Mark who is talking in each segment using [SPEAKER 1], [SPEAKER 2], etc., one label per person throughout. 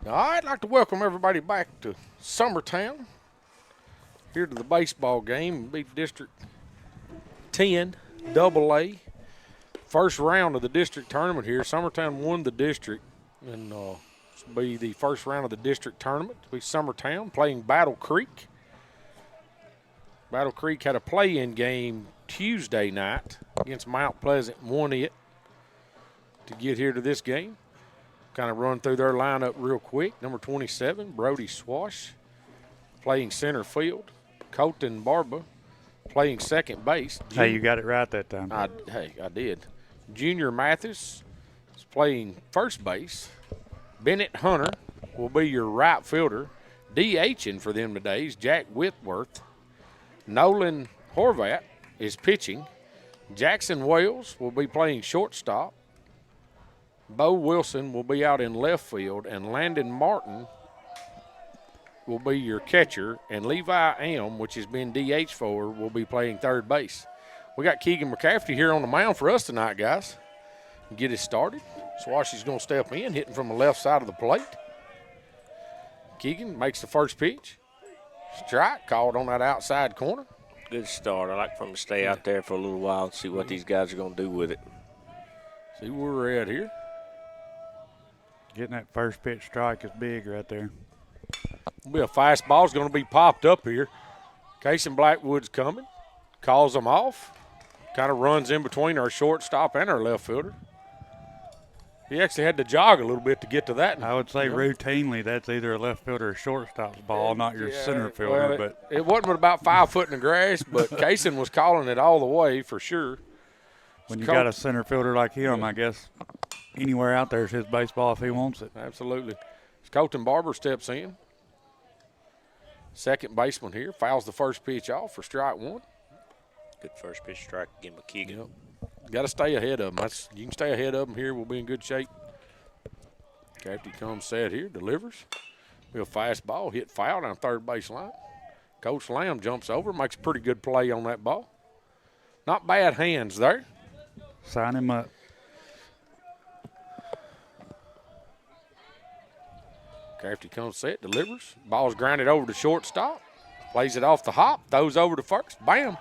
[SPEAKER 1] All right, I'd like to welcome everybody back to Summertown. Here to the baseball game. It'll be District 10 AA. First round of the district tournament here. Summertown won the district, and this will be the first round of the district tournament. It'll be Summertown playing Battle Creek. Battle Creek had a play-in game Tuesday night against Mount Pleasant and won it to get here to this game. Kind of run through their lineup real quick. Number 27, Brody Swash, playing center field. Colton Barba, playing second base.
[SPEAKER 2] Hey, you got it right that time.
[SPEAKER 1] I did. Junior Mathis is playing first base. Bennett Hunter will be your right fielder. DHing for them today is Jack Whitworth. Nolan Horvat is pitching. Jackson Wales will be playing shortstop. Bo Wilson will be out in left field, and Landon Martin will be your catcher, and Levi Am, which has been DH for, will be playing third base. We got Keegan McCafferty here on the mound for us tonight, guys. Get it started. Swashy's going to step in, hitting from the left side of the plate. Keegan makes the first pitch. Strike called on that outside corner.
[SPEAKER 3] Good start. I like for him to stay out there for a little while and see what these guys are going to do with it.
[SPEAKER 1] See where we're at here.
[SPEAKER 2] Getting that first pitch strike is big right there.
[SPEAKER 1] Be a fastball's going to be popped up here. Casey Blackwood's coming. Calls them off. Kind of runs in between our shortstop and our left fielder. He actually had to jog a little bit to get to that.
[SPEAKER 2] I would say routinely that's either a left fielder or shortstop's ball, not your center fielder.
[SPEAKER 1] Well,
[SPEAKER 2] but
[SPEAKER 1] it wasn't but about 5 foot in the grass, but Kaysen was calling it all the way for sure.
[SPEAKER 2] When you got a center fielder like him, I guess anywhere out there is his baseball if he wants it.
[SPEAKER 1] Absolutely. Colton Barber steps in. Second baseman here. Fouls the first pitch off for strike one.
[SPEAKER 3] Good first pitch strike again, McKeegan.
[SPEAKER 1] Yep. Got to stay ahead of them. You can stay ahead of them here. We'll be in good shape. Crafty comes set here, delivers. Be a fastball, hit foul down third base line. Coach Lamb jumps over, makes a pretty good play on that ball. Not bad hands there.
[SPEAKER 2] Sign him up.
[SPEAKER 1] Crafty comes set, delivers. Ball's grounded over to shortstop. Plays it off the hop, throws over to first. Bam.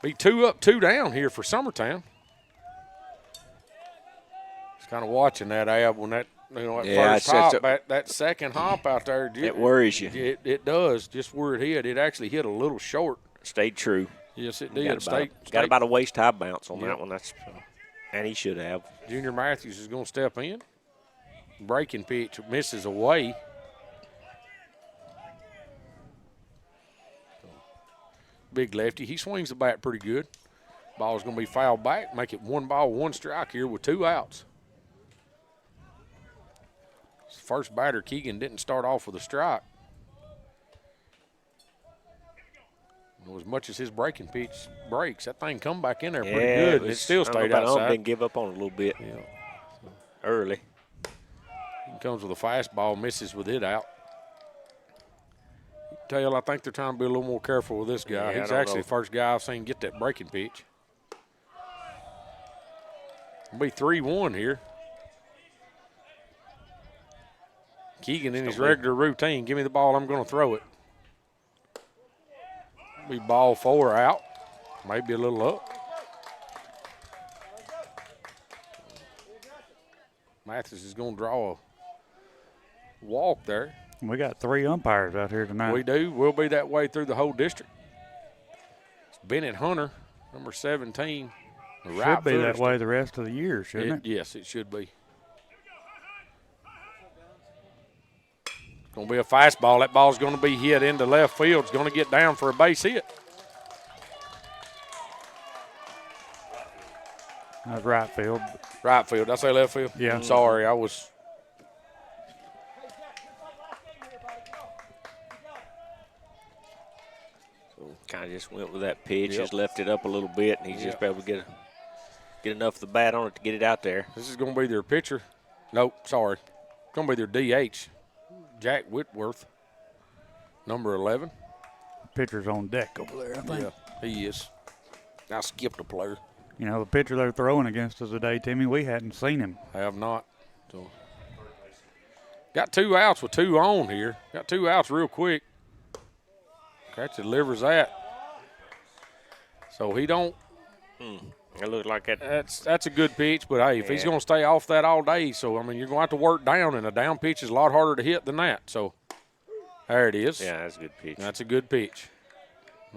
[SPEAKER 1] Be 2 up, 2 down here for Summertown. Just kind of watching that, Ab, when that, first hop, that second hop out there.
[SPEAKER 3] It worries you.
[SPEAKER 1] It does, just where it hit. It actually hit a little short.
[SPEAKER 3] Stayed true.
[SPEAKER 1] Yes, it did.
[SPEAKER 3] Got about a waist high bounce on that one. And he should have.
[SPEAKER 1] Junior Matthews is going to step in. Breaking pitch misses away. Big lefty. He swings the bat pretty good. Ball's going to be fouled back. Make it 1 ball, 1 strike here with 2 outs. First batter, Keegan, didn't start off with a strike. As much as his breaking pitch breaks, that thing come back in there pretty good. It still stayed outside.
[SPEAKER 3] Didn't give up on it a little bit early.
[SPEAKER 1] He comes with a fastball, misses with it out. I think they're trying to be a little more careful with this guy. He's actually the first guy I've seen get that breaking pitch. It'll be 3-1 here. Keegan in his regular routine. Give me the ball, I'm going to throw it. Be ball 4 out. Maybe a little up. Mathis is going to draw a walk there.
[SPEAKER 2] We got 3 umpires out here tonight.
[SPEAKER 1] We do. We'll be that way through the whole district. It's Bennett Hunter, number 17.
[SPEAKER 2] Should be that way the rest of the year, shouldn't it?
[SPEAKER 1] Yes, it should be. It's going to be a fastball. That ball's going to be hit into left field. It's going to get down for a base hit.
[SPEAKER 2] That's right field.
[SPEAKER 1] Right field. Did I say left field?
[SPEAKER 2] Yeah.
[SPEAKER 1] I'm sorry. I was.
[SPEAKER 3] Kind of just went with that pitch, just left it up a little bit, and he's just able to get enough of the bat on it to get it out there.
[SPEAKER 1] This is going to be their pitcher. Nope, sorry. It's going to be their DH, Jack Whitworth, number 11.
[SPEAKER 2] Pitcher's on deck over there, I think.
[SPEAKER 1] Yeah, he is. I skipped a player.
[SPEAKER 2] You know, the pitcher they're throwing against us today, Timmy, we hadn't seen him.
[SPEAKER 1] I have not. So Got 2 outs with 2 on here. Got 2 outs real quick. Catcher delivers that. So he don't.
[SPEAKER 3] It looked like that.
[SPEAKER 1] That's a good pitch, but hey, if he's going to stay off that all day, so I mean, you're going to have to work down, and a down pitch is a lot harder to hit than that. So there it is.
[SPEAKER 3] Yeah, that's a good pitch.
[SPEAKER 1] That's a good pitch.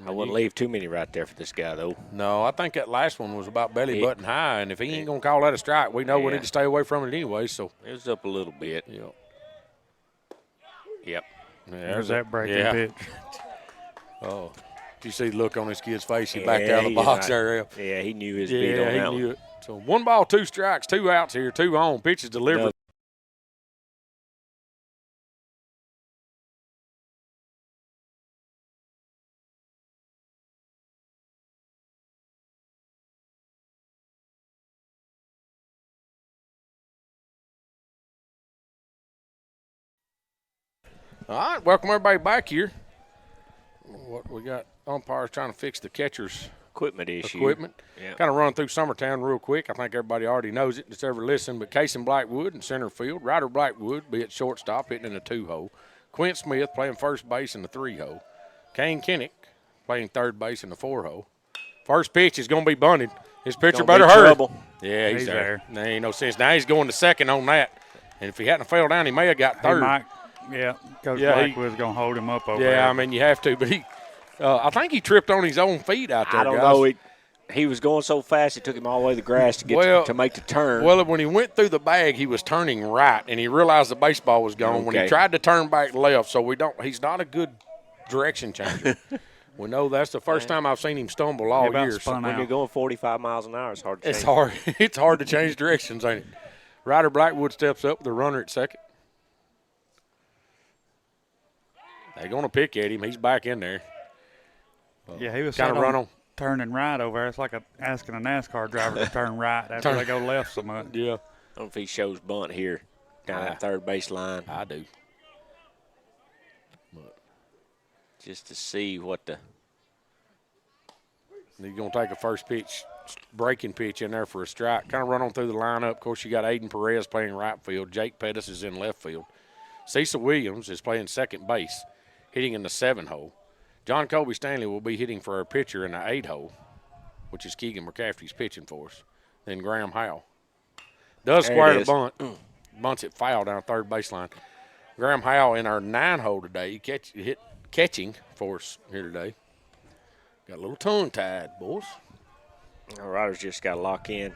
[SPEAKER 3] I wouldn't leave too many right there for this guy, though.
[SPEAKER 1] No, I think that last one was about belly button high, and if he ain't going to call that a strike, we know we need to stay away from it anyway. So
[SPEAKER 3] it was up a little bit.
[SPEAKER 1] Yep.
[SPEAKER 3] Yeah,
[SPEAKER 2] there's that breaking pitch.
[SPEAKER 1] Oh. Did you see the look on his kid's face? He backed out of the box there.
[SPEAKER 3] Yeah, he knew his beat on that one.
[SPEAKER 1] He knew it. So 1 ball, 2 strikes, 2 outs here, 2 on. Pitches delivered. All right, welcome everybody back here. What we got? Umpires trying to fix the catcher's
[SPEAKER 3] equipment issue.
[SPEAKER 1] Yeah. Kind of running through Summertown real quick. I think everybody already knows it that's ever listened. But Casey Blackwood in center field. Ryder Blackwood be at shortstop hitting in a 2-hole. Quint Smith playing first base in the 3-hole. Kane Kinnick playing third base in the 4-hole. First pitch is going to be bunted. His pitcher better hurry. Yeah, he's there. There ain't no sense. Now he's going to second on that. And if he hadn't fell down, he may have got third.
[SPEAKER 2] Coach Blackwood's going to hold him up over there.
[SPEAKER 1] Yeah, I mean, you have to. But I think he tripped on his own feet out there,
[SPEAKER 3] I don't know. He was going so fast, it took him all the way to the grass to get to make the turn.
[SPEAKER 1] Well, when he went through the bag, he was turning right, and he realized the baseball was gone. When he tried to turn back left, so he's not a good direction changer. We know that's the first time I've seen him stumble all year.
[SPEAKER 3] So when you're going 45 miles an hour, it's hard to change.
[SPEAKER 1] It's hard. It's hard to change directions, ain't it? Ryder Blackwood steps up with a runner at second. They're going to pick at him. He's back in there.
[SPEAKER 2] Yeah, he was
[SPEAKER 1] kind of run on.
[SPEAKER 2] Turning right over there. It's like asking a NASCAR driver to turn right after they go left so much.
[SPEAKER 1] Yeah.
[SPEAKER 3] I don't know if he shows bunt here down that third base line.
[SPEAKER 1] I do.
[SPEAKER 3] But just to see what the.
[SPEAKER 1] He's going to take a first pitch, breaking pitch in there for a strike. Kind of run on through the lineup. Of course, you got Aiden Perez playing right field. Jake Pettis is in left field. Cecil Williams is playing second base, hitting in the 7-hole. John Colby Stanley will be hitting for our pitcher in the 8-hole, which is Keegan McCaffrey's pitching for us. Then Graham Howell does square the bunt. Bunts it foul down third baseline. Graham Howell in our 9-hole today. Catching for us here today. Got a little tongue-tied, boys.
[SPEAKER 3] Ryder's just got to lock in.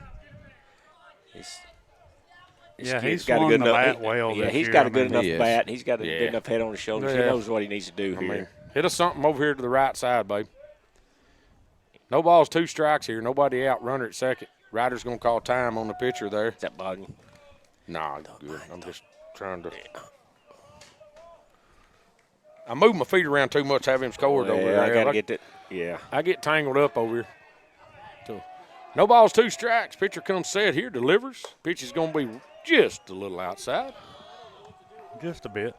[SPEAKER 2] He's got a good enough well.
[SPEAKER 3] Yeah, he's got a good enough bat. He's got a good enough head on his shoulders. He knows what he needs to do here.
[SPEAKER 1] Mean, hit us something over here to the right side, babe. No balls, 2 strikes here. Nobody out. Runner at second. Ryder's going to call time on the pitcher there.
[SPEAKER 3] Is that bugging you?
[SPEAKER 1] Nah, good. I'm just trying to. I move my feet around too much, have him scored over there.
[SPEAKER 3] I got to get that. Yeah.
[SPEAKER 1] I get tangled up over here. So, no balls, 2 strikes. Pitcher comes set here, delivers. Pitch is going to be just a little outside.
[SPEAKER 2] Just a bit.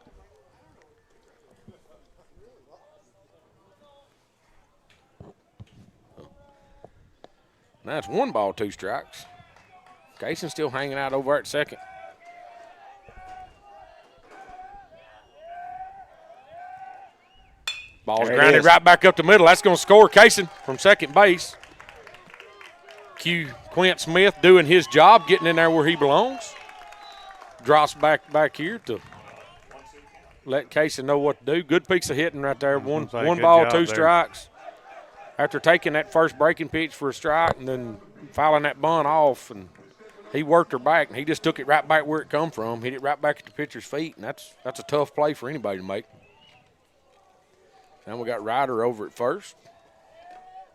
[SPEAKER 1] Now it's 1 ball, 2 strikes. Cason's still hanging out over at second. Ball's grounded right back up the middle. That's going to score Cason from second base. Quint Smith doing his job, getting in there where he belongs. Drops back here to let Cason know what to do. Good piece of hitting right there. One ball, 2 strikes. After taking that first breaking pitch for a strike and then fouling that bunt off, and he worked her back, and he just took it right back where it come from, hit it right back at the pitcher's feet, and that's a tough play for anybody to make. Then we got Ryder over at first.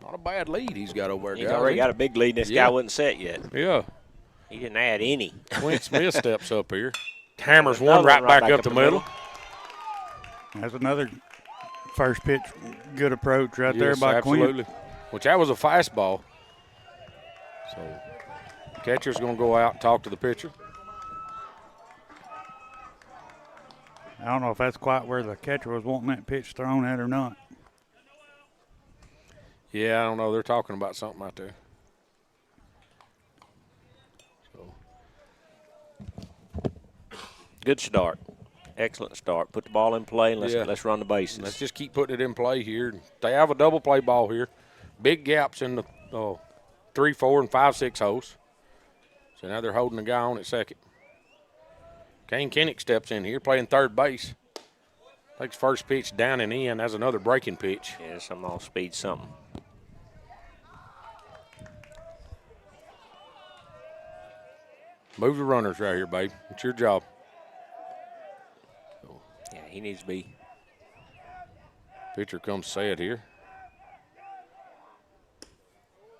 [SPEAKER 1] Not a bad lead he's got over there, guys.
[SPEAKER 3] He's already got a big lead, and this guy wasn't set yet.
[SPEAKER 1] Yeah.
[SPEAKER 3] He didn't add any.
[SPEAKER 1] Quint Smith steps up here. Hammers one right back up the middle.
[SPEAKER 2] That's another first pitch, good approach right there by
[SPEAKER 1] absolutely.
[SPEAKER 2] Quint.
[SPEAKER 1] Which that was a fastball. So catcher's going to go out and talk to the pitcher.
[SPEAKER 2] I don't know if that's quite where the catcher was wanting that pitch thrown at or not.
[SPEAKER 1] Yeah, I don't know. They're talking about something out there.
[SPEAKER 3] Good start. Excellent start. Put the ball in play and let's run the bases.
[SPEAKER 1] Let's just keep putting it in play here. They have a double play ball here. Big gaps in the 3, 4, and 5, 6 holes. So now they're holding the guy on at second. Kane Kinnick steps in here playing third base. Takes first pitch down and in. That's another breaking pitch.
[SPEAKER 3] Yeah, some off speed something.
[SPEAKER 1] Move the runners right here, babe. It's your job.
[SPEAKER 3] Yeah, he needs to be.
[SPEAKER 1] Pitcher comes set here.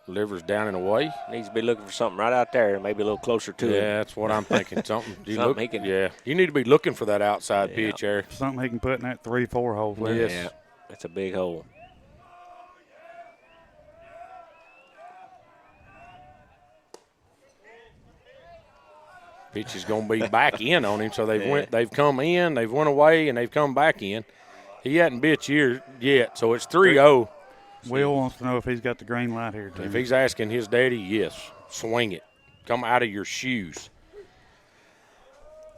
[SPEAKER 1] Delivers down and away.
[SPEAKER 3] Needs to be looking for something right out there, maybe a little closer to him.
[SPEAKER 1] Yeah, that's what I'm thinking. Something.
[SPEAKER 3] Something he can.
[SPEAKER 1] Yeah, you need to be looking for that outside pitch there.
[SPEAKER 2] Something he can put in that 3, 4 hole.
[SPEAKER 1] Yes.
[SPEAKER 3] Yeah, that's a big hole.
[SPEAKER 1] Pitch is going to be back in on him, so they've come in, they've went away, and they've come back in. He hadn't bit you yet, so it's 3-0.
[SPEAKER 2] Will wants to know if he's got the green light here, too.
[SPEAKER 1] If he's asking his daddy, yes, swing it. Come out of your shoes.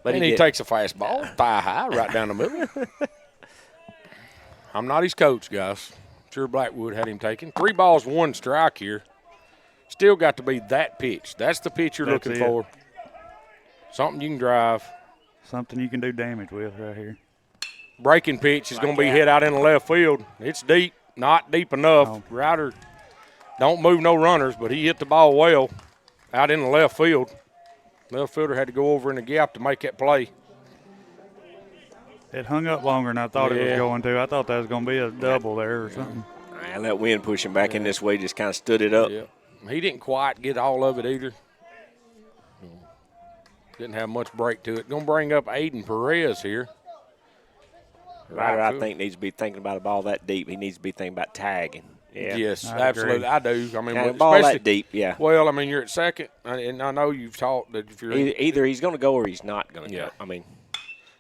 [SPEAKER 1] But he takes a fastball, thigh high, right down the middle. I'm not his coach, guys. Sure Blackwood had him taken. 3 balls, 1 strike here. Still got to be that pitch. That's the pitch you're looking for. Something you can drive.
[SPEAKER 2] Something you can do damage with right here.
[SPEAKER 1] Breaking pitch is going to be hit out in the left field. It's deep, not deep enough.
[SPEAKER 2] Oh.
[SPEAKER 1] Ryder don't move no runners, but he hit the ball well out in the left field. Left fielder had to go over in the gap to make that play.
[SPEAKER 2] It hung up longer than I thought it was going to. I thought that was going to be a double there or something.
[SPEAKER 3] And that wind pushing back in this way just kind of stood it up.
[SPEAKER 1] Yeah. He didn't quite get all of it either. Didn't have much break to it. Going to bring up Aiden Perez here.
[SPEAKER 3] Ryder, I think, needs to be thinking about a ball that deep. He needs to be thinking about tagging. Yeah.
[SPEAKER 1] Yes, absolutely. I do. I mean,
[SPEAKER 3] a ball that deep, yeah.
[SPEAKER 1] Well, I mean, you're at second, and I know you've taught that if you're
[SPEAKER 3] either he's going to go or he's not going to go. I mean,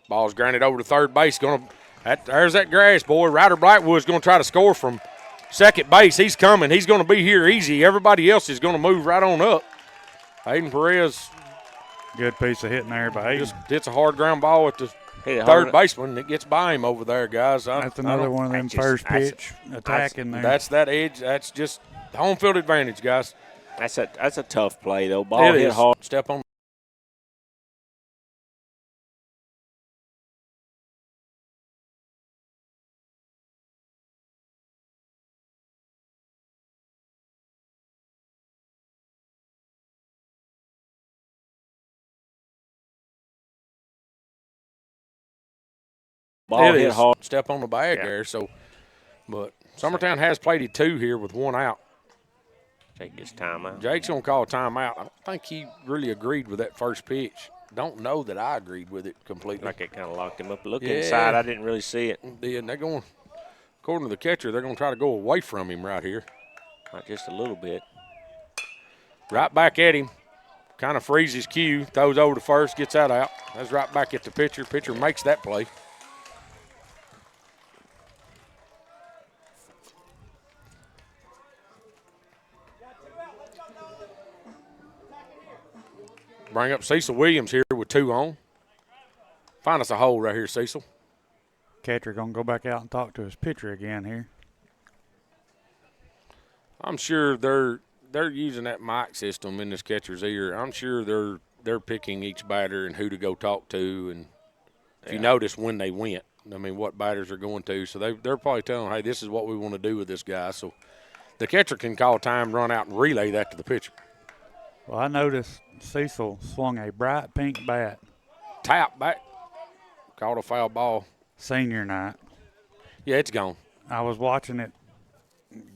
[SPEAKER 1] ball's grounded over to third base. There's that grass, boy. Ryder Blackwood's going to try to score from second base. He's coming. He's going to be here easy. Everybody else is going to move right on up. Aiden Perez.
[SPEAKER 2] Good piece of hitting there by Aiden.
[SPEAKER 1] Just hits a hard ground ball at the third baseman. It gets by him over there, guys.
[SPEAKER 2] That's another one of them first pitch attacking there.
[SPEAKER 1] That's that edge. That's just home field advantage, guys.
[SPEAKER 3] That's a tough play, though. Ball hit hard.
[SPEAKER 1] Step on.
[SPEAKER 3] Ball hit hard.
[SPEAKER 1] Step on the bag there. So, but Summertown has played it 2 here with 1 out.
[SPEAKER 3] Jake gets timeout.
[SPEAKER 1] Jake's going to call a timeout. I don't think he really agreed with that first pitch. Don't know that I agreed with it completely.
[SPEAKER 3] Like it kind of locked him up. Look inside. I didn't really see it.
[SPEAKER 1] And they're going, according to the catcher, they're going to try to go away from him right here.
[SPEAKER 3] Not just a little bit.
[SPEAKER 1] Right back at him. Kind of freezes cue. Throws over to first. Gets that out. That's right back at the pitcher. Pitcher makes that play. Bring up Cecil Williams here with 2 on. Find us a hole right here, Cecil.
[SPEAKER 2] Catcher going to go back out and talk to his pitcher again here.
[SPEAKER 1] I'm sure they're using that mic system in this catcher's ear. I'm sure they're picking each batter and who to go talk to, and if you notice when they went, I mean, what batters are going to. So they're probably telling, hey, this is what we want to do with this guy. So the catcher can call time, run out, and relay that to the pitcher.
[SPEAKER 2] Well, I noticed Cecil swung a bright pink bat.
[SPEAKER 1] Tap back. Called a foul ball.
[SPEAKER 2] Senior night.
[SPEAKER 1] Yeah, it's gone.
[SPEAKER 2] I was watching it.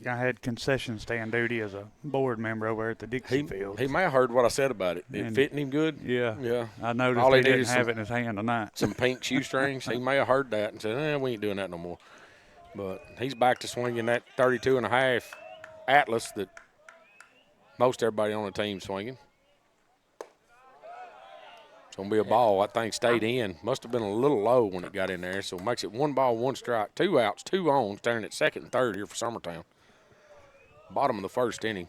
[SPEAKER 2] I had concession stand duty as a board member over at the Dixie Field.
[SPEAKER 1] He may have heard what I said about it. It fitting him good?
[SPEAKER 2] Yeah.
[SPEAKER 1] Yeah.
[SPEAKER 2] I noticed he didn't have it in his hand tonight.
[SPEAKER 1] Some pink shoestrings. He may have heard that and said, we ain't doing that no more. But he's back to swinging that 32.5 Atlas that most everybody on the team swinging. It's going to be a ball. I think stayed in. Must have been a little low when it got in there. So it makes it 1 ball, 1 strike, 2 outs, 2 on, staring at second and third here for Summertown. Bottom of the first inning.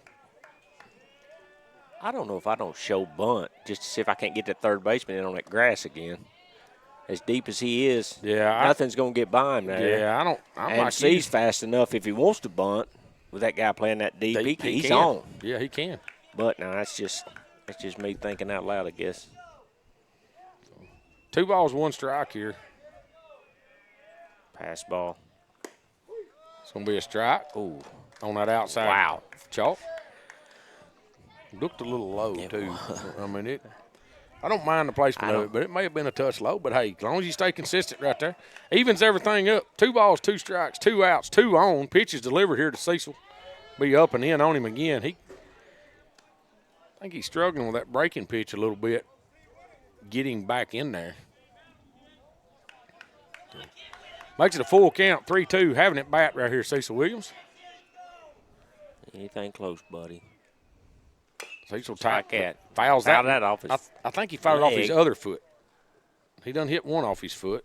[SPEAKER 3] I don't know if I don't show bunt just to see if I can't get that third baseman in on that grass again. as deep as he is,
[SPEAKER 1] Yeah,
[SPEAKER 3] nothing's going to get by him there.
[SPEAKER 1] Yeah, I'm
[SPEAKER 3] and
[SPEAKER 1] like
[SPEAKER 3] C's fast enough if he wants to bunt with that guy playing that deep. He's
[SPEAKER 1] can.
[SPEAKER 3] on.
[SPEAKER 1] Yeah, he can.
[SPEAKER 3] But now that's just me thinking out loud, I guess.
[SPEAKER 1] 2 balls, 1 strike here.
[SPEAKER 3] Pass ball.
[SPEAKER 1] It's going to be a strike.
[SPEAKER 3] Ooh.
[SPEAKER 1] On that outside.
[SPEAKER 3] Wow.
[SPEAKER 1] Chalk. Looked a little low, too. I mean, I don't mind the placement of it, but it may have been a touch low. But, hey, as long as you stay consistent right there, evens everything up. 2 balls, 2 strikes, 2 outs, 2 on. Pitches delivered here to Cecil. Be up and in on him again. I think he's struggling with that breaking pitch a little bit. Get him back in there. Makes it a full count, 3-2. Having it bat right here, Cecil Williams.
[SPEAKER 3] Anything close, buddy.
[SPEAKER 1] Cecil
[SPEAKER 3] fouls that off his
[SPEAKER 1] I think he fouled it off his other foot. He done hit one off his foot.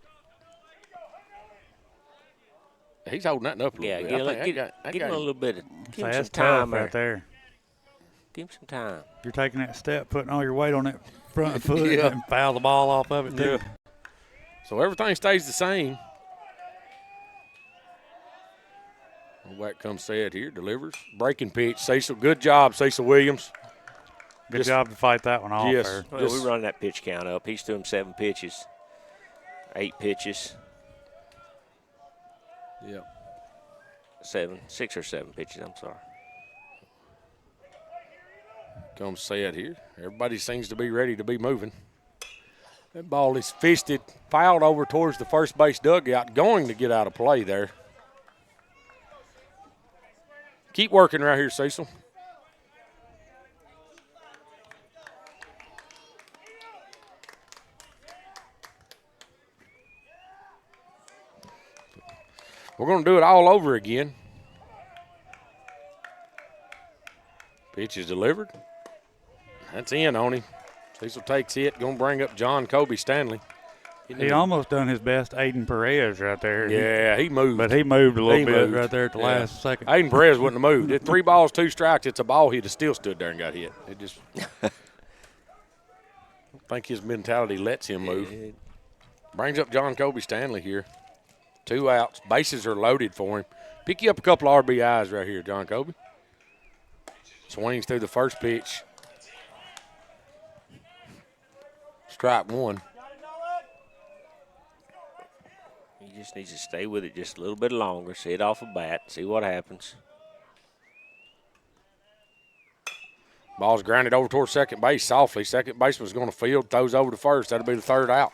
[SPEAKER 1] He's holding that up a little bit.
[SPEAKER 3] Give him a little bit. Give him some
[SPEAKER 2] That's
[SPEAKER 3] time
[SPEAKER 2] right there.
[SPEAKER 3] Give him some time.
[SPEAKER 2] You're taking that step, putting all your weight on that front foot,
[SPEAKER 1] Yeah.
[SPEAKER 2] and foul the ball off of it, too.
[SPEAKER 1] Yeah. So everything stays the same. Whack comes Sed here, delivers. Breaking pitch. Cecil, good job, Cecil Williams.
[SPEAKER 2] Good job to fight that one off
[SPEAKER 1] Yes.
[SPEAKER 2] there.
[SPEAKER 3] Well, we run that pitch count up. He's doing 7 pitches, 8 pitches.
[SPEAKER 1] Yeah.
[SPEAKER 3] 6 or 7 pitches, I'm sorry.
[SPEAKER 1] Comes Sed here. Everybody seems to be ready to be moving. That ball is fisted, fouled over towards the first base dugout, going to get out of play there. Keep working right here, Cecil. We're going to do it all over again. Pitch is delivered. That's in on him. Cecil takes it. Going to bring up John Kobe Stanley.
[SPEAKER 2] He almost done his best Aiden Perez right there.
[SPEAKER 1] Yeah, he moved.
[SPEAKER 2] But he moved a little bit right there at the last second.
[SPEAKER 1] Aiden Perez wouldn't have moved. At 3 balls, 2 strikes, it's a ball. He'd have still stood there and got hit. It just – I think his mentality lets him move. Brings up John Kobe Stanley here. 2 outs. Bases are loaded for him. Pick you up a couple of RBIs right here, John Kobe. Swings through the first pitch. Strike 1.
[SPEAKER 3] He just needs to stay with it just a little bit longer, see it off a bat, see what happens.
[SPEAKER 1] Ball's grounded over towards second base softly. Second baseman's going to field, throws over to first. That'll be the 3rd out.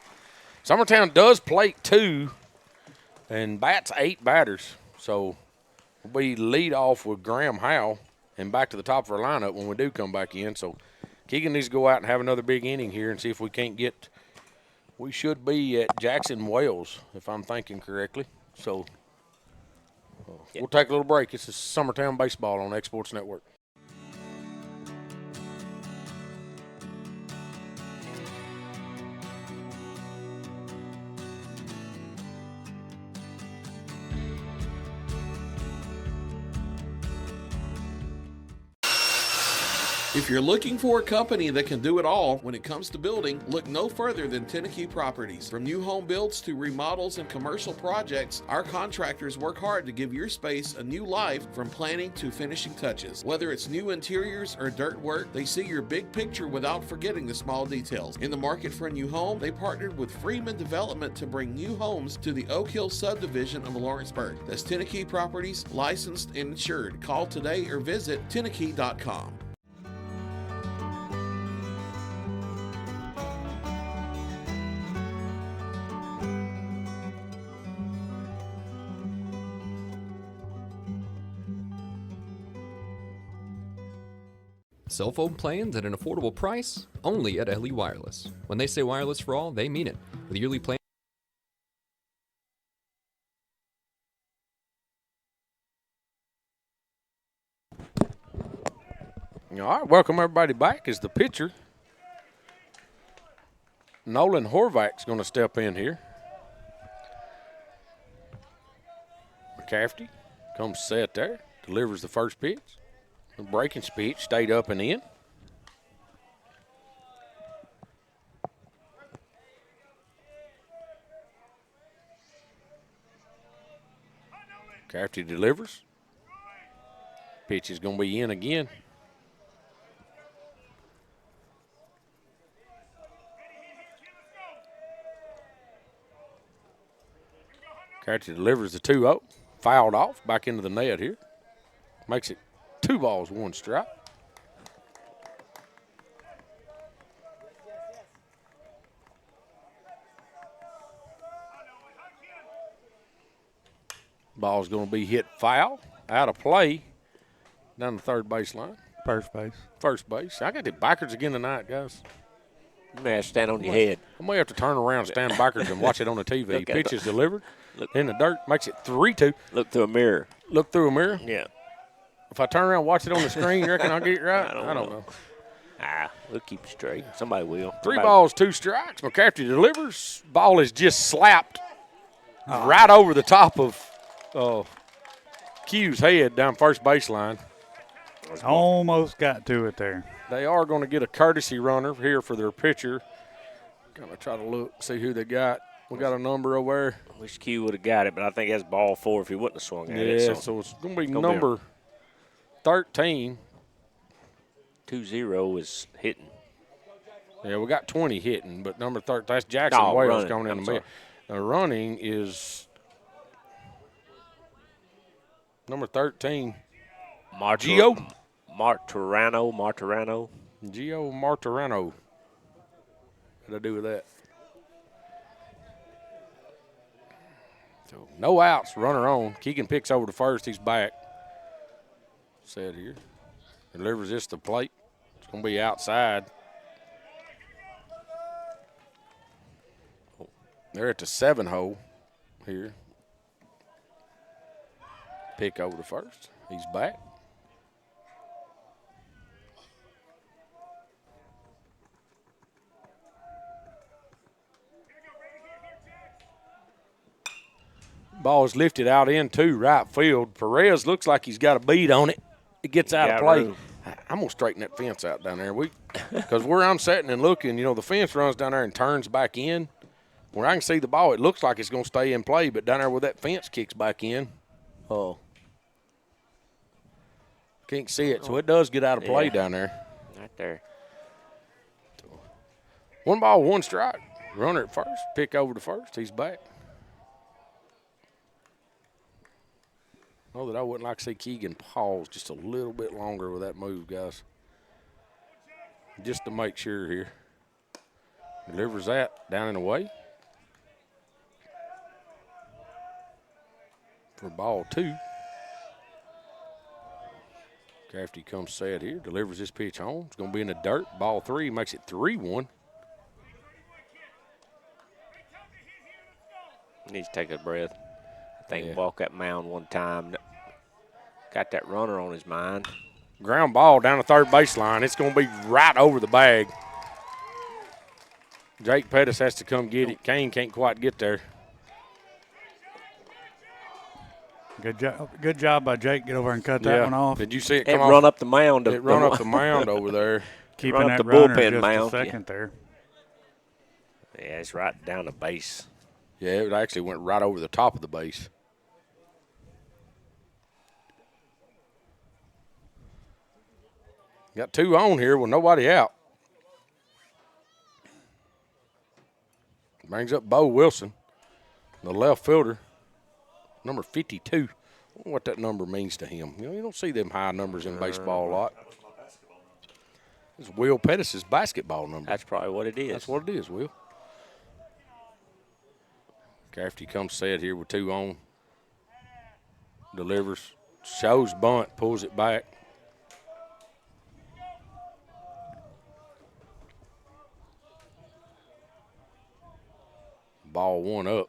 [SPEAKER 1] Summertown does plate 2 and bats 8 batters. So we lead off with Graham Howe and back to the top of our lineup when we do come back in. So Keegan needs to go out and have another big inning here and see if we can't get – we should be at Jackson Wells, if I'm thinking correctly. So we'll take a little break. This is Summertown Baseball on Exports Network.
[SPEAKER 4] If you're looking for a company that can do it all when it comes to building, look no further than Tenneke Properties. From new home builds to remodels and commercial projects, our contractors work hard to give your space a new life from planning to finishing touches. Whether it's new interiors or dirt work, they see your big picture without forgetting the small details. In the market for a new home, they partnered with Freeman Development to bring new homes to the Oak Hill subdivision of Lawrenceburg. That's Tenneke Properties, licensed and insured. Call today or visit Tenneke.com.
[SPEAKER 5] Cell phone plans at an affordable price? Only at LE Wireless. When they say wireless for all, they mean it. With yearly plans.
[SPEAKER 1] All right, welcome everybody back. As the pitcher, Nolan Horvath's going to step in here. McCafferty comes set there, delivers the first pitch. The breaking pitch stayed up and in. Crafty delivers. Pitch is going to be in again. Crafty delivers the 2-0. Fouled off. Back into the net here. Makes it 2 balls, 1 strike. Ball's going to be hit foul, out of play, down the third baseline.
[SPEAKER 2] First base.
[SPEAKER 1] First base. I got the backwards again tonight, guys.
[SPEAKER 3] You may have to stand on your head.
[SPEAKER 1] I may have to turn around, stand backwards, and watch it on the TV.
[SPEAKER 3] Look at
[SPEAKER 1] Pitch
[SPEAKER 3] the-
[SPEAKER 1] is delivered
[SPEAKER 3] Look.
[SPEAKER 1] in the dirt, makes it 3-2.
[SPEAKER 3] Look through a mirror.
[SPEAKER 1] Look through a mirror.
[SPEAKER 3] Yeah.
[SPEAKER 1] If I turn around and watch it on the screen, you reckon I'll get it right?
[SPEAKER 3] I don't know. We'll keep it straight. Somebody will.
[SPEAKER 1] 3 balls, 2 strikes. McCaffrey delivers. Ball is just slapped right over the top of Q's head down first baseline.
[SPEAKER 2] Almost got to it there.
[SPEAKER 1] They are going to get a courtesy runner here for their pitcher. Going to try to look, see who they got. We got a number over there.
[SPEAKER 3] I wish Q would have got it, but I think that's ball 4 if he wouldn't have swung at it.
[SPEAKER 1] Yeah, so it's going to be number 13.
[SPEAKER 3] 2-0 is hitting.
[SPEAKER 1] Yeah, we got 20 hitting, but number 13, that's Jackson
[SPEAKER 3] No,
[SPEAKER 1] Wales
[SPEAKER 3] running.
[SPEAKER 1] going in
[SPEAKER 3] I'm
[SPEAKER 1] the middle. The running is number 13, Gio.
[SPEAKER 3] Martirano.
[SPEAKER 1] Gio Martirano. What did I do with that? So no outs, runner on. Keegan picks over to first. He's back. Set here. Delivers this to plate. It's going to be outside. They're at the 7 hole here. Pick over to first. He's back. Ball is lifted out into right field. Perez looks like he's got a bead on it. It gets out of play. I'm going to straighten that fence out down there. Because where I'm sitting and looking, the fence runs down there and turns back in. Where I can see the ball, it looks like it's going to stay in play, but down there where that fence kicks back in, can't see it. So it does get out of play down there.
[SPEAKER 3] Right there.
[SPEAKER 1] 1 ball, 1 strike. Runner at first. Pick over to first. He's back. Know that I wouldn't like to see Keegan pause just a little bit longer with that move, guys. Just to make sure here. Delivers that down and away. For ball 2. Crafty comes set here. Delivers this pitch home. It's going to be in the dirt. Ball 3 makes it 3-1.
[SPEAKER 3] Needs to take a breath. I think walk that mound one time. Got that runner on his mind.
[SPEAKER 1] Ground ball down the third baseline. It's going to be right over the bag. Jake Pettis has to come get it. Kane can't quite get there.
[SPEAKER 2] Good job by Jake. Get over and cut that one off.
[SPEAKER 1] Did you see it
[SPEAKER 3] It
[SPEAKER 1] come off?
[SPEAKER 3] run up the mound.
[SPEAKER 1] It run up the mound over there.
[SPEAKER 2] Keeping
[SPEAKER 3] run
[SPEAKER 2] that
[SPEAKER 3] up the
[SPEAKER 2] runner
[SPEAKER 3] bullpen
[SPEAKER 2] just
[SPEAKER 3] mound,
[SPEAKER 2] a second there.
[SPEAKER 3] Yeah, it's right down the base.
[SPEAKER 1] Yeah, it actually went right over the top of the base. Got 2 on here with nobody out. Brings up Bo Wilson, the left fielder, number 52. I wonder what that number means to him. You don't see them high numbers in baseball a lot. It's Will Pettis' basketball number.
[SPEAKER 3] That's probably what it is.
[SPEAKER 1] That's what it is, Will. Crafty comes set here with 2 on. Delivers. Shows bunt. Pulls it back. Ball 1 up.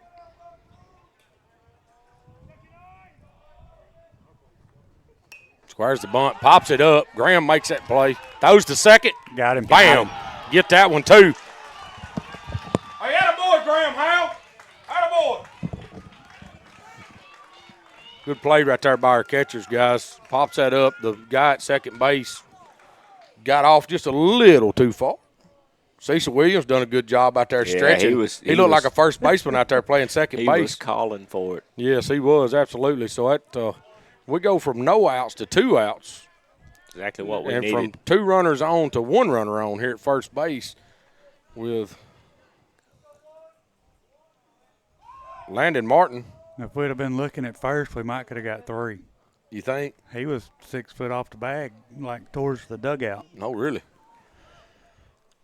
[SPEAKER 1] Squares the bunt. Pops it up. Graham makes that play. Throws to second.
[SPEAKER 2] Got him.
[SPEAKER 1] Bam. Get that one, too. Hey, attaboy, Graham Howe. Attaboy. Good play right there by our catchers, guys. Pops that up. The guy at second base got off just a little too far. Cecil Williams done a good job out there
[SPEAKER 3] Yeah,
[SPEAKER 1] stretching. He looked like
[SPEAKER 3] was-
[SPEAKER 1] a first baseman out there playing second
[SPEAKER 3] He
[SPEAKER 1] base.
[SPEAKER 3] was calling for it.
[SPEAKER 1] Yes, he was, absolutely. So that we go from no outs to 2 outs.
[SPEAKER 3] Exactly what we
[SPEAKER 1] And
[SPEAKER 3] needed.
[SPEAKER 1] from 2 runners on to 1 runner on here at first base with Landon Martin.
[SPEAKER 2] If we'd have been looking at first, we might could have got 3.
[SPEAKER 1] You think?
[SPEAKER 2] He was 6 foot off the bag, like towards the dugout.
[SPEAKER 1] No, really.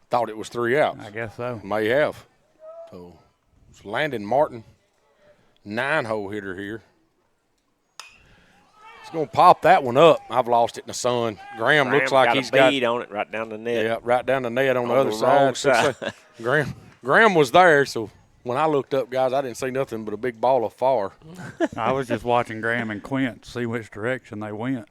[SPEAKER 1] Thought it was 3 outs.
[SPEAKER 2] I guess so.
[SPEAKER 1] May have. So it's Landon Martin, 9-hole hitter here. He's going to pop that one up. I've lost it in the sun. Graham looks like
[SPEAKER 3] got
[SPEAKER 1] he's
[SPEAKER 3] a
[SPEAKER 1] got
[SPEAKER 3] bead on it right down the net.
[SPEAKER 1] Yeah, right down the net on the
[SPEAKER 3] On
[SPEAKER 1] other
[SPEAKER 3] the wrong
[SPEAKER 1] side.
[SPEAKER 3] side.
[SPEAKER 1] Graham was there, so when I looked up, guys, I didn't see nothing but a big ball of fire.
[SPEAKER 2] I was just watching Graham and Quint to see which direction they went.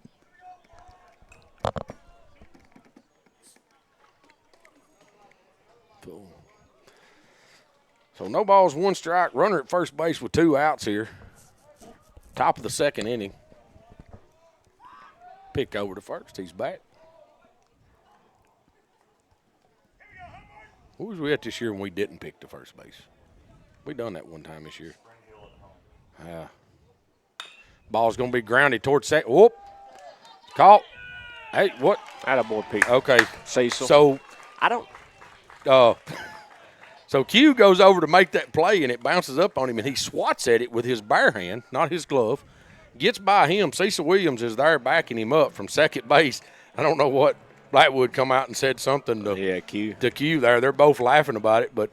[SPEAKER 1] So no balls, 1 strike. Runner at first base with 2 outs here. Top of the 2nd inning. Pick over to first. He's back. Who was we at this year when we didn't pick the first base? We done that one time this year. Ball's going to be grounded towards second. Whoop. Caught. Hey, what?
[SPEAKER 3] Attaboy pick.
[SPEAKER 1] Okay.
[SPEAKER 3] Cecil.
[SPEAKER 1] So,
[SPEAKER 3] I don't.
[SPEAKER 1] So Q goes over to make that play, and it bounces up on him, and he swats at it with his bare hand, not his glove. Gets by him. Cecil Williams is there backing him up from second base. I don't know what Blackwood come out and said something to Q there. They're both laughing about it. But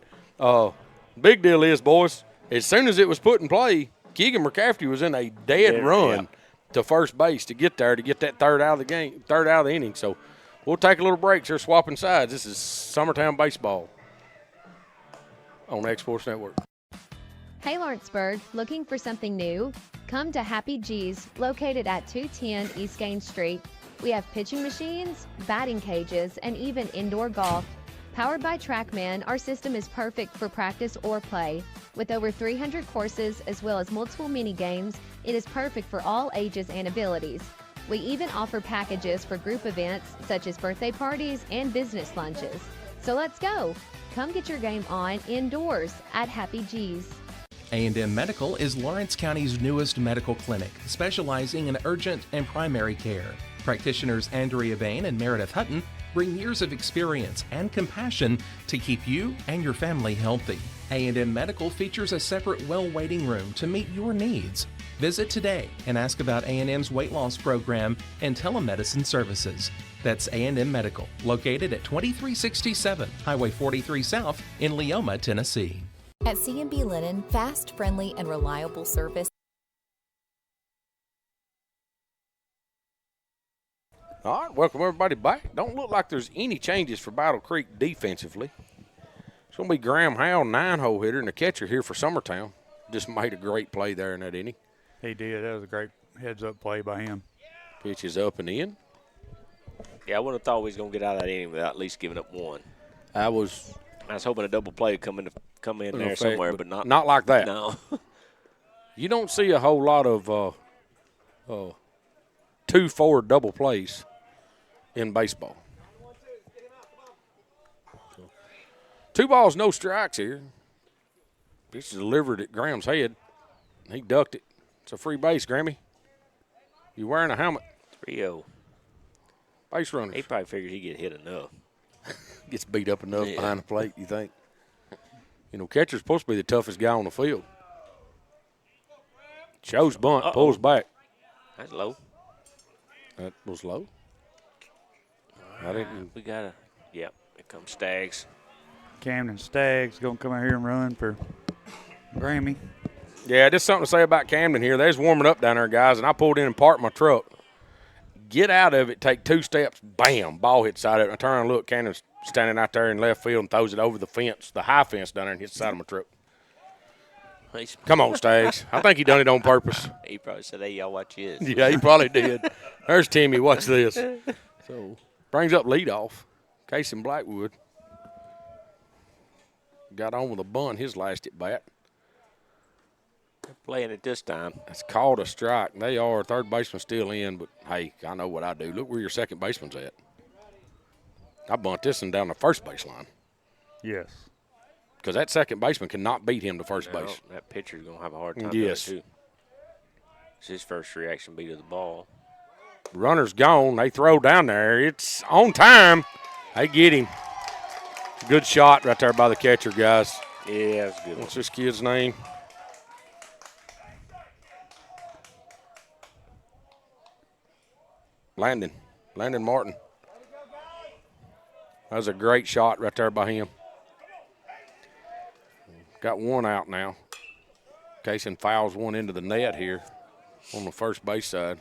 [SPEAKER 1] big deal is, boys, as soon as it was put in play, Keegan McCafferty was in a dead run to first base to get there to get that third out of the inning. So we'll take a little break. They're swapping sides. This is Summertown baseball on X Sports Network.
[SPEAKER 6] Hey Lawrenceburg, looking for something new? Come to Happy G's, located at 210 East Gaines Street. We have pitching machines, batting cages, and even indoor golf. Powered by TrackMan, our system is perfect for practice or play. With over 300 courses as well as multiple mini games, it is perfect for all ages and abilities. We even offer packages for group events such as birthday parties and business lunches. So let's go. Come get your game on indoors at Happy G's.
[SPEAKER 7] A&M Medical is Lawrence County's newest medical clinic, specializing in urgent and primary care. Practitioners Andrea Bain and Meredith Hutton bring years of experience and compassion to keep you and your family healthy. A&M Medical features a separate well waiting room to meet your needs. Visit today and ask about A&M's weight loss program and telemedicine services. That's A&M Medical, located at 2367 Highway 43 South in Leoma, Tennessee.
[SPEAKER 8] At C&B Linen, fast, friendly, and reliable service.
[SPEAKER 1] All right, welcome everybody back. Don't look like there's any changes for Battle Creek defensively. It's going to be Graham Howell, 9-hole hitter, and the catcher here for Summertown. Just made a great play there in that inning.
[SPEAKER 2] He did. That was a great heads-up play by him.
[SPEAKER 1] Pitch is up and in.
[SPEAKER 3] Yeah, I wouldn't have thought we was going to get out of that inning without at least giving up 1.
[SPEAKER 1] I was
[SPEAKER 3] hoping a double play would come in there somewhere, but
[SPEAKER 1] not like that.
[SPEAKER 3] No.
[SPEAKER 1] You don't see a whole lot of 2-4 double plays in baseball. 2 balls, no strikes here. Pitch is delivered at Graham's head. He ducked it. It's a free base, Grammy. You wearing a helmet?
[SPEAKER 3] 3-0.
[SPEAKER 1] Base runners.
[SPEAKER 3] He probably figured he'd get hit enough.
[SPEAKER 1] Gets beat up enough behind the plate, you think? You know, catcher's supposed to be the toughest guy on the field. Shows bunt, pulls back.
[SPEAKER 3] That's low.
[SPEAKER 1] That was low. I didn't.
[SPEAKER 3] We got here comes Staggs.
[SPEAKER 2] Camden Staggs going to come out here and run for Grammy.
[SPEAKER 1] Yeah, just something to say about Camden here. They was warming up down there, guys, and I pulled in and parked my truck. Get out of it, take 2 steps, bam, ball hits the side of it. I turn and look, Camden's standing out there in left field and throws it over the fence, the high fence down there, and hits the side of my truck. Come on, Staggs. I think he done it on purpose.
[SPEAKER 3] He probably said, hey, y'all watch this.
[SPEAKER 1] Yeah, he probably did. There's Timmy. Watch this. So, brings up leadoff. Casey Blackwood got on with a bunt his last at bat.
[SPEAKER 3] They're playing it this time.
[SPEAKER 1] It's called a strike. They are. Third baseman still in, but, hey, I know what I do. Look where your second baseman's at. I bunt this one down the first baseline.
[SPEAKER 2] Yes.
[SPEAKER 1] Because that second baseman cannot beat him to first base.
[SPEAKER 3] That pitcher's going to have a hard time
[SPEAKER 1] Yes.
[SPEAKER 3] doing it, too. It's his first reaction be to the ball.
[SPEAKER 1] Runner's gone. They throw down there. It's on time. They get him. Good shot right there by the catcher, guys.
[SPEAKER 3] Yeah, that's a good one.
[SPEAKER 1] What's this kid's name? Landon Martin. That was a great shot right there by him. Got one out now. Kaysen fouls one into the net here on the first base side.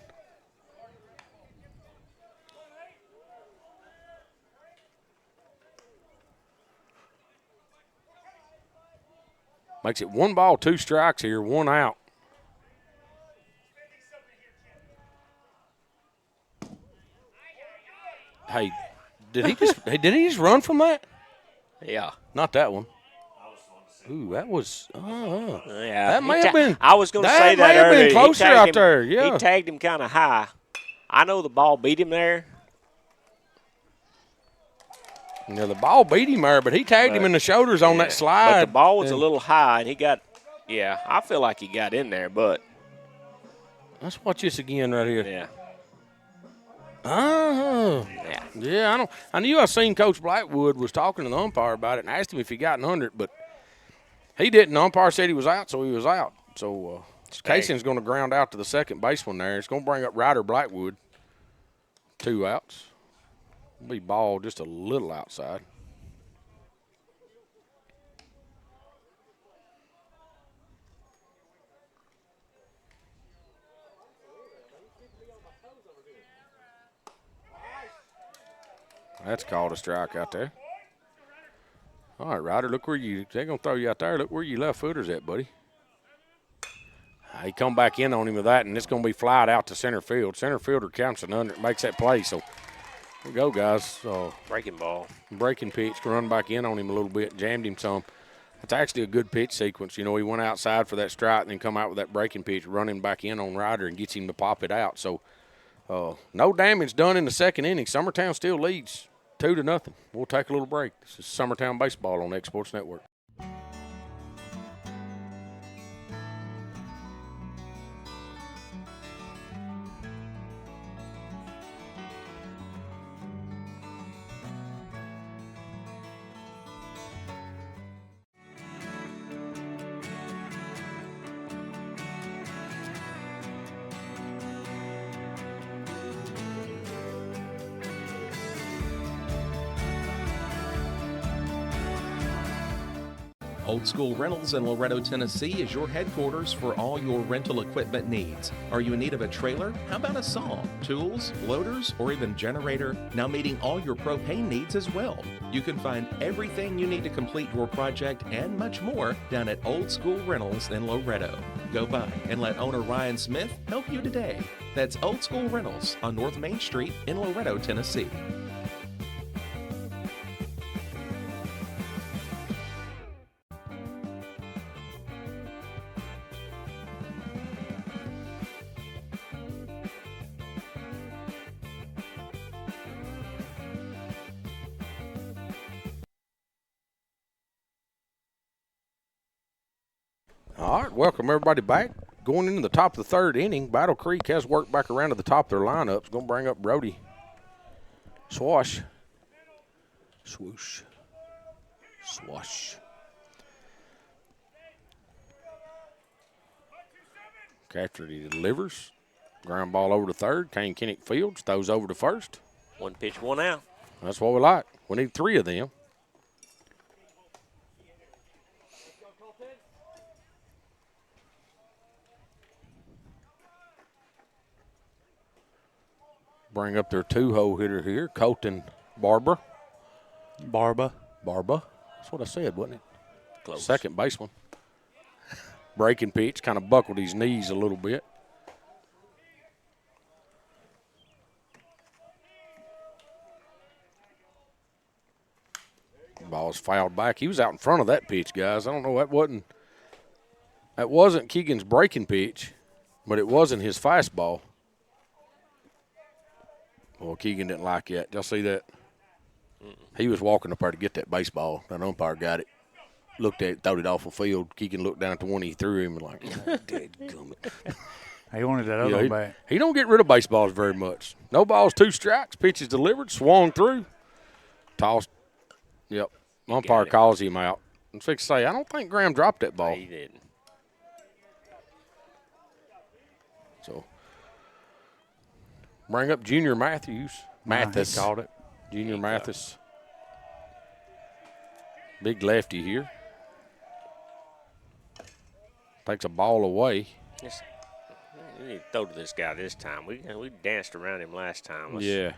[SPEAKER 1] Makes it 1 ball, 2 strikes here, 1 out. Hey, did he just run from that?
[SPEAKER 3] Yeah.
[SPEAKER 1] Not that one. Ooh, that was.
[SPEAKER 3] Yeah.
[SPEAKER 1] That may have been.
[SPEAKER 3] I was going to say that
[SPEAKER 1] may have
[SPEAKER 3] earlier.
[SPEAKER 1] been closer out there. Yeah.
[SPEAKER 3] He tagged him kind of high. I know the ball beat him there.
[SPEAKER 1] Yeah, the ball beat him there, but he tagged him in the shoulders on that slide.
[SPEAKER 3] But the ball was a little high, and he got. Yeah, I feel like he got in there, but.
[SPEAKER 1] Let's watch this again right here.
[SPEAKER 3] Yeah.
[SPEAKER 1] Yeah. Yeah, I knew I seen Coach Blackwood was talking to the umpire about it and asked him if he got under it, but he didn't. The umpire said he was out, so he was out. So Kaysen's going to ground out to the second baseman there. It's going to bring up Ryder Blackwood. 2 outs. Be ball just a little outside. That's called a strike out there. All right, Ryder, look where they're going to throw you out there. Look where your left footer's at, buddy. He come back in on him with that, and it's going to be flied out to center field. Center fielder counts it under, makes that play. So here we go, guys.
[SPEAKER 3] Breaking ball.
[SPEAKER 1] Breaking pitch, run back in on him a little bit, jammed him some. It's actually a good pitch sequence. You know, he went outside for that strike and then come out with that breaking pitch, running back in on Ryder and gets him to pop it out. So no damage done in the second inning. Summertown still leads 2-0. We'll take a little break. This is Summertown Baseball on X Sports Network.
[SPEAKER 7] Old School Rentals in Loretto, Tennessee is your headquarters for all your rental equipment needs. Are you in need of a trailer? How about a saw, tools, loaders, or even generator? Now meeting all your propane needs as well. You can find everything you need to complete your project and much more down at Old School Rentals in Loretto. Go by and let owner Ryan Smith help you today. That's Old School Rentals on North Main Street in Loretto, Tennessee. All right, welcome everybody back. Going into the top of the third inning, Battle Creek has worked back around to the top of their lineup. It's going to bring up Brody Swash. Swoosh. Swash. After he delivers, ground ball over to third. Kane Kinnick fields, throws over to first.
[SPEAKER 3] 1 pitch, 1 out.
[SPEAKER 1] That's what we like. We need 3 of them. Bring up their 2-hole hitter here, Colton Barber.
[SPEAKER 2] Barba.
[SPEAKER 1] That's what I said, wasn't it?
[SPEAKER 3] Close.
[SPEAKER 1] Second baseman. Breaking pitch, kind of buckled his knees a little bit. Ball's fouled back. He was out in front of that pitch, guys. I don't know, that wasn't Keegan's breaking pitch, but it wasn't his fastball. Well, Keegan didn't like that. Y'all see that? He was walking up there to get that baseball. That umpire got it, looked at it, threw it off the field. Keegan looked down at the one he threw him and like, oh, dadgummit.
[SPEAKER 2] He wanted that other one back.
[SPEAKER 1] He don't get rid of baseballs very much. No balls, 2 strikes. Pitch is delivered, swung through, tossed. Yep. Umpire calls him out. I'm fixing to say, I don't think Graham dropped that ball.
[SPEAKER 3] He didn't.
[SPEAKER 1] So, bring up Junior Mathis.
[SPEAKER 2] He called it.
[SPEAKER 1] Junior Mathis. Big lefty here. Takes a ball away.
[SPEAKER 3] We need to throw to this guy this time. We danced around him last time.
[SPEAKER 1] Yeah.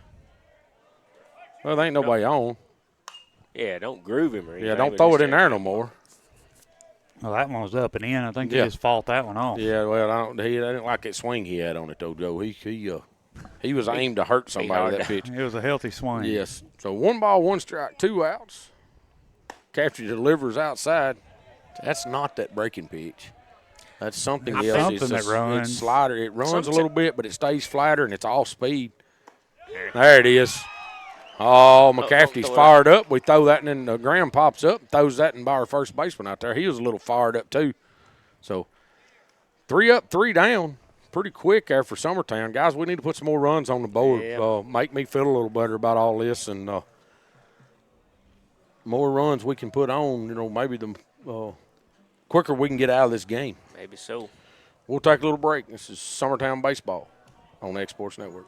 [SPEAKER 1] Well, there ain't nobody on.
[SPEAKER 3] Yeah, don't groove him or anything.
[SPEAKER 1] Yeah, don't throw it in there no more.
[SPEAKER 2] Well, that one was up and in. I think he just fought that one off.
[SPEAKER 1] Yeah, well, I didn't like that swing he had on it, though, Joe. He was aimed to hurt somebody with that pitch.
[SPEAKER 2] It was a healthy swing.
[SPEAKER 1] Yes. So 1 ball, 1 strike, 2 outs. Catcher delivers outside. That's not that breaking pitch. That's something else.
[SPEAKER 2] Something that runs.
[SPEAKER 1] It's slider. It runs a little bit, but it stays flatter, and it's all speed. There it is. Oh, McCafferty's fired up. We throw that, and then Graham pops up, throws that in by our first baseman out there. He was a little fired up, too. So 3 up, 3 down. Pretty quick there for Summertown. Guys, we need to put some more runs on the board.
[SPEAKER 3] Yeah.
[SPEAKER 1] Make me feel a little better about all this, and more runs we can put on, maybe the quicker we can get out of this game.
[SPEAKER 3] Maybe so.
[SPEAKER 1] We'll take a little break. This is Summertown Baseball on the X-Sports Network.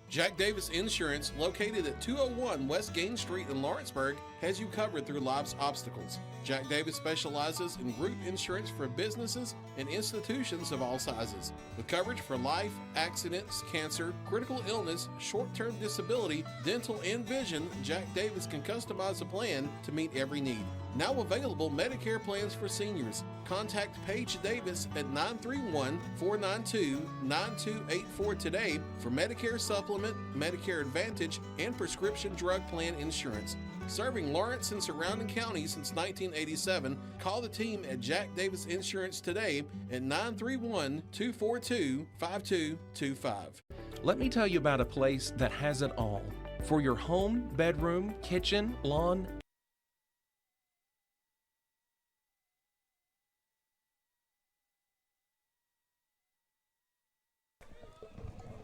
[SPEAKER 4] Jack Davis Insurance, located at 201 West Gain Street in Lawrenceburg, has you covered through life's obstacles. Jack Davis specializes in group insurance for businesses and institutions of all sizes. With coverage for life, accidents, cancer, critical illness, short-term disability, dental, and vision, Jack Davis can customize a plan to meet every need. Now available Medicare plans for seniors. Contact Paige Davis at 931-492-9284 today for Medicare Supplement, Medicare Advantage, and prescription drug plan insurance. Serving Lawrence and surrounding counties since 1987, call the team at Jack Davis Insurance today at 931-242-5225.
[SPEAKER 7] Let me tell you about a place that has it all. For your home, bedroom, kitchen, lawn,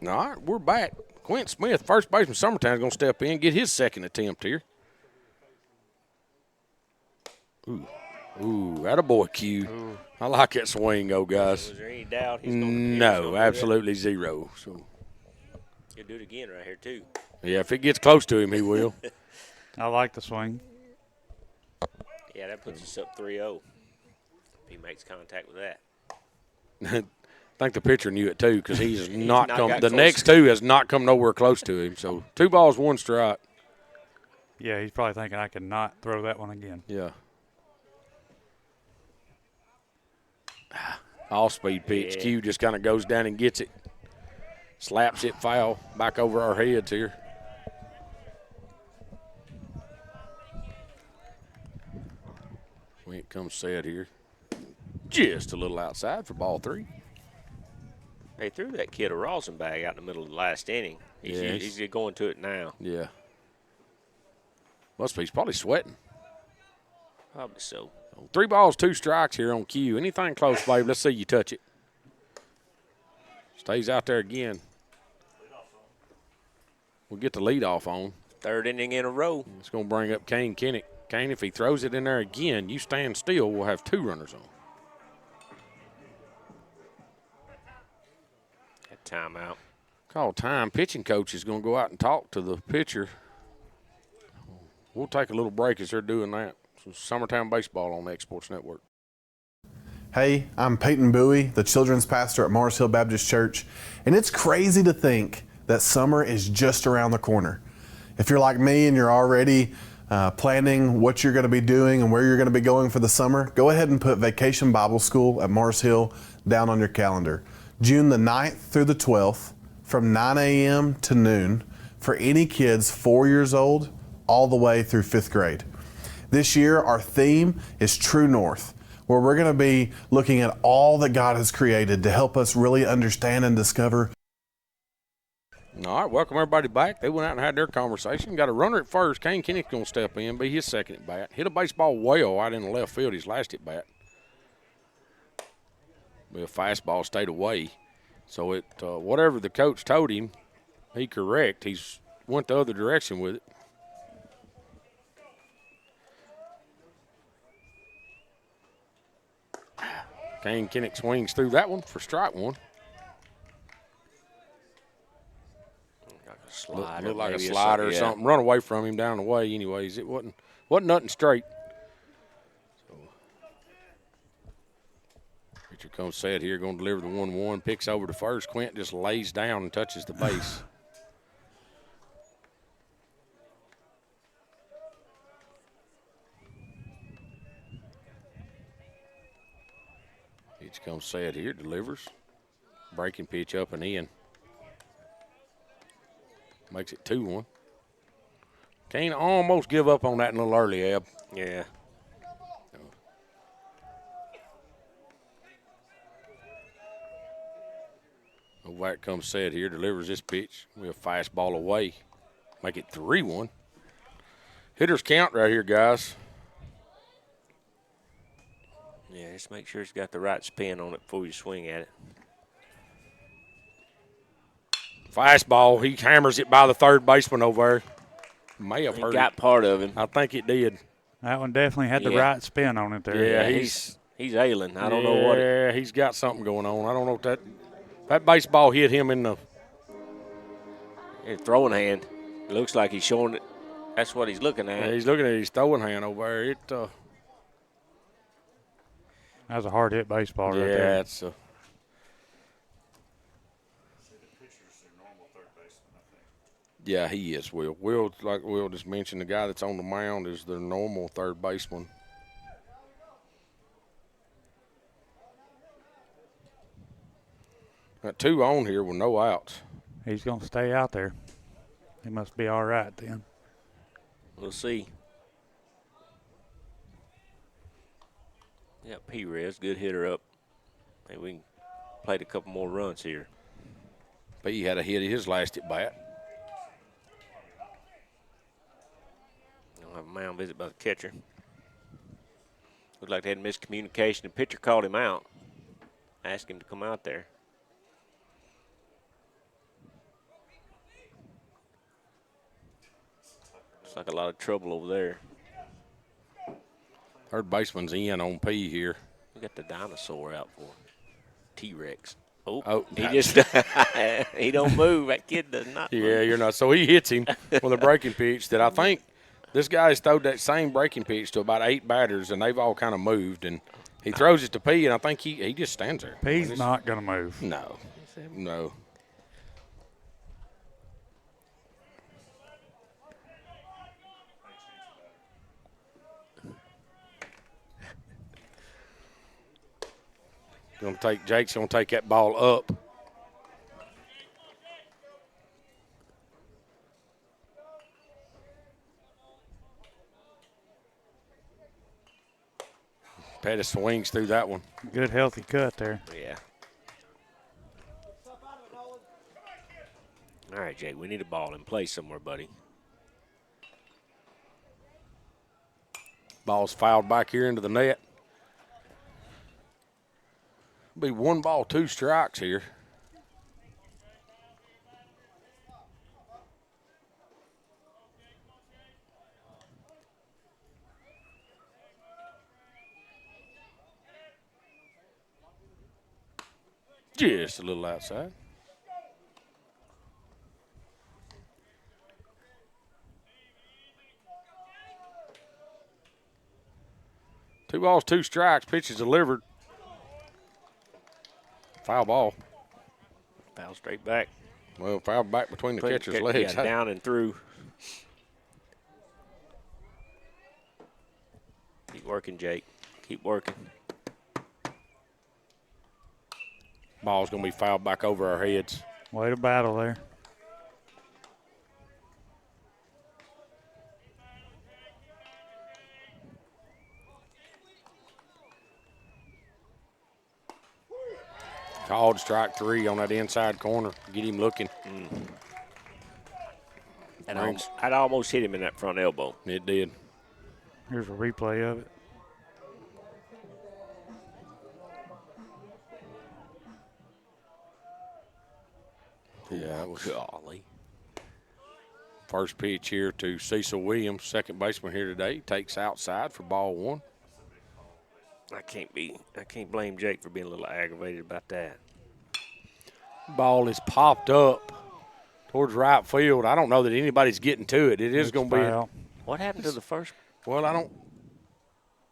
[SPEAKER 1] All right, we're back. Quint Smith, first baseman Summertown, is going to step in, get his second attempt here. Ooh, attaboy, Q. Ooh. I like that swing, guys.
[SPEAKER 3] Was there any doubt he's
[SPEAKER 1] No, absolutely zero. So
[SPEAKER 3] he'll do it again right here, too.
[SPEAKER 1] Yeah, if it gets close to him, he will.
[SPEAKER 2] I like the swing.
[SPEAKER 3] Yeah, that puts us up 3-0. If he makes contact with that.
[SPEAKER 1] I think the pitcher knew it, too, because he's not come. The next 2 has not come nowhere close to him. So 2 balls, 1 strike.
[SPEAKER 2] Yeah, he's probably thinking I cannot throw that one again.
[SPEAKER 1] Yeah. All-speed pitch. Yeah. Q just kind of goes down and gets it. Slaps it foul back over our heads here. When it comes set here. Just a little outside for ball 3.
[SPEAKER 3] They threw that kid a rosin bag out in the middle of the last inning. He's going to it now.
[SPEAKER 1] Yeah. He's probably sweating.
[SPEAKER 3] Probably so.
[SPEAKER 1] 3 balls, 2 strikes here on Q. Anything close, babe, let's see you touch it. Stays out there again. We'll get the leadoff on.
[SPEAKER 3] 3rd inning in a row.
[SPEAKER 1] It's going to bring up Kane Kinnick. Kane, if he throws it in there again, you stand still, we'll have 2 runners on.
[SPEAKER 3] That timeout.
[SPEAKER 1] Call time. Pitching coach is going to go out and talk to the pitcher. We'll take a little break as they're doing that. So Summertown Baseball on the X-Sports Network.
[SPEAKER 9] Hey, I'm Peyton Bowie, the children's pastor at Mars Hill Baptist Church, and it's crazy to think that summer is just around the corner. If you're like me and you're already planning what you're going to be doing and where you're going to be going for the summer, go ahead and put Vacation Bible School at Mars Hill down on your calendar. June the 9th through the 12th from 9 a.m. to noon for any kids 4 years old all the way through 5th grade. This year, our theme is True North, where we're going to be looking at all that God has created to help us really understand and discover
[SPEAKER 1] All right, welcome everybody back. They went out and had their conversation. Got a runner at first. Kane Kinnick's going to step in, be his second at bat. Hit a baseball well out in the left field his last at bat. Be a fastball stayed away. So it whatever the coach told him, he correct. He's went the other direction with it. Kane Kinnick swings through that one for strike one.
[SPEAKER 3] Slider,
[SPEAKER 1] looked like a slider or something. Run away from him down the way anyways. It wasn't nothing straight. So, pitcher comes set here, going to deliver the 1-1. Picks over to first. Quint just lays down and touches the base. Pitch comes set here, delivers. Breaking pitch up and in. Makes it 2-1. Kane almost give up on that a little early, Ab.
[SPEAKER 3] Yeah.
[SPEAKER 1] Novak comes set here, delivers this pitch. We have fastball away. Make it 3-1. Hitters count right here, guys.
[SPEAKER 3] Yeah, just make sure it's got the right spin on it before you swing at it.
[SPEAKER 1] Fastball, he hammers it by the third baseman over there. May have hurt
[SPEAKER 3] He got part of him.
[SPEAKER 1] I think it did.
[SPEAKER 2] That one definitely had the right spin on it there.
[SPEAKER 1] Yeah,
[SPEAKER 3] he's ailing. I don't know what.
[SPEAKER 1] Yeah, he's got something going on. I don't know if that baseball hit him in the
[SPEAKER 3] throwing hand. It looks like he's showing it. That's what he's looking at.
[SPEAKER 1] Yeah, he's looking at his throwing hand over there. It.
[SPEAKER 2] That was a hard hit baseball right there.
[SPEAKER 1] Yeah, it's. Yeah, he is, Will. Will, like Will just mentioned, the guy that's on the mound is the normal third baseman. Got 2 on here with no outs.
[SPEAKER 2] He's going to stay out there. He must be all right then.
[SPEAKER 3] We'll see. Yeah, P-Rez, good hitter up. Maybe we can play a couple more runs here.
[SPEAKER 1] P had a hit at his last at bat.
[SPEAKER 3] Have a mound visit by the catcher. Looked like they had miscommunication. The pitcher called him out, asked him to come out there. Looks like a lot of trouble over there.
[SPEAKER 1] Third baseman's in on P here.
[SPEAKER 3] We got the dinosaur out for T-Rex.
[SPEAKER 1] Oh,
[SPEAKER 3] he just he don't move. That kid does not move.
[SPEAKER 1] Yeah, you're not. So he hits him with a breaking pitch that I think this guy's thrown that same breaking pitch to about 8 batters, and they've all kind of moved. And he throws it to P, and I think he just stands there.
[SPEAKER 2] P's not going to move.
[SPEAKER 1] No. Jake's gonna take that ball up. Pettis swings through that one.
[SPEAKER 2] Good healthy cut there.
[SPEAKER 3] Yeah. All right, Jake, we need a ball in play somewhere, buddy.
[SPEAKER 1] Ball's fouled back here into the net. Be 1 ball, 2 strikes here. Just a little outside. Two balls, 2 strikes. Pitch is delivered. Foul ball.
[SPEAKER 3] Foul straight back.
[SPEAKER 1] Well, foul back between the catcher's legs.
[SPEAKER 3] Yeah, down and through. Keep working, Jake. Keep working.
[SPEAKER 1] Ball's going to be fouled back over our heads.
[SPEAKER 2] Way to battle there.
[SPEAKER 1] Called strike 3 on that inside corner. Get him looking.
[SPEAKER 3] And I'd almost hit him in that front elbow.
[SPEAKER 1] It did.
[SPEAKER 2] Here's a replay of it.
[SPEAKER 1] Yeah, it was
[SPEAKER 3] Golly.
[SPEAKER 1] first pitch here to Cecil Williams, second baseman here today. Takes outside for ball one.
[SPEAKER 3] I can't blame Jake for being a little aggravated about that.
[SPEAKER 1] Ball is popped up towards right field. I don't know that anybody's getting to it. It is going to be.
[SPEAKER 3] What happened to the first?
[SPEAKER 1] Well, I don't.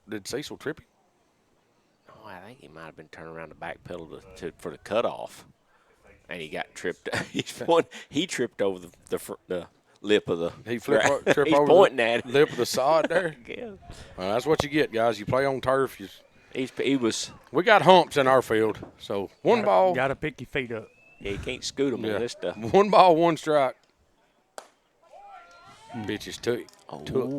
[SPEAKER 1] Did Cecil trip him?
[SPEAKER 3] Oh, I think he might have been turning around the back pedal for the cutoff, and he got tripped. He tripped over the lip of the.
[SPEAKER 1] He tripped
[SPEAKER 3] He's
[SPEAKER 1] over
[SPEAKER 3] pointing
[SPEAKER 1] the
[SPEAKER 3] at it.
[SPEAKER 1] lip of the sod there.
[SPEAKER 3] Yeah.
[SPEAKER 1] Well, that's what you get, guys. You play on turf.
[SPEAKER 3] He was.
[SPEAKER 1] We got humps in our field, so one ball.
[SPEAKER 2] Got to pick your feet up.
[SPEAKER 3] Yeah, you can't scoot him on this stuff.
[SPEAKER 1] 1 ball, 1 strike. Pitches took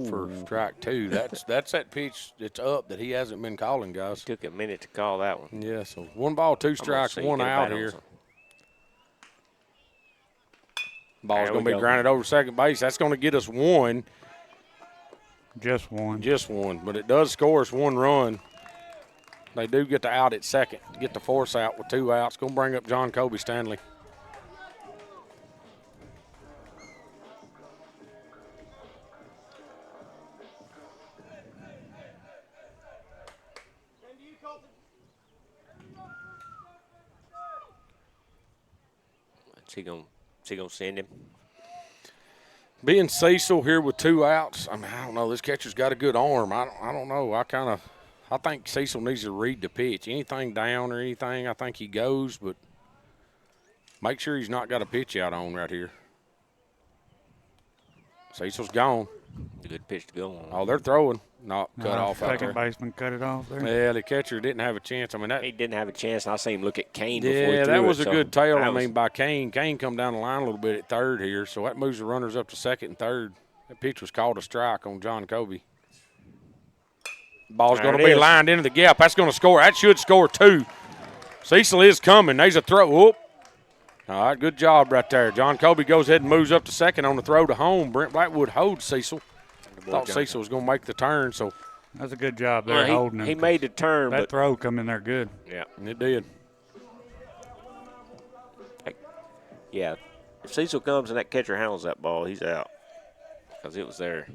[SPEAKER 1] for strike 2. That's that pitch that's up that he hasn't been calling, guys.
[SPEAKER 3] Took a minute to call that one.
[SPEAKER 1] Yeah, so 1 ball, 2 strikes, 1 out here. Ball's going to be grounded over second base. That's going to get us 1.
[SPEAKER 2] Just one.
[SPEAKER 1] Just 1, but it does score us 1 run. They do get the out at second, get the force out with 2 outs. Going to bring up John Kobe Stanley.
[SPEAKER 3] Is he gonna send him?
[SPEAKER 1] Being Cecil here with 2 outs, I mean, I don't know. This catcher's got a good arm. I don't know. I think Cecil needs to read the pitch. Anything down or anything, I think he goes, but make sure he's not got a pitch out on right here. Cecil's gone.
[SPEAKER 3] A good pitch to go on.
[SPEAKER 1] Oh, they're throwing. Not cut off out there.
[SPEAKER 2] Second baseman cut it off there.
[SPEAKER 1] Yeah, the catcher didn't have a chance. I mean,
[SPEAKER 3] He didn't have a chance. I seen him look at Kane before he
[SPEAKER 1] yeah,
[SPEAKER 3] threw
[SPEAKER 1] that was
[SPEAKER 3] it,
[SPEAKER 1] a good tail.
[SPEAKER 3] I mean,
[SPEAKER 1] by Kane. Kane come down the line a little bit at third here, so that moves the runners up to second and third. That pitch was called a strike on John Kobe. Ball's going to be lined into the gap. That's going to score. That should score 2. Cecil is coming. There's a throw. Whoop. All right, good job right there. John Kobe goes ahead and moves up to second on the throw to home. Brent Blackwood holds Cecil. Thought Cecil was going to make the turn, so.
[SPEAKER 2] That's a good job there holding him.
[SPEAKER 3] He made the turn.
[SPEAKER 2] That throw come in there good.
[SPEAKER 3] Yeah.
[SPEAKER 1] It did.
[SPEAKER 3] Yeah. If Cecil comes and that catcher handles that ball, he's out because it was there.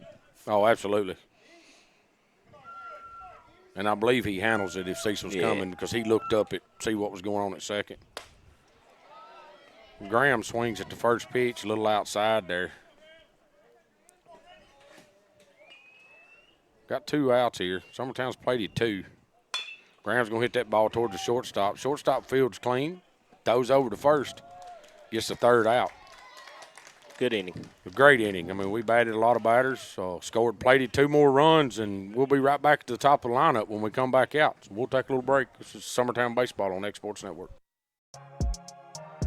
[SPEAKER 1] Oh, absolutely. And I believe he handles it if Cecil's coming because he looked up at see what was going on at second. Graham swings at the first pitch, a little outside there. Got 2 outs here. Summertown's plated 2. Graham's going to hit that ball towards the shortstop. Shortstop field's clean. Throws over to first. Gets the 3rd out.
[SPEAKER 3] Good inning.
[SPEAKER 1] A great inning. I mean, we batted a lot of batters, scored, plated 2 more runs, and we'll be right back at the top of the lineup when we come back out. So we'll take a little break. This is Summertown Baseball on Exports Network.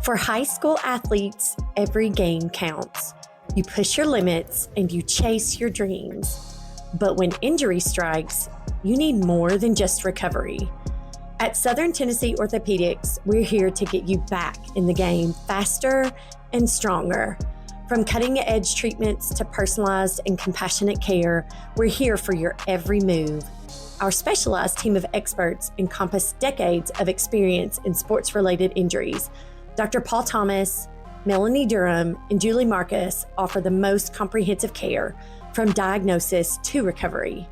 [SPEAKER 10] For high school athletes, every game counts. You push your limits and you chase your dreams. But when injury strikes, you need more than just recovery. At Southern Tennessee Orthopedics, we're here to get you back in the game faster and stronger. From cutting-edge treatments to personalized and compassionate care, we're here for your every move. Our specialized team of experts encompass decades of experience in sports-related injuries. Dr. Paul Thomas, Melanie Durham, and Julie Marcus offer the most comprehensive care from diagnosis to recovery.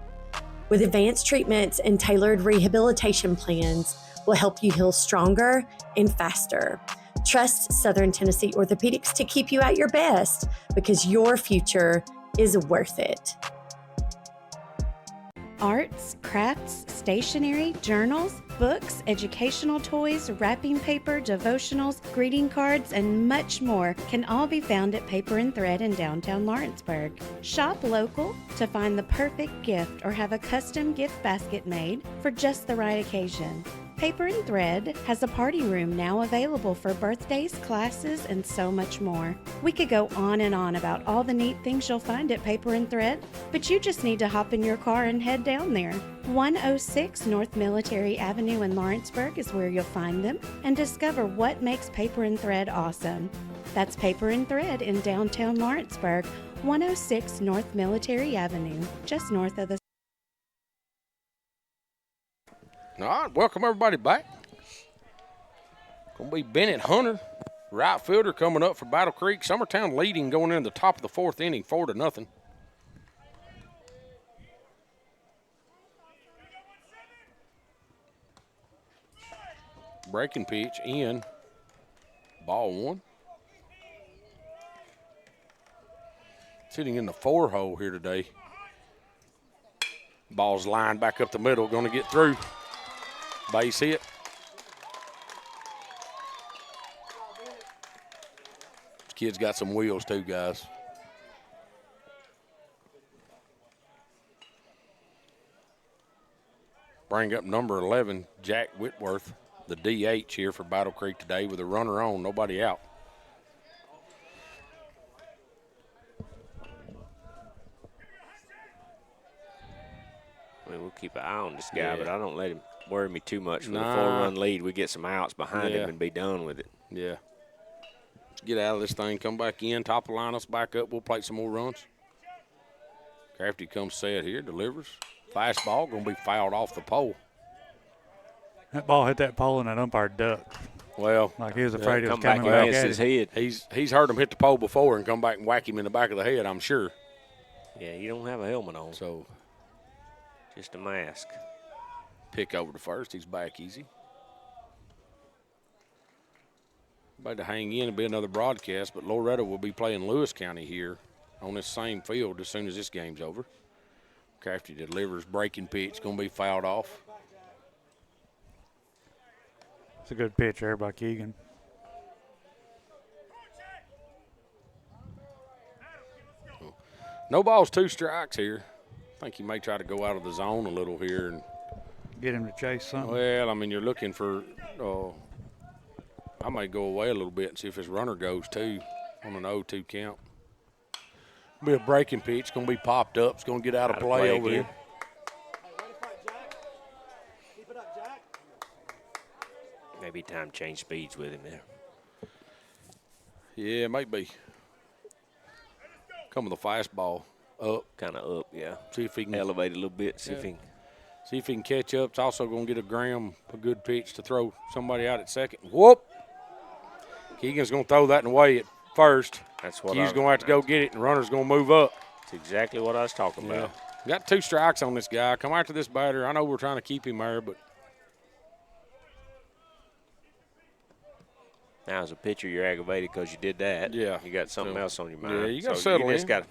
[SPEAKER 10] With advanced treatments and tailored rehabilitation plans, we'll help you heal stronger and faster. Trust Southern Tennessee Orthopedics to keep you at your best because your future is worth it.
[SPEAKER 11] Arts, crafts, stationery, journals, books, educational toys, wrapping paper, devotionals, greeting cards, and much more can all be found at Paper and Thread in downtown Lawrenceburg. Shop local to find the perfect gift or have a custom gift basket made for just the right occasion. Paper and Thread has a party room now available for birthdays, classes, and so much more. We could go on and on about all the neat things you'll find at Paper and Thread, but you just need to hop in your car and head down there. 106 North Military Avenue in Lawrenceburg is where you'll find them and discover what makes Paper and Thread awesome. That's Paper and Thread in downtown Lawrenceburg, 106 North Military Avenue, just north of the.
[SPEAKER 1] All right, welcome everybody back. Gonna be Bennett Hunter, right fielder, coming up for Battle Creek. Summertown leading going into the top of the fourth inning, 4-0. Breaking pitch in, ball one. Sitting in the 4 hole here today. Ball's lined back up the middle, going to get through. Base hit. This kid's got some wheels too, guys. Bring up number 11, Jack Whitworth, the DH here for Battle Creek today with a runner on, nobody out.
[SPEAKER 3] I mean, we'll keep an eye on this guy, but I don't let him worry me too much. With a 4-run lead, we get some outs behind him and be done with it.
[SPEAKER 1] Yeah. Let's get out of this thing, come back in, top of the line, us back up. We'll play some more runs. Crafty comes set here, delivers. Fastball going to be fouled off the pole.
[SPEAKER 2] That ball hit that pole and that umpire ducked.
[SPEAKER 1] Well,
[SPEAKER 2] like he was afraid it was
[SPEAKER 3] back
[SPEAKER 2] coming back at
[SPEAKER 3] his head.
[SPEAKER 1] He's heard him hit the pole before and come back and whack him in the back of the head, I'm sure.
[SPEAKER 3] Yeah, you don't have a helmet on.
[SPEAKER 1] So
[SPEAKER 3] just a mask.
[SPEAKER 1] Pick over to first. He's back easy. About to hang in and be another broadcast, but Loretto will be playing Lewis County here on this same field as soon as this game's over. Crafty delivers, breaking pitch, going to be fouled off.
[SPEAKER 2] It's a good pitch there by Keegan.
[SPEAKER 1] No balls, 2 strikes here. I think he may try to go out of the zone a little here and
[SPEAKER 2] get him to chase something.
[SPEAKER 1] Well, I mean, you're looking for. I may go away a little bit and see if his runner goes too on an 0-2 count. Be a breaking pitch, going to be popped up. It's going to get out of play over here.
[SPEAKER 3] Maybe time to change speeds with him there.
[SPEAKER 1] Yeah, maybe. Come with the fastball up.
[SPEAKER 3] Kind of up, yeah.
[SPEAKER 1] See if he can
[SPEAKER 3] elevate a little bit. See if
[SPEAKER 1] he can catch up. It's also going to get a good pitch to throw somebody out at second. Whoop! Keegan's going to throw that away at first.
[SPEAKER 3] That's what
[SPEAKER 1] he's going to have to go get it, and runner's going to move up.
[SPEAKER 3] That's exactly what I was talking about.
[SPEAKER 1] Got 2 strikes on this guy. Come after this batter. I know we're trying to keep him there, but.
[SPEAKER 3] Now, as a pitcher, you're aggravated because you did that.
[SPEAKER 1] Yeah.
[SPEAKER 3] You got something else on your mind.
[SPEAKER 1] Yeah, you got to settle in.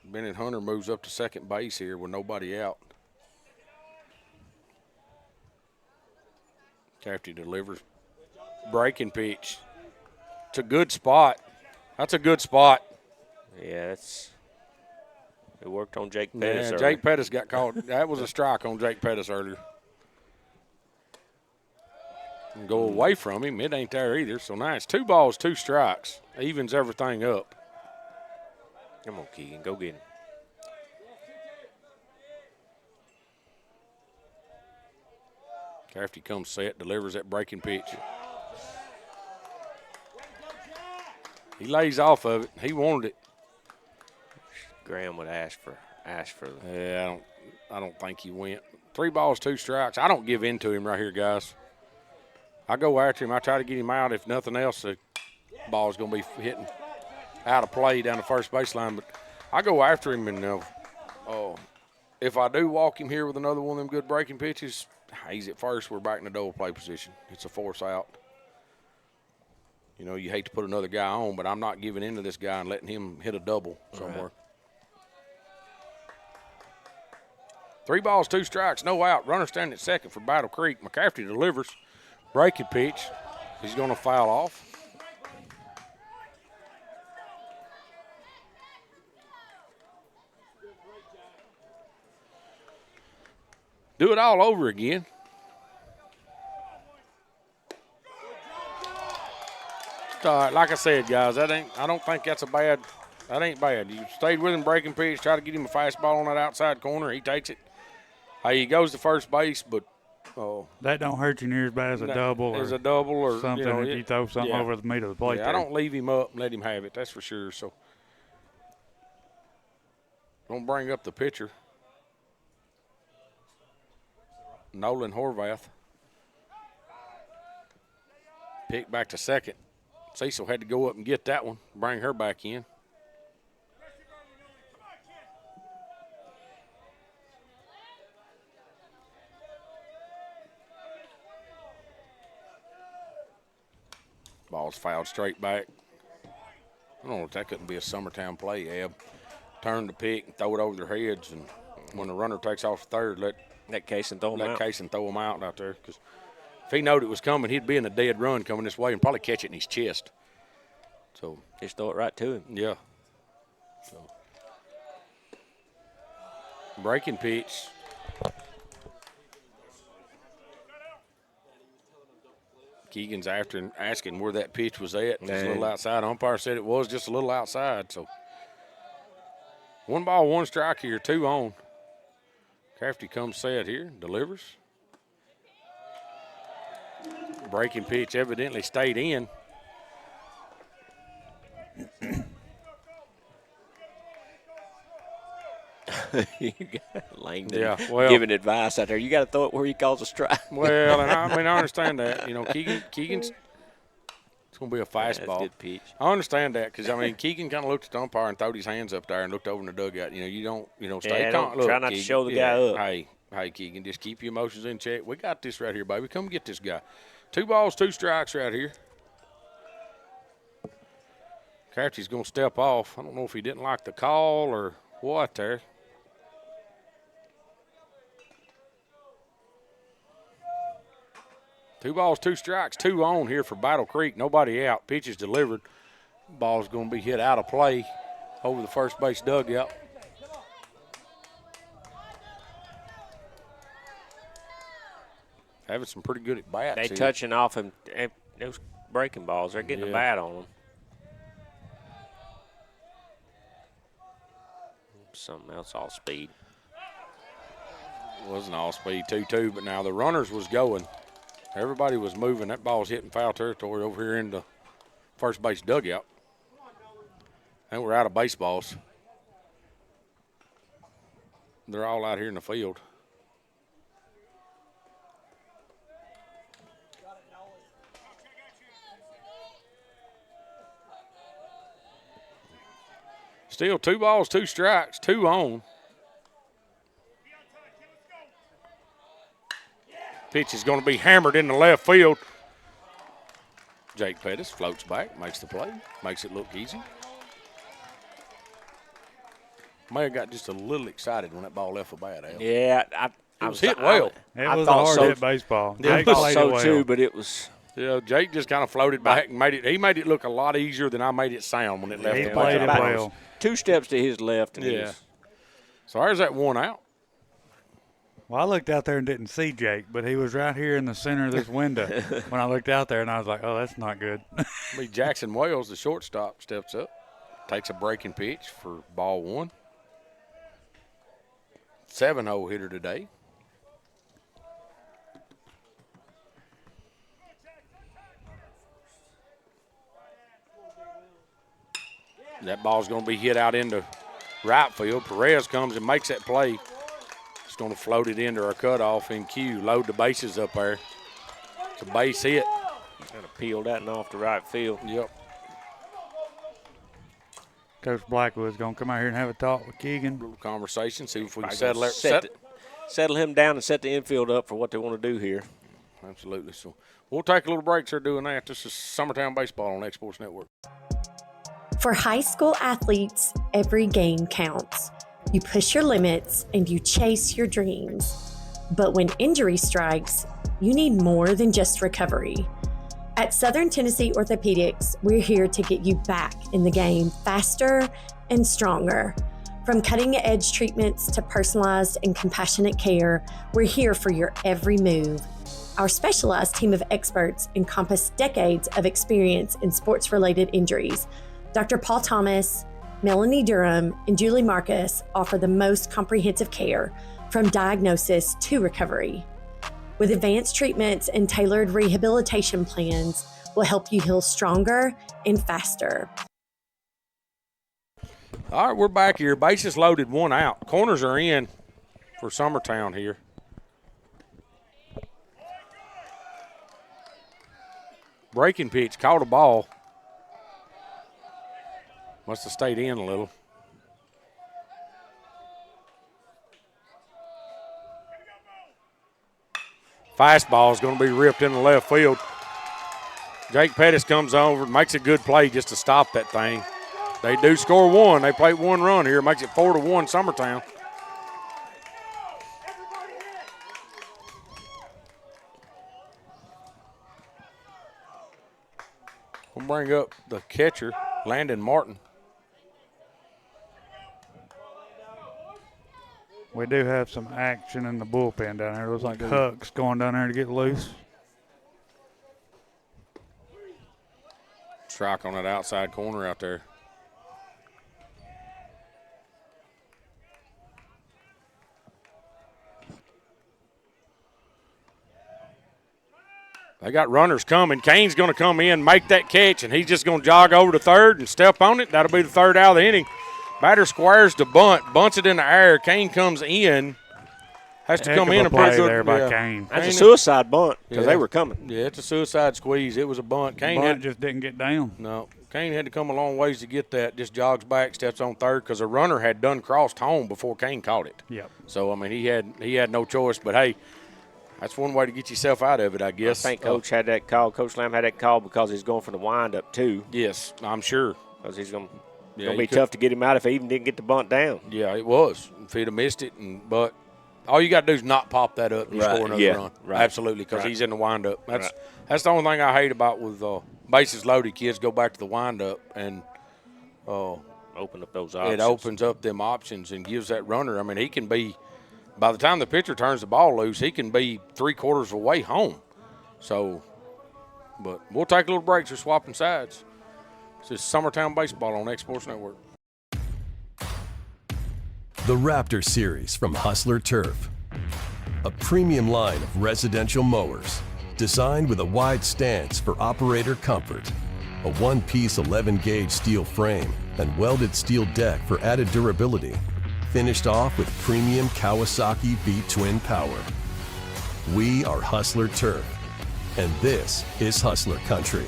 [SPEAKER 1] Bennett Hunter moves up to second base here with nobody out. Crafty delivers. Breaking pitch. It's a good spot. That's a good spot.
[SPEAKER 3] Yeah, it worked on Jake Pettis earlier.
[SPEAKER 1] Jake Pettis got called. That was a strike on Jake Pettis earlier. And go away from him. It ain't there either. So now it's 2 balls, 2 strikes. Evens everything up.
[SPEAKER 3] Come on, Keegan. Go get him.
[SPEAKER 1] Crafty comes set, delivers that breaking pitch. He lays off of it. He wanted it.
[SPEAKER 3] Graham would ask for
[SPEAKER 1] Yeah, I don't think he went. 3 balls, 2 strikes. I don't give in to him right here, guys. I go after him. I try to get him out. If nothing else, the ball's going to be hitting out of play down the first baseline. But I go after him, and if I do walk him here with another one of them good breaking pitches, he's at first. We're back in the double play position. It's a force out. You know, you hate to put another guy on, but I'm not giving in to this guy and letting him hit a double somewhere. Right. 3 balls, 2 strikes, no out. Runner standing at second for Battle Creek. McCafferty delivers. Breaking pitch. He's going to foul off. Do it all over again. All right, like I said, guys, I don't think that ain't bad. You stayed with him, breaking pitch, try to get him a fastball on that outside corner. He takes it. He goes to first base, but Oh,
[SPEAKER 2] That don't hurt you near as bad as a double
[SPEAKER 1] as
[SPEAKER 2] or
[SPEAKER 1] a double or
[SPEAKER 2] something if you throw something over the middle of the plate.
[SPEAKER 1] Yeah, I don't leave him up and let him have it. That's for sure. So don't bring up the pitcher, Nolan Horvath. Pick back to second. Cecil had to go up and get that one, bring her back in. Ball's fouled straight back. I don't know if that couldn't be a Summertown play, Eb. Turn the pick and throw it over their heads, and when the runner takes off third, let
[SPEAKER 3] Casey throw
[SPEAKER 1] him out there. Because if he knowed it was coming, he'd be in a dead run coming this way and probably catch it in his chest. So
[SPEAKER 3] just throw it right to him.
[SPEAKER 1] Yeah. So breaking pitch. Keegan's after and asking where that pitch was at. Just a little outside. Umpire said it was just a little outside. So 1 ball, 1 strike here, 2 on. Crafty comes set here, delivers. Breaking pitch evidently stayed in.
[SPEAKER 3] Langdon giving advice out there. You got to throw it where he calls a strike.
[SPEAKER 1] Well, and I understand that. You know, Keegan's it's going to be a fastball.
[SPEAKER 3] That's a good pitch.
[SPEAKER 1] I understand that because, Keegan kind of looked at the umpire and throwed his hands up there and looked over in the dugout. You don't, stay calm.
[SPEAKER 3] Try not to show the guy up.
[SPEAKER 1] Hey, Keegan, just keep your emotions in check. We got this right here, baby. Come get this guy. 2 balls, 2 strikes right here. Crafty's going to step off. I don't know if he didn't like the call or what there. Two balls, 2 strikes, 2 on here for Battle Creek. Nobody out. Pitch is delivered. Ball's going to be hit out of play over the first base dugout. Having some pretty good at bats.
[SPEAKER 3] They touching off him. Those breaking balls. They're getting a bat on them. Something else, all speed.
[SPEAKER 1] It wasn't all speed, 2-2, but now the runners was going. Everybody was moving. That ball's hitting foul territory over here in the first base dugout. And we're out of baseballs. They're all out here in the field. Still 2 balls, 2 strikes, 2 on. Pitch is going to be hammered in the left field. Jake Pettis floats back, makes the play, makes it look easy. May have got just a little excited when that ball left the bat. Al.
[SPEAKER 3] Yeah,
[SPEAKER 1] it was hit well.
[SPEAKER 2] It was a hard hit baseball.
[SPEAKER 3] I thought so too, but it was.
[SPEAKER 1] Yeah, Jake just kind of floated back and he made it look a lot easier than I made it sound when it left the bat.
[SPEAKER 2] He played it well.
[SPEAKER 3] 2 steps to his left. And
[SPEAKER 1] So there's that 1 out.
[SPEAKER 2] Well, I looked out there and didn't see Jake, but he was right here in the center of this window when I looked out there, and I was like, oh, that's not good.
[SPEAKER 1] Jackson Wells, the shortstop, steps up, takes a breaking pitch for ball 1. 7-0 hitter today. That ball's going to be hit out into right field. Perez comes and makes that play. It's going to float it into our cutoff in Q. Load the bases up there. It's a base hit.
[SPEAKER 3] Kind of peeled that and off to right field.
[SPEAKER 1] Yep.
[SPEAKER 2] Coach Blackwood's going to come out here and have a talk with Keegan.
[SPEAKER 1] Little conversation, see if we can
[SPEAKER 3] settle him down and set the infield up for what they want to do here.
[SPEAKER 1] Absolutely. So we'll take a little break here doing that. This is Summertown Baseball on X-Sports Network.
[SPEAKER 10] For high school athletes, every game counts. You push your limits and you chase your dreams. But when injury strikes, you need more than just recovery. At Southern Tennessee Orthopedics, we're here to get you back in the game faster and stronger. From cutting-edge treatments to personalized and compassionate care, we're here for your every move. Our specialized team of experts encompass decades of experience in sports-related injuries. Dr. Paul Thomas, Melanie Durham, and Julie Marcus offer the most comprehensive care from diagnosis to recovery. with advanced treatments and tailored rehabilitation plans will help you heal stronger and faster.
[SPEAKER 1] All right, we're back here. Bases loaded, one out. Corners are in for Summertown here. Breaking pitch, caught a ball. Must have stayed in a little. Fastball is going to be ripped into left field. Jake Pettis comes over, makes a good play just to stop that thing. They do score one. They play one run here, makes it 4-1 Summertown. We'll bring up the catcher, Landon Martin.
[SPEAKER 2] We do have some action in the bullpen down there. It looks like Huck's going down there to get loose.
[SPEAKER 1] Strike on that outside corner out there. They got runners coming. Kane's going to come in, make that catch, and he's just going to jog over to third and step on it. That'll be the third out of the inning. Batter squares to bunt, bunts it in the air. Kane comes in. Has to come in and
[SPEAKER 2] play
[SPEAKER 1] pretty good
[SPEAKER 2] there by Kane.
[SPEAKER 3] That's a suicide bunt because they were coming.
[SPEAKER 1] Yeah, it's a suicide squeeze. It was a bunt.
[SPEAKER 2] Kane just didn't get down.
[SPEAKER 1] No, Kane had to come a long ways to get that. Just jogs back, steps on third because a runner had done crossed home before Kane caught it.
[SPEAKER 2] Yep.
[SPEAKER 1] So I mean, he had no choice. But hey, that's one way to get yourself out of it, I guess.
[SPEAKER 3] I think Coach had that call. Coach Lamb had that call because he's going for the windup too.
[SPEAKER 1] Yes, I'm sure.
[SPEAKER 3] Because he's going to be tough to get him out if he even didn't get the bunt down.
[SPEAKER 1] Yeah, it was. If he'd have missed it, but all you got to do is not pop that up and you score another run.
[SPEAKER 3] Right.
[SPEAKER 1] Absolutely, because he's in the windup. That's the only thing I hate about with bases loaded. Kids go back to the windup and
[SPEAKER 3] open up those options.
[SPEAKER 1] It opens up them options and gives that runner. I mean, he can be, by the time the pitcher turns the ball loose, he can be 3/4 of the way home. So, but we'll take a little break. We're swapping sides. This is Summertown Baseball on X Sports Network.
[SPEAKER 12] The Raptor Series from Hustler Turf. A premium line of residential mowers designed with a wide stance for operator comfort. A one-piece 11-gauge steel frame and welded steel deck for added durability. Finished off with premium Kawasaki V-twin power. We are Hustler Turf, and this is Hustler Country.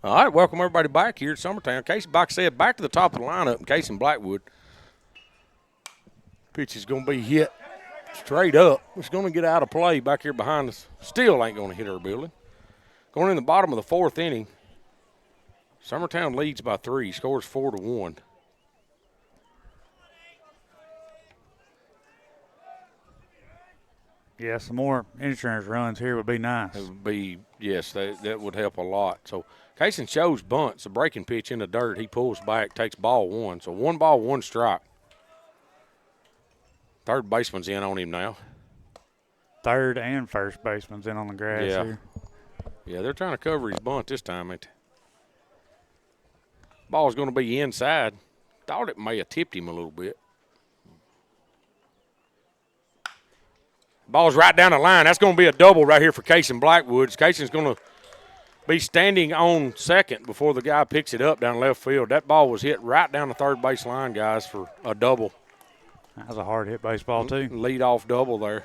[SPEAKER 1] All right, welcome everybody back here at Summertown. Casey, like I said, back to the top of the lineup in Casey and Blackwood. Pitch is going to be hit straight up. It's going to get out of play back here behind us. Still ain't going to hit our building. Going in the bottom of the fourth inning, Summertown leads by 3, scores 4-1.
[SPEAKER 2] Yeah, some more insurance runs here would be nice.
[SPEAKER 1] It would be, yes, that would help a lot. So Casey shows bunts, a breaking pitch in the dirt. He pulls back, takes ball 1. So 1 ball, 1 strike. Third baseman's in on him now.
[SPEAKER 2] Third and first baseman's in on the grass here.
[SPEAKER 1] Yeah, they're trying to cover his bunt this time. Ball's going to be inside. Thought it may have tipped him a little bit. Ball's right down the line. That's going to be a double right here for Casey Blackwoods. Casey's going to be standing on second before the guy picks it up down left field. That ball was hit right down the third base line, guys, for a double.
[SPEAKER 2] That was a hard hit baseball, too.
[SPEAKER 1] Lead off double there.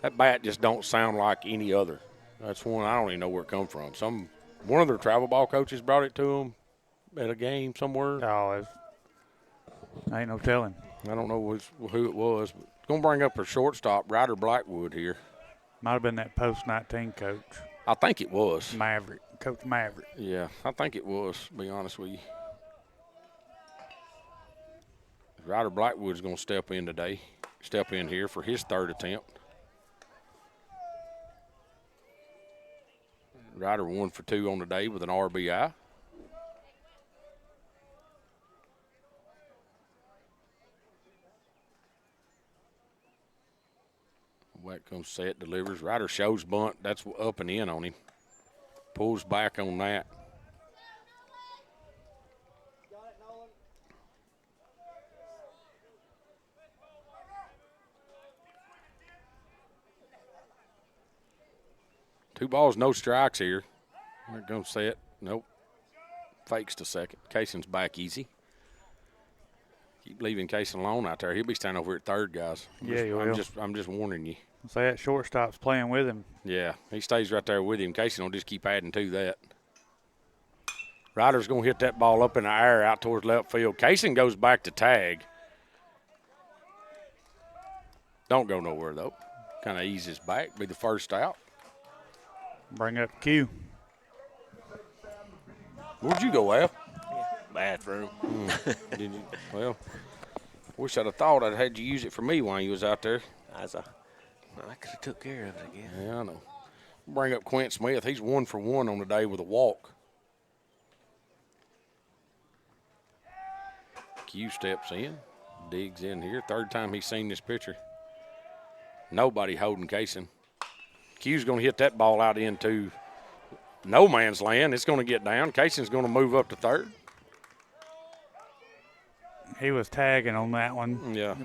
[SPEAKER 1] That bat just don't sound like any other. That's one I don't even know where it come from. One of their travel ball coaches brought it to them. at a game somewhere?
[SPEAKER 2] Oh, ain't no telling.
[SPEAKER 1] I don't know who it was. But going to bring up a shortstop, Ryder Blackwood here.
[SPEAKER 2] Might have been that post-19 coach.
[SPEAKER 1] I think it was.
[SPEAKER 2] Coach Maverick.
[SPEAKER 1] Yeah, I think it was, to be honest with you. Ryder Blackwood's going to step in here for his third attempt. Ryder 1 for 2 on the day with an RBI. Whack comes set, delivers. Ryder shows bunt. That's up and in on him. Pulls back on that. Two balls, no strikes here. We're going to set. Nope. Fakes to second. Cason's back easy. Keep leaving Cason alone out there. He'll be standing over here at third, guys. I'm just warning you.
[SPEAKER 2] Say that shortstop's playing with him.
[SPEAKER 1] Yeah, he stays right there with him. Cason will just keep adding to that. Ryder's going to hit that ball up in the air out towards left field. Cason goes back to tag. Don't go nowhere, though. Kind of eases back. Be the first out.
[SPEAKER 2] Bring up Q.
[SPEAKER 1] Where'd you go, Al?
[SPEAKER 3] Bathroom.
[SPEAKER 1] Did you? Well, wish I'd have thought I'd had you use it for me while you was out there.
[SPEAKER 3] I could have took care of it again.
[SPEAKER 1] Yeah, I know. Bring up Quint Smith. He's 1 for 1 on the day with a walk. Q steps in, digs in here. Third time he's seen this pitcher. Nobody holding Cason. Q's going to hit that ball out into no man's land. It's going to get down. Cason's going to move up to third.
[SPEAKER 2] He was tagging on that one.
[SPEAKER 1] Yeah.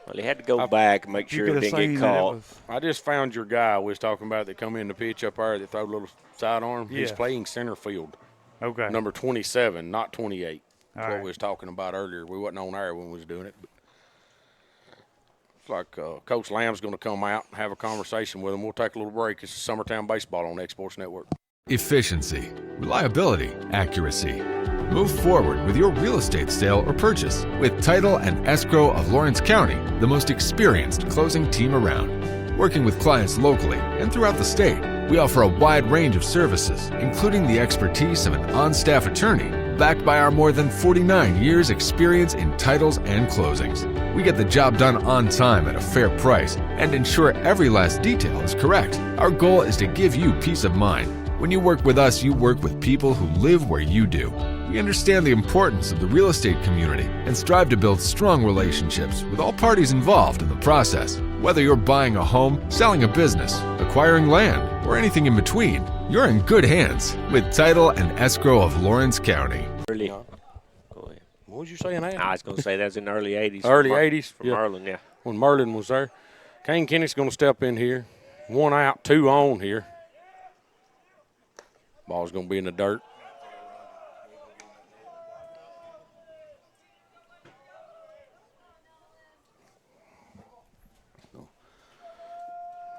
[SPEAKER 3] Well, he had to go back and make sure it didn't get caught.
[SPEAKER 1] I just found your guy we was talking about that come in the pitch up there that throw a little sidearm.
[SPEAKER 2] Yeah.
[SPEAKER 1] He's playing center field.
[SPEAKER 2] Okay.
[SPEAKER 1] Number 27, not 28. That's
[SPEAKER 2] All
[SPEAKER 1] what
[SPEAKER 2] right.
[SPEAKER 1] we was talking about earlier. We wasn't on air when we was doing it. But it's like Coach Lamb's going to come out and have a conversation with him. We'll take a little break. It's Summertown Baseball on Exports Network.
[SPEAKER 13] Efficiency, reliability, accuracy. Move forward with your real estate sale or purchase with Title and Escrow of Lawrence County, the most experienced closing team around. Working with clients locally and throughout the state, we offer a wide range of services, including the expertise of an on-staff attorney, backed by our more than 49 years experience in titles and closings. We get the job done on time at a fair price and ensure every last detail is correct. Our goal is to give you peace of mind. When you work with us, you work with people who live where you do. We understand the importance of the real estate community and strive to build strong relationships with all parties involved in the process. Whether you're buying a home, selling a business, acquiring land, or anything in between, you're in good hands with Title and Escrow of Lawrence County.
[SPEAKER 3] Really?
[SPEAKER 1] Go ahead. What was you saying, Al?
[SPEAKER 3] I was going to say that was in the early 80s.
[SPEAKER 1] Early 80s?
[SPEAKER 3] From Merlin, yeah.
[SPEAKER 1] When Merlin was there. Kane Kennedy's going to step in here. 1 out, 2 on here. Ball's going to be in the dirt.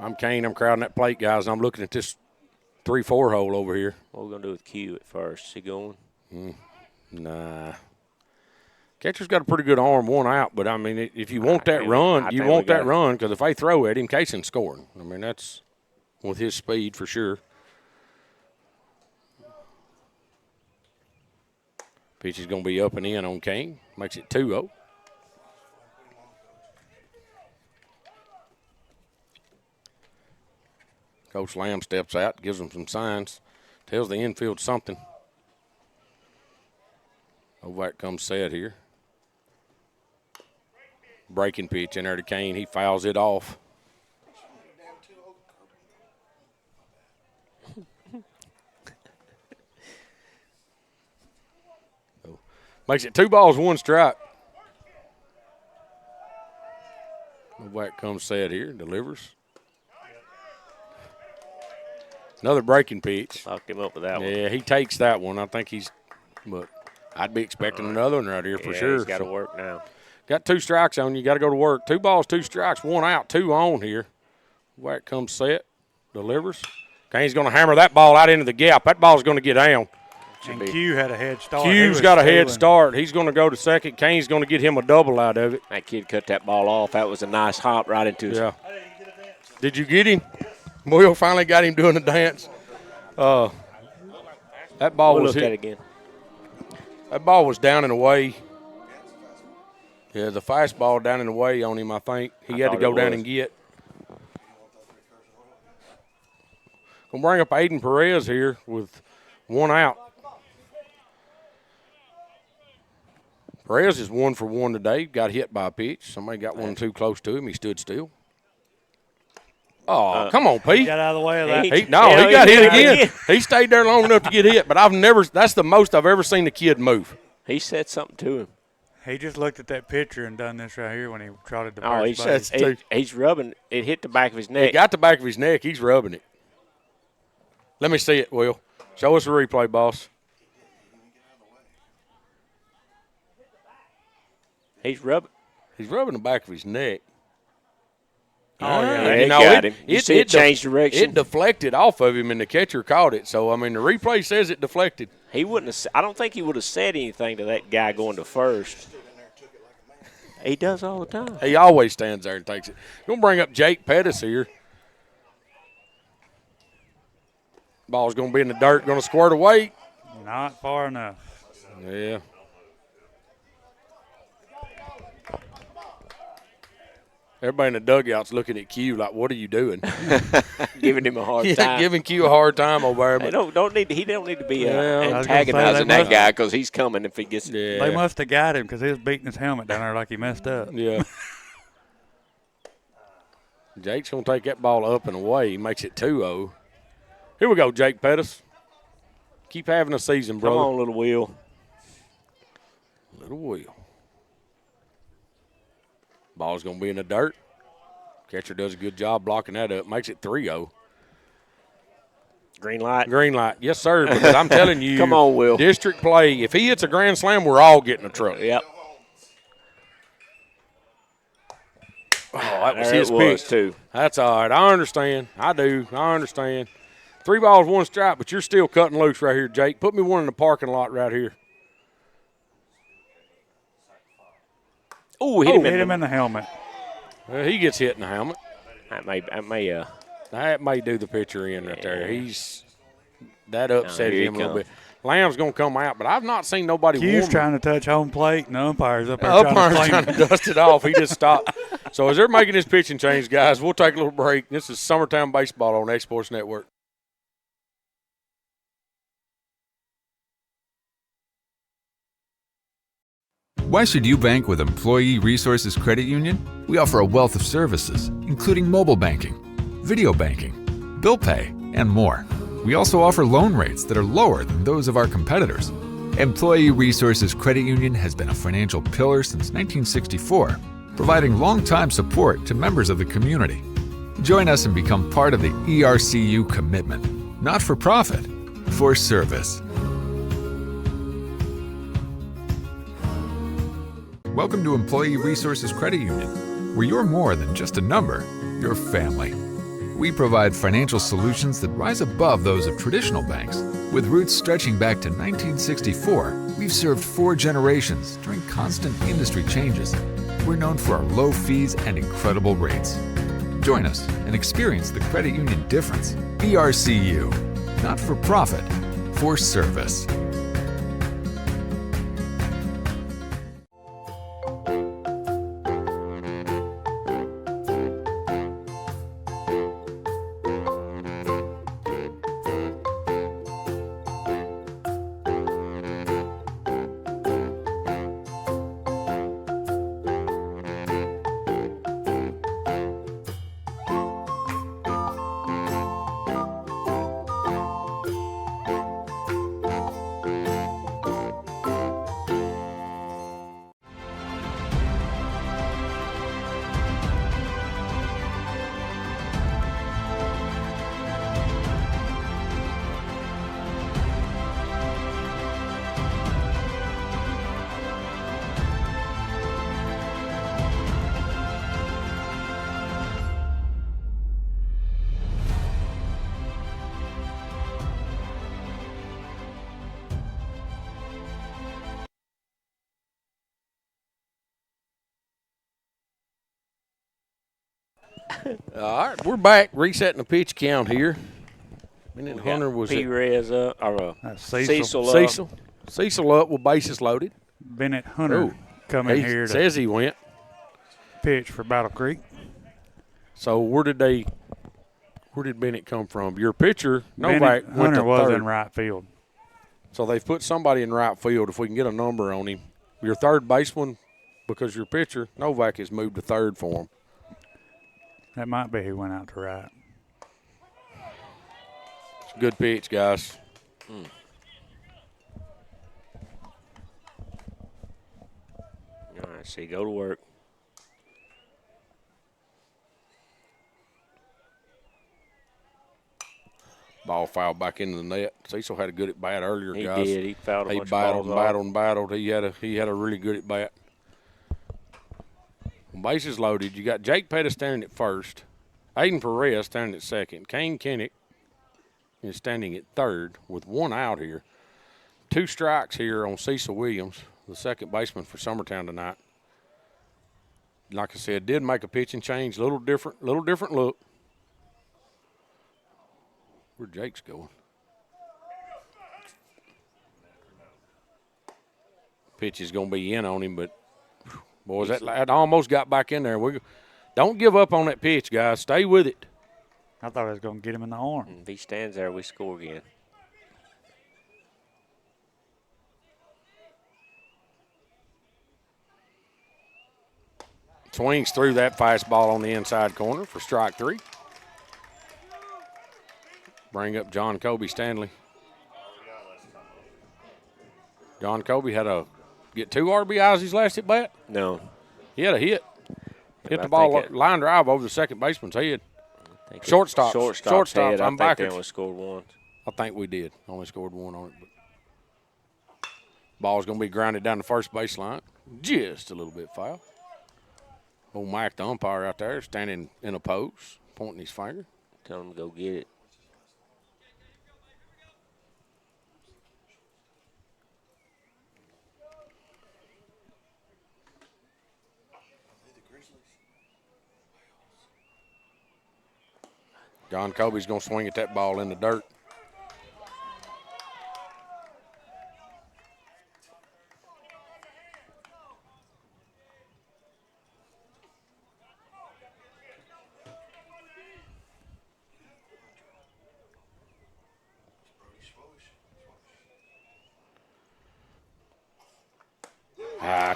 [SPEAKER 1] I'm Kane. I'm crowding that plate, guys, and I'm looking at this 3-4 hole over here.
[SPEAKER 3] What are we going to do with Q at first? Is he going?
[SPEAKER 1] Nah. Catcher's got a pretty good arm, 1 out, but, I mean, if you want that run, you want that run because if they throw at him, Cason's scoring. I mean, that's with his speed for sure. Pitch is going to be up and in on Kane. Makes it 2-0. Coach Lamb steps out, gives them some signs, tells the infield something. Novak comes set here. Breaking pitch in there to Kane. He fouls it off. Makes it 2 balls, 1 strike. Novak comes set here, delivers. Another breaking pitch.
[SPEAKER 3] Locked him up with that one.
[SPEAKER 1] Yeah, he takes that one. I think but I'd be expecting another one right here for sure.
[SPEAKER 3] He's got to work now.
[SPEAKER 1] Got 2 strikes on you. Got to go to work. 2 balls, 2 strikes, 1 out, 2 on here. Novak comes set, delivers. Kane's going to hammer that ball out into the gap. That ball's going to get down.
[SPEAKER 2] And Q had a head start.
[SPEAKER 1] Q's got a head start. He's going to go to second. Kane's going to get him a double out of it.
[SPEAKER 3] That kid cut that ball off. That was a nice hop right into his.
[SPEAKER 1] Yeah. Did you get him? Will finally got him doing the dance. That ball
[SPEAKER 3] We'll
[SPEAKER 1] was
[SPEAKER 3] look
[SPEAKER 1] hit.
[SPEAKER 3] at it again.
[SPEAKER 1] That ball was down and away. Yeah, the fastball down and away on him, I think. He had to go down and get. Going to bring up Aiden Perez here with one out. Perez is 1 for 1 today. Got hit by a pitch. Somebody got one too close to him. He stood still. Oh, come on, Pete.
[SPEAKER 2] He got out of the way of that.
[SPEAKER 1] He got hit again. He stayed there long enough to get hit, but that's the most I've ever seen the kid move.
[SPEAKER 3] He said something to him.
[SPEAKER 2] He just looked at that picture and done this right here when he trotted the
[SPEAKER 3] Oh,
[SPEAKER 2] first base.
[SPEAKER 3] he's rubbing. It hit the back of his neck.
[SPEAKER 1] It got the back of his neck. He's rubbing it. Let me see it, Will. Show us a replay, boss.
[SPEAKER 3] He's rubbing
[SPEAKER 1] the back of his neck.
[SPEAKER 3] Oh, yeah. Got him. You see it change direction?
[SPEAKER 1] It deflected off of him, and the catcher caught it. So, I mean, the replay says it deflected.
[SPEAKER 3] He wouldn't have. I don't think he would have said anything to that guy going to first. He does all the time.
[SPEAKER 1] He always stands there and takes it. Going to bring up Jake Pettis here. Ball's going to be in the dirt, going to squirt away.
[SPEAKER 2] Not far enough.
[SPEAKER 1] Yeah. Everybody in the dugout's looking at Q like, what are you doing?
[SPEAKER 3] Giving him a hard time.
[SPEAKER 1] Giving Q a hard time over there.
[SPEAKER 3] He don't need to be antagonizing that guy because he's coming if he gets.
[SPEAKER 1] Yeah.
[SPEAKER 2] They must have got him because he was beating his helmet down there like he messed up.
[SPEAKER 1] Yeah. Jake's going to take that ball up and away. He makes it 2-0. Here we go, Jake Pettis. Keep having a season, brother.
[SPEAKER 3] Come on, little Will.
[SPEAKER 1] Little Will. Ball's going to be in the dirt. Catcher does a good job blocking that up. Makes it 3-0.
[SPEAKER 3] Green light.
[SPEAKER 1] Green light. Yes, sir, because I'm telling you.
[SPEAKER 3] Come on, Will.
[SPEAKER 1] District play. If he hits a grand slam, we're all getting a truck.
[SPEAKER 3] Yep.
[SPEAKER 1] Oh, that was
[SPEAKER 3] there
[SPEAKER 1] his
[SPEAKER 3] it was,
[SPEAKER 1] pitch.
[SPEAKER 3] too.
[SPEAKER 1] That's all right. I understand. I do. I understand. 3 balls, 1 strike, but you're still cutting loose right here, Jake. Put me one in the parking lot right here.
[SPEAKER 3] Ooh, hit him
[SPEAKER 2] in the helmet.
[SPEAKER 1] He gets hit in the helmet.
[SPEAKER 3] That
[SPEAKER 1] may do the pitcher in right there. That upset him a little bit. Lamb's going to come out, but I've not seen nobody
[SPEAKER 2] Q's
[SPEAKER 1] warm.
[SPEAKER 2] trying to touch home plate, and the umpire's up there
[SPEAKER 1] trying to dust it off. He just stopped. So as they're making this pitching change, guys, we'll take a little break. This is Summertown Baseball on X Sports Network.
[SPEAKER 13] Why should you bank with Employee Resources Credit Union? We offer a wealth of services, including mobile banking, video banking, bill pay, and more. We also offer loan rates that are lower than those of our competitors. Employee Resources Credit Union has been a financial pillar since 1964, providing long-time support to members of the community. Join us and become part of the ERCU commitment, not for profit, for service. Welcome to Employee Resources Credit Union, where you're more than just a number, you're family. We provide financial solutions that rise above those of traditional banks. With roots stretching back to 1964, we've served 4 generations during constant industry changes. We're known for our low fees and incredible rates. Join us and experience the credit union difference. ERCU, not for profit, for service.
[SPEAKER 1] All right, we're back resetting the pitch count here. And Hunter was
[SPEAKER 3] Perez up, or Cecil up.
[SPEAKER 1] Cecil up with bases loaded.
[SPEAKER 2] Bennett Hunter coming here to
[SPEAKER 1] says he went.
[SPEAKER 2] Pitch for Battle Creek.
[SPEAKER 1] So where did Bennett come from? Your pitcher,
[SPEAKER 2] Novak,
[SPEAKER 1] went
[SPEAKER 2] Hunter
[SPEAKER 1] to
[SPEAKER 2] was
[SPEAKER 1] third.
[SPEAKER 2] in right field.
[SPEAKER 1] So they've put somebody in right field. If we can get a number on him, your third baseman, because your pitcher Novak has moved to third for him.
[SPEAKER 2] That might be who went out to right.
[SPEAKER 1] It's a good pitch, guys.
[SPEAKER 3] All right, see, go to work.
[SPEAKER 1] Ball fouled back into the net. Cecil had a good at bat earlier,
[SPEAKER 3] He
[SPEAKER 1] guys.
[SPEAKER 3] did. He fouled a bunch of
[SPEAKER 1] battled
[SPEAKER 3] balls
[SPEAKER 1] and battled. He had a really good at bat. Bases loaded. You got Jake Pettis standing at first. Aiden Perez standing at second. Kane Kinnick is standing at third with one out here. 2 strikes here on Cecil Williams, the second baseman for Summertown tonight. Like I said, did make a pitching change, little different look. Where Jake's going? Pitch is going to be in on him, but boys, that almost got back in there. Don't give up on that pitch, guys. Stay with it.
[SPEAKER 2] I thought I was going to get him in the arm.
[SPEAKER 3] If he stands there, we score again.
[SPEAKER 1] Swings through that fastball on the inside corner for strike 3. Bring up John Kobe Stanley. John Kobe had get 2 RBIs his last at bat?
[SPEAKER 3] No.
[SPEAKER 1] He had a hit. Hit the ball, line drive over the second baseman's head. Shortstop.
[SPEAKER 3] Head.
[SPEAKER 1] I'm back.
[SPEAKER 3] They only scored 1.
[SPEAKER 1] I think we did. Only scored 1 on it. But ball's going to be grounded down the first baseline. Just a little bit foul. Old Mike, the umpire out there, standing in a pose, pointing his finger.
[SPEAKER 3] Tell him to go get it.
[SPEAKER 1] John Kobe's going to swing at that ball in the dirt.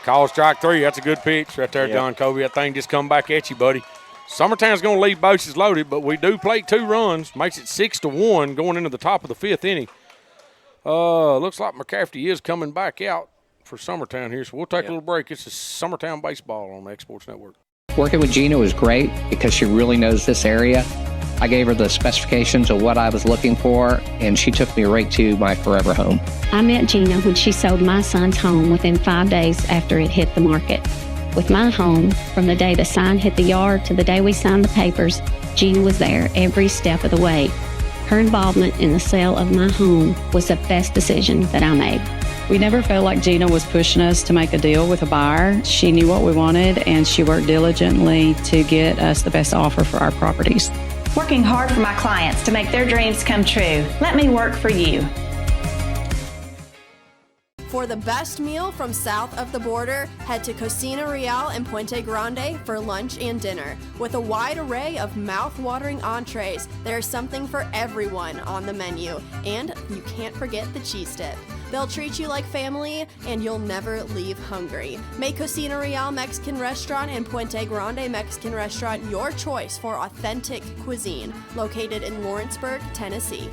[SPEAKER 1] Call strike 3. That's a good pitch right there, John Kobe. That thing just come back at you, buddy. Summertown's going to leave bases loaded, but we do play 2 runs. Makes it 6-1 going into the top of the 5th inning. Looks like McCafferty is coming back out for Summertown here, so we'll take a little break. It's a Summertown baseball on the Exports Network.
[SPEAKER 14] Working with Gina was great because she really knows this area. I gave her the specifications of what I was looking for, and she took me right to my forever home.
[SPEAKER 15] I met Gina when she sold my son's home within 5 days after it hit the market. With my home, from the day the sign hit the yard to the day we signed the papers, Gina was there every step of the way. Her involvement in the sale of my home was the best decision that I made.
[SPEAKER 16] We never felt like Gina was pushing us to make a deal with a buyer. She knew what we wanted, and she worked diligently to get us the best offer for our properties.
[SPEAKER 17] Working hard for my clients to make their dreams come true. Let me work for you.
[SPEAKER 18] For the best meal from south of the border, head to Cocina Real in Puente Grande for lunch and dinner. With a wide array of mouth-watering entrees, there's something for everyone on the menu. And you can't forget the cheese dip. They'll treat you like family, and you'll never leave hungry. Make Cocina Real Mexican Restaurant and Puente Grande Mexican Restaurant your choice for authentic cuisine, located in Lawrenceburg, Tennessee.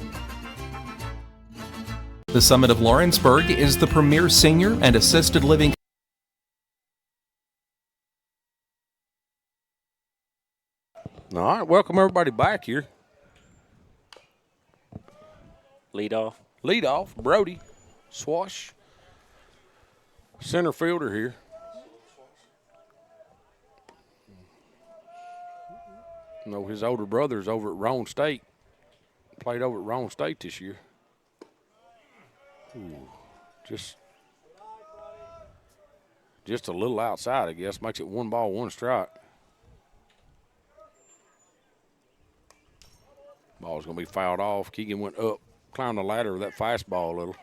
[SPEAKER 7] The Summit of Lawrenceburg is the premier senior and assisted living.
[SPEAKER 1] All right, welcome everybody back here.
[SPEAKER 3] Lead off,
[SPEAKER 1] Brody Swash, center fielder here. You know, his older brother's over at Roan State. Played over at Roan State this year. Ooh, just a little outside, I guess. Makes it 1 ball, 1 strike. Ball's going to be fouled off. Keegan went up, climbed the ladder with that fastball a little.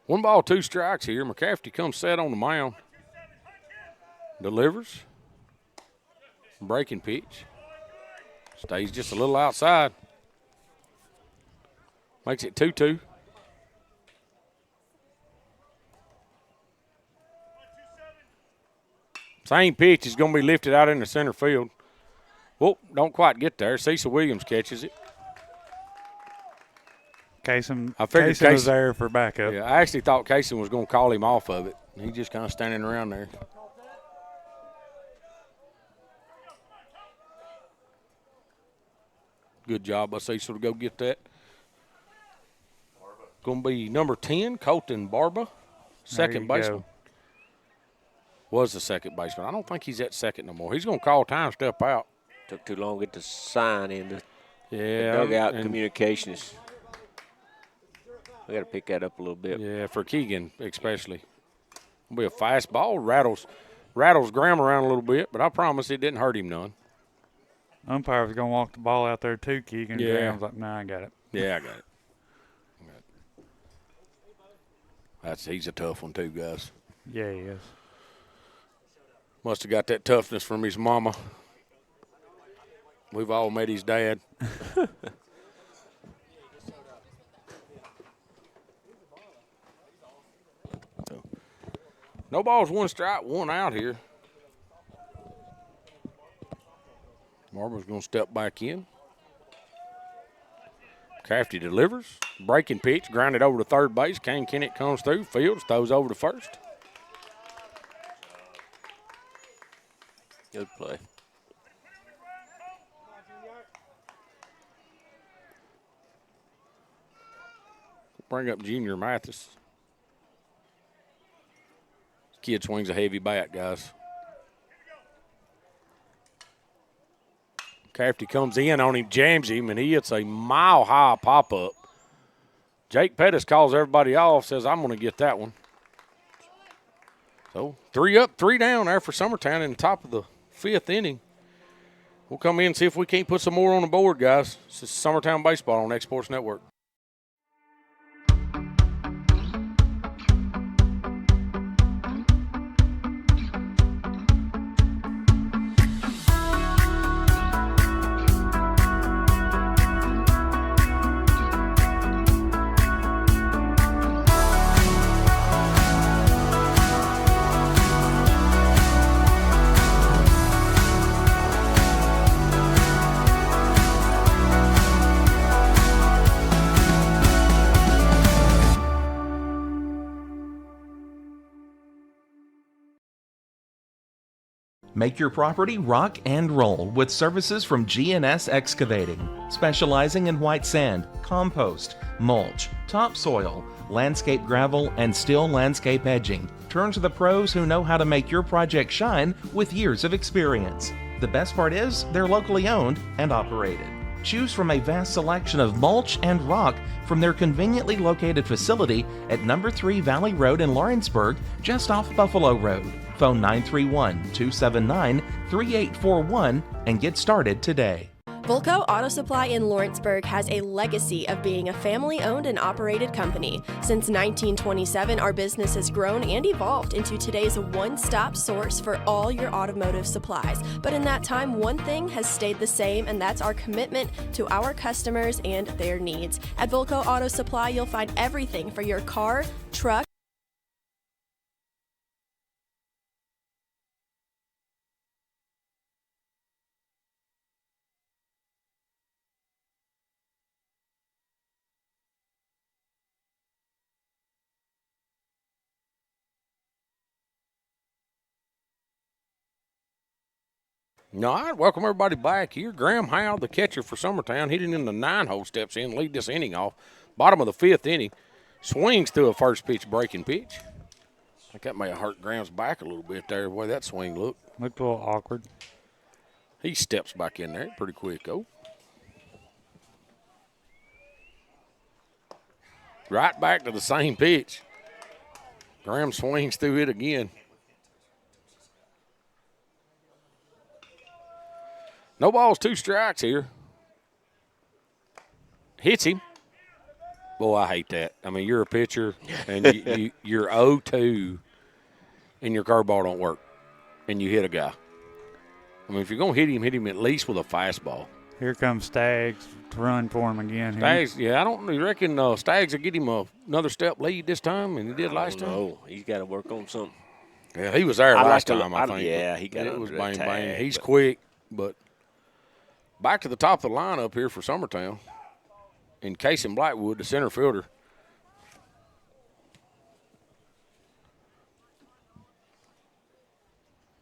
[SPEAKER 1] One ball, two strikes here. McCafferty comes set on the mound. Delivers. Breaking pitch. Stays just a little outside. Makes it 2-2. Same pitch is going to be lifted out in the center field. Whoop, don't quite get there. Cecil Williams catches it.
[SPEAKER 2] Kaysen was there for backup.
[SPEAKER 1] Yeah, I actually thought Kaysen was going to call him off of it. He just kind of standing around there. Good job by Cecil to go get that. Going to be number 10, Colton Barba, second baseman. Was the second baseman. I don't think he's at second no more. He's going to call time, step out.
[SPEAKER 3] Took too long to get the sign in.
[SPEAKER 1] The
[SPEAKER 3] dugout communications. We got to pick that up a little bit.
[SPEAKER 1] Yeah, for Keegan especially. It'll be a fast ball. Rattles Graham around a little bit, but I promise it didn't hurt him none.
[SPEAKER 2] Umpire was going to walk the ball out there too, Keegan.
[SPEAKER 1] Yeah.
[SPEAKER 2] Graham's like, nah, I got it.
[SPEAKER 1] Yeah, I got it. He's a tough one too, guys.
[SPEAKER 2] Yeah, he is.
[SPEAKER 1] Must have got that toughness from his mama. We've all met his dad. No balls, one strike, one out here. Marvin's going to step back in. Crafty delivers. Breaking pitch, grounded over to third base. Kane Kennett comes through. Fields throws over to first.
[SPEAKER 3] Good play.
[SPEAKER 1] Bring up Junior Mathis. Kid swings a heavy bat, guys. Crafty comes in on him, jams him, and he hits a mile-high pop-up. Jake Pettis calls everybody off, says, I'm going to get that one. So 3 up, 3 down there for Summertown in the top of the 5th inning. We'll come in and see if we can't put some more on the board, guys. This is Summertown Baseball on X Sports Network.
[SPEAKER 7] Make your property rock and roll with services from G&S Excavating, specializing in white sand, compost, mulch, topsoil, landscape gravel, and steel landscape edging. Turn to the pros who know how to make your project shine with years of experience. The best part is they're locally owned and operated. Choose from a vast selection of mulch and rock from their conveniently located facility at number 3 Valley Road in Lawrenceburg, just off Buffalo Road. Phone 931-279-3841 and get started today.
[SPEAKER 18] Volco Auto Supply in Lawrenceburg has a legacy of being a family-owned and operated company. Since 1927, our business has grown and evolved into today's one-stop source for all your automotive supplies. But in that time, one thing has stayed the same, and that's our commitment to our customers and their needs. At Volco Auto Supply, you'll find everything for your car, truck,
[SPEAKER 1] All right, welcome everybody back here. Graham Howe, the catcher for Summertown, hitting in the 9-hole, steps in, lead this inning off. Bottom of the 5th inning, swings through a first pitch breaking pitch. I think that may have hurt Graham's back a little bit there, the way that swing looked.
[SPEAKER 2] Looked a little awkward.
[SPEAKER 1] He steps back in there pretty quick, though. Right back to the same pitch. Graham swings through it again. No balls, 2 strikes here. Hits him. Boy, I hate that. I mean, you're a pitcher, and you're 0-2, and your curveball don't work, and you hit a guy. I mean, if you're going to hit him at least with a fastball.
[SPEAKER 2] Here comes Staggs to run for him again.
[SPEAKER 1] Staggs, yeah, I don't reckon Staggs will get him another step lead this time, and he did last time.
[SPEAKER 3] Oh, he's got to work on something.
[SPEAKER 1] Yeah, he was there last time, I think.
[SPEAKER 3] Yeah, he got
[SPEAKER 1] it was bang,
[SPEAKER 3] tag,
[SPEAKER 1] bang. He's quick, but back to the top of the lineup here for Summertown. And Casey Blackwood, the center fielder.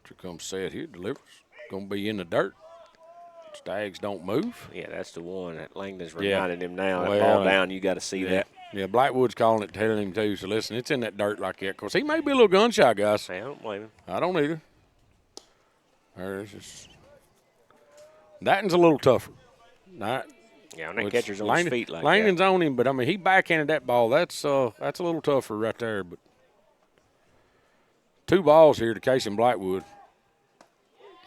[SPEAKER 1] Here comes Seth here, delivers. Going to be in the dirt. Staggs don't move.
[SPEAKER 3] Yeah, that's the one that Langdon's reminding him now. That
[SPEAKER 1] Well,
[SPEAKER 3] ball down, you got to see that.
[SPEAKER 1] Yeah, Blackwood's calling it, telling him too. So listen, it's in that dirt like that. Of course, he may be a little gun shy, guys.
[SPEAKER 3] I don't blame him.
[SPEAKER 1] I don't either. There's just Datton's a little tougher.
[SPEAKER 3] Yeah, when that catcher's on his feet like
[SPEAKER 1] Langdon's on him, but I mean he backhanded that ball. That's a little tougher right there. But 2 balls here to Casey Blackwood.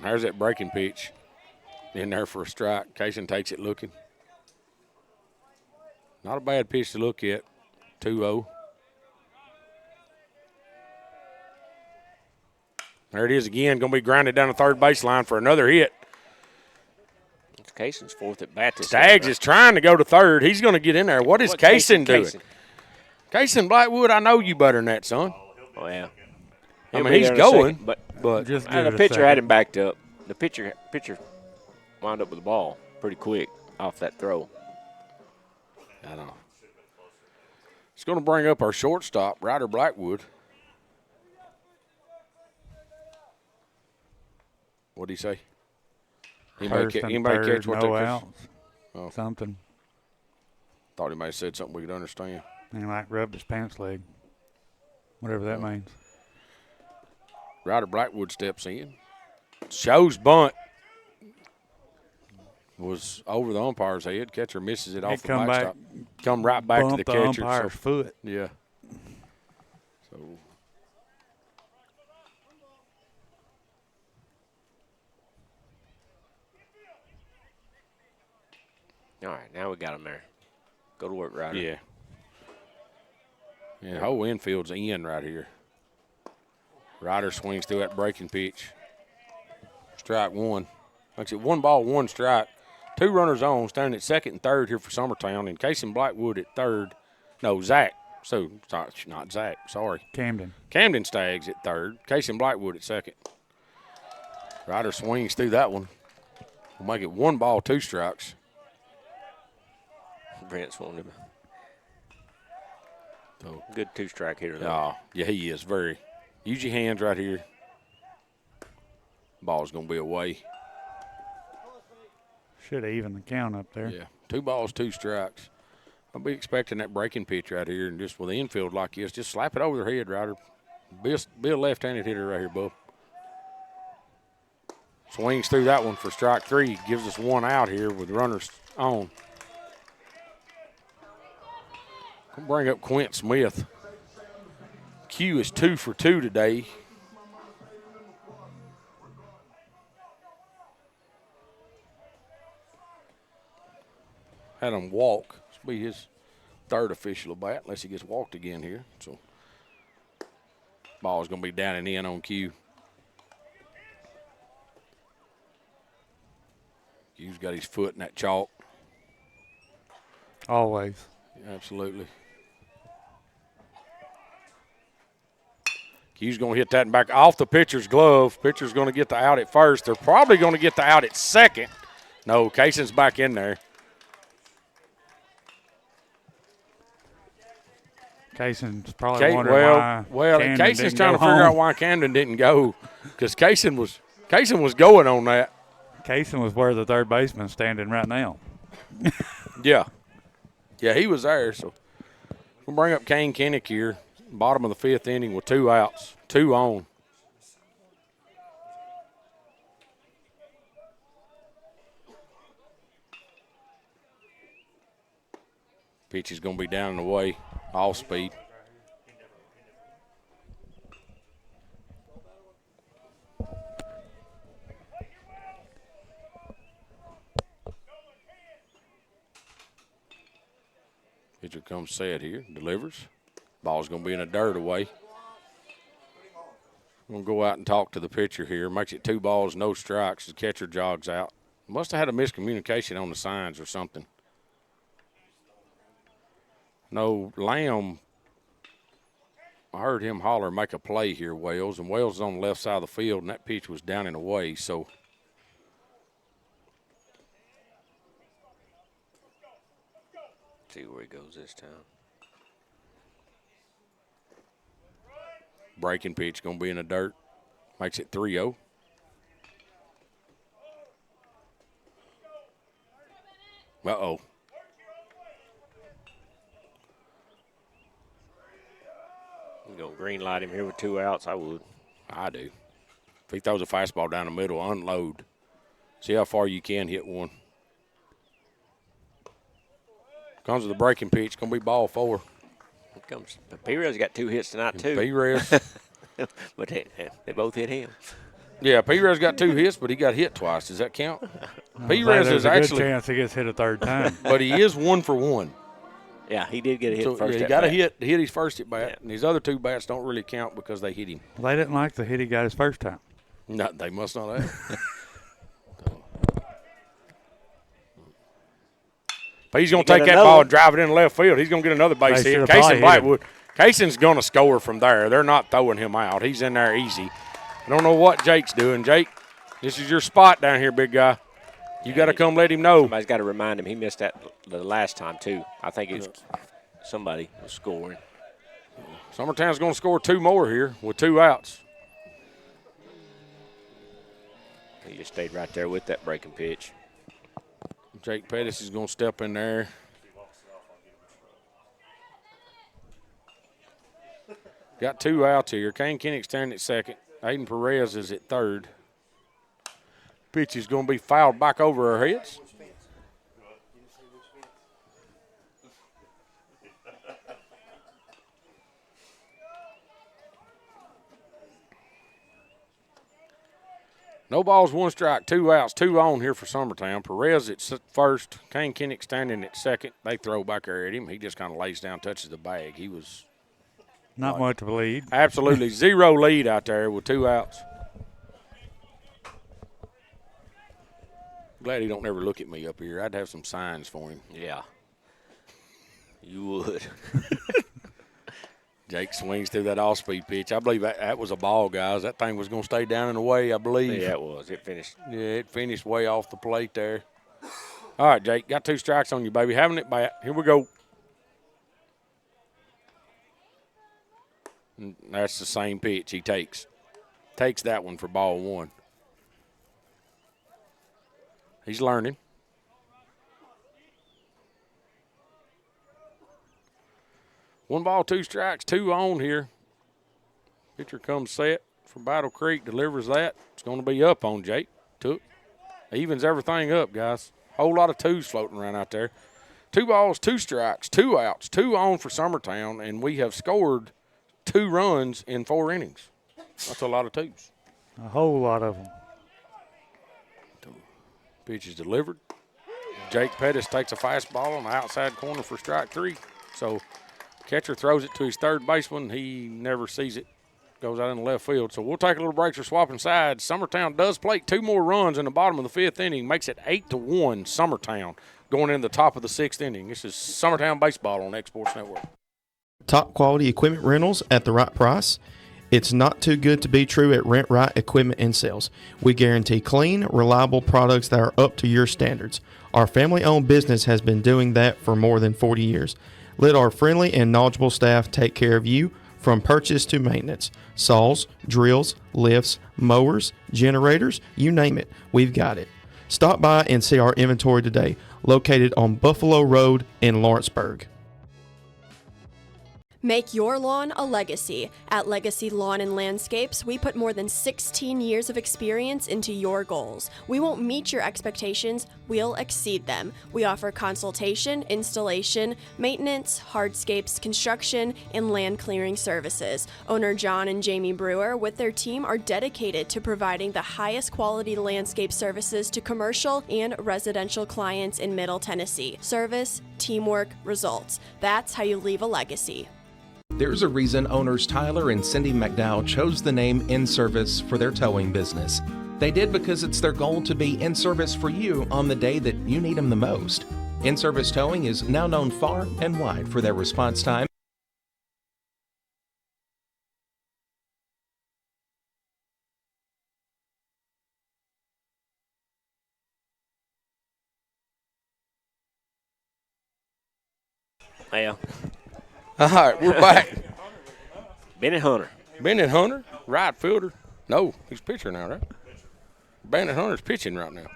[SPEAKER 1] There's that breaking pitch in there for a strike. Casey takes it looking. Not a bad pitch to look at. 2-0. There it is again. Going to be grounded down the third baseline for another hit.
[SPEAKER 3] It's Cason's 4th at bat.
[SPEAKER 1] Staggs is trying to go to third. He's going to get in there. What is Cason doing? Cason Blackwood, I know you better than that, son.
[SPEAKER 3] Oh, yeah.
[SPEAKER 1] I mean, he's going,
[SPEAKER 3] second,
[SPEAKER 1] but
[SPEAKER 2] just
[SPEAKER 3] the pitcher had him backed up. The pitcher wound up with the ball pretty quick off that throw.
[SPEAKER 1] I don't know. It's going to bring up our shortstop, Ryder Blackwood. What'd he say?
[SPEAKER 2] Anybody
[SPEAKER 1] catch what
[SPEAKER 2] no
[SPEAKER 1] they
[SPEAKER 2] outs.
[SPEAKER 1] Oh.
[SPEAKER 2] Something.
[SPEAKER 1] Thought he might have said something we could understand.
[SPEAKER 2] And he like rubbed his pants leg. Whatever that means.
[SPEAKER 1] Ryder Blackwood steps in. Shows bunt was over the umpire's head. Catcher misses it off the backstop. Come right back to the catcher.
[SPEAKER 2] Umpire's foot.
[SPEAKER 1] Yeah. So.
[SPEAKER 3] All right, now we got him there. Go to work, Ryder.
[SPEAKER 1] Yeah. Yeah, the whole infield's in right here. Ryder swings through that breaking pitch. Strike 1. Makes it 1 ball, 1 strike. 2 runners on, standing at second and third here for Summertown. And Casey Blackwood at third. No, Zach. So, not Zach, sorry. Camden Staggs at third. Casey Blackwood at second. Ryder swings through that one. We'll make it 1 ball, 2 strikes.
[SPEAKER 3] Brent's wanted him. So, good 2-strike hitter, though.
[SPEAKER 1] Oh, yeah, he is very. Use your hands right here. Ball's going to be away.
[SPEAKER 2] Should have evened the count up there.
[SPEAKER 1] Yeah, 2 balls, 2 strikes. I'll be expecting that breaking pitch right here, and just with the infield like this, just slap it over their head, Ryder. Be a left-handed hitter right here, bub. Swings through that one for strike 3. Gives us 1 out here with runners on. I'll bring up Quint Smith. Q is 2 for 2 today. Had him walk. This will be his 3rd official at bat, unless he gets walked again here. So, ball is going to be down and in on Q. Q's got his foot in that chalk.
[SPEAKER 2] Always.
[SPEAKER 1] Absolutely. Q's going to hit that back off the pitcher's glove. Pitcher's going to get the out at first. They're probably going to get the out at second. No, Cason's back in there.
[SPEAKER 2] Cason's probably wondering why.
[SPEAKER 1] Well, Cason's trying to figure out why Camden didn't go, because Cason was going on that.
[SPEAKER 2] Cason was where the third baseman's standing right now.
[SPEAKER 1] Yeah, he was there. So we'll bring up Kane Kinnick here, bottom of the 5th inning with 2 outs, 2 on. Pitch is going to be down and away, all speed. Pitcher comes set here, delivers. Ball's going to be in the dirt away. I'm going to go out and talk to the pitcher here. Makes it 2 balls, no strikes. The catcher jogs out. Must have had a miscommunication on the signs or something. No, Lamb, I heard him holler, make a play here, Wells. And Wells is on the left side of the field, and that pitch was down and away. So
[SPEAKER 3] see where he goes this time.
[SPEAKER 1] breaking pitch going to be in the dirt. Makes it 3-0. Uh-oh.
[SPEAKER 3] You go green light him here with 2 outs, I would.
[SPEAKER 1] I do. If he throws a fastball down the middle, unload. See how far you can hit one. Comes with the breaking pitch. Going to be ball 4.
[SPEAKER 3] Here comes. Perez got 2 hits tonight, too.
[SPEAKER 1] Perez.
[SPEAKER 3] But they both hit him.
[SPEAKER 1] Yeah, Perez got 2 hits, but he got hit twice. Does that count?
[SPEAKER 2] Perez is actually a good chance he gets hit a 3rd time.
[SPEAKER 1] But he is 1 for 1.
[SPEAKER 3] Yeah, he did get a hit
[SPEAKER 1] So,
[SPEAKER 3] first.
[SPEAKER 1] Yeah, he got a hit his first at bat, and his other 2 bats don't really count because they hit him.
[SPEAKER 2] They didn't like the hit he got his first time.
[SPEAKER 1] No, they must not have. But he's going to take that ball and drive it in left field. He's going to get another base hit. Casey Blackwood. Cason's going to score from there. They're not throwing him out. He's in there easy. I don't know what Jake's doing. Jake, this is your spot down here, big guy. You got to come let him know.
[SPEAKER 3] Somebody's got to remind him. He missed that the last time, too. I think it was somebody was scoring.
[SPEAKER 1] Summertown's going to score 2 more here with 2 outs.
[SPEAKER 3] He just stayed right there with that breaking pitch.
[SPEAKER 1] Jake Pettis is going to step in there. Got 2 outs here. Kane Kinnick standing at second. Aiden Perez is at third. Pitch is going to be fouled back over our heads. No balls, 1 strike, 2 outs, 2 on here for Summertown. Perez at first, Kane Kinnick standing at second. They throw back there at him. He just kind of lays down, touches the bag. He was
[SPEAKER 2] not much of a lead.
[SPEAKER 1] Absolutely 0 lead out there with 2 outs. Glad he don't ever look at me up here. I'd have some signs for him.
[SPEAKER 3] Yeah, you would.
[SPEAKER 1] Jake swings through that off-speed pitch. I believe that was a ball, guys. That thing was going to stay down and away, I believe.
[SPEAKER 3] Yeah, it was. It finished.
[SPEAKER 1] Yeah, it finished way off the plate there. All right, Jake, got 2 strikes on you, baby. Having it bat. Here we go. And that's the same pitch he takes. Takes that one for ball 1. He's learning. One ball, 2 strikes, 2 on here. Pitcher comes set for Battle Creek, delivers that. It's going to be up on Jake. Took. Evens everything up, guys. Whole lot of 2s floating around out there. 2 balls, 2 strikes, 2 outs, 2 on for Summertown, and we have scored 2 runs in 4 innings. That's a lot of 2s.
[SPEAKER 2] A whole lot of them.
[SPEAKER 1] Pitch is delivered. Jake Pettis takes a fastball on the outside corner for strike 3. So catcher throws it to his third baseman. He never sees it. Goes out in the left field. So we'll take a little break for swapping sides. Summertown does plate 2 more runs in the bottom of the 5th inning. Makes it 8-1 Summertown going in the top of the 6th inning. This is Summertown Baseball on X Sports Network.
[SPEAKER 19] Top quality equipment rentals at the right price. It's not too good to be true at Rent Right Equipment and Sales. We guarantee clean, reliable products that are up to your standards. Our family-owned business has been doing that for more than 40 years. Let our friendly and knowledgeable staff take care of you from purchase to maintenance. Saws, drills, lifts, mowers, generators, you name it, we've got it. Stop by and see our inventory today, located on Buffalo Road in Lawrenceburg.
[SPEAKER 18] Make your lawn a legacy. At Legacy Lawn and Landscapes, we put more than 16 years of experience into your goals. We won't meet your expectations, we'll exceed them. We offer consultation, installation, maintenance, hardscapes, construction, and land clearing services. Owner John and Jamie Brewer, with their team, are dedicated to providing the highest quality landscape services to commercial and residential clients in Middle Tennessee. Service, teamwork, results. That's how you leave a legacy.
[SPEAKER 7] There's a reason owners Tyler and Cindy McDowell chose the name In Service for their towing business. They did because it's their goal to be in service for you on the day that you need them the most. In Service Towing is now known far and wide for their response time.
[SPEAKER 3] Well,
[SPEAKER 1] all right, we're back.
[SPEAKER 3] Bennett Hunter.
[SPEAKER 1] Bennett Hunter, right fielder. No, he's pitcher now, right? Bennett Hunter's pitching right now.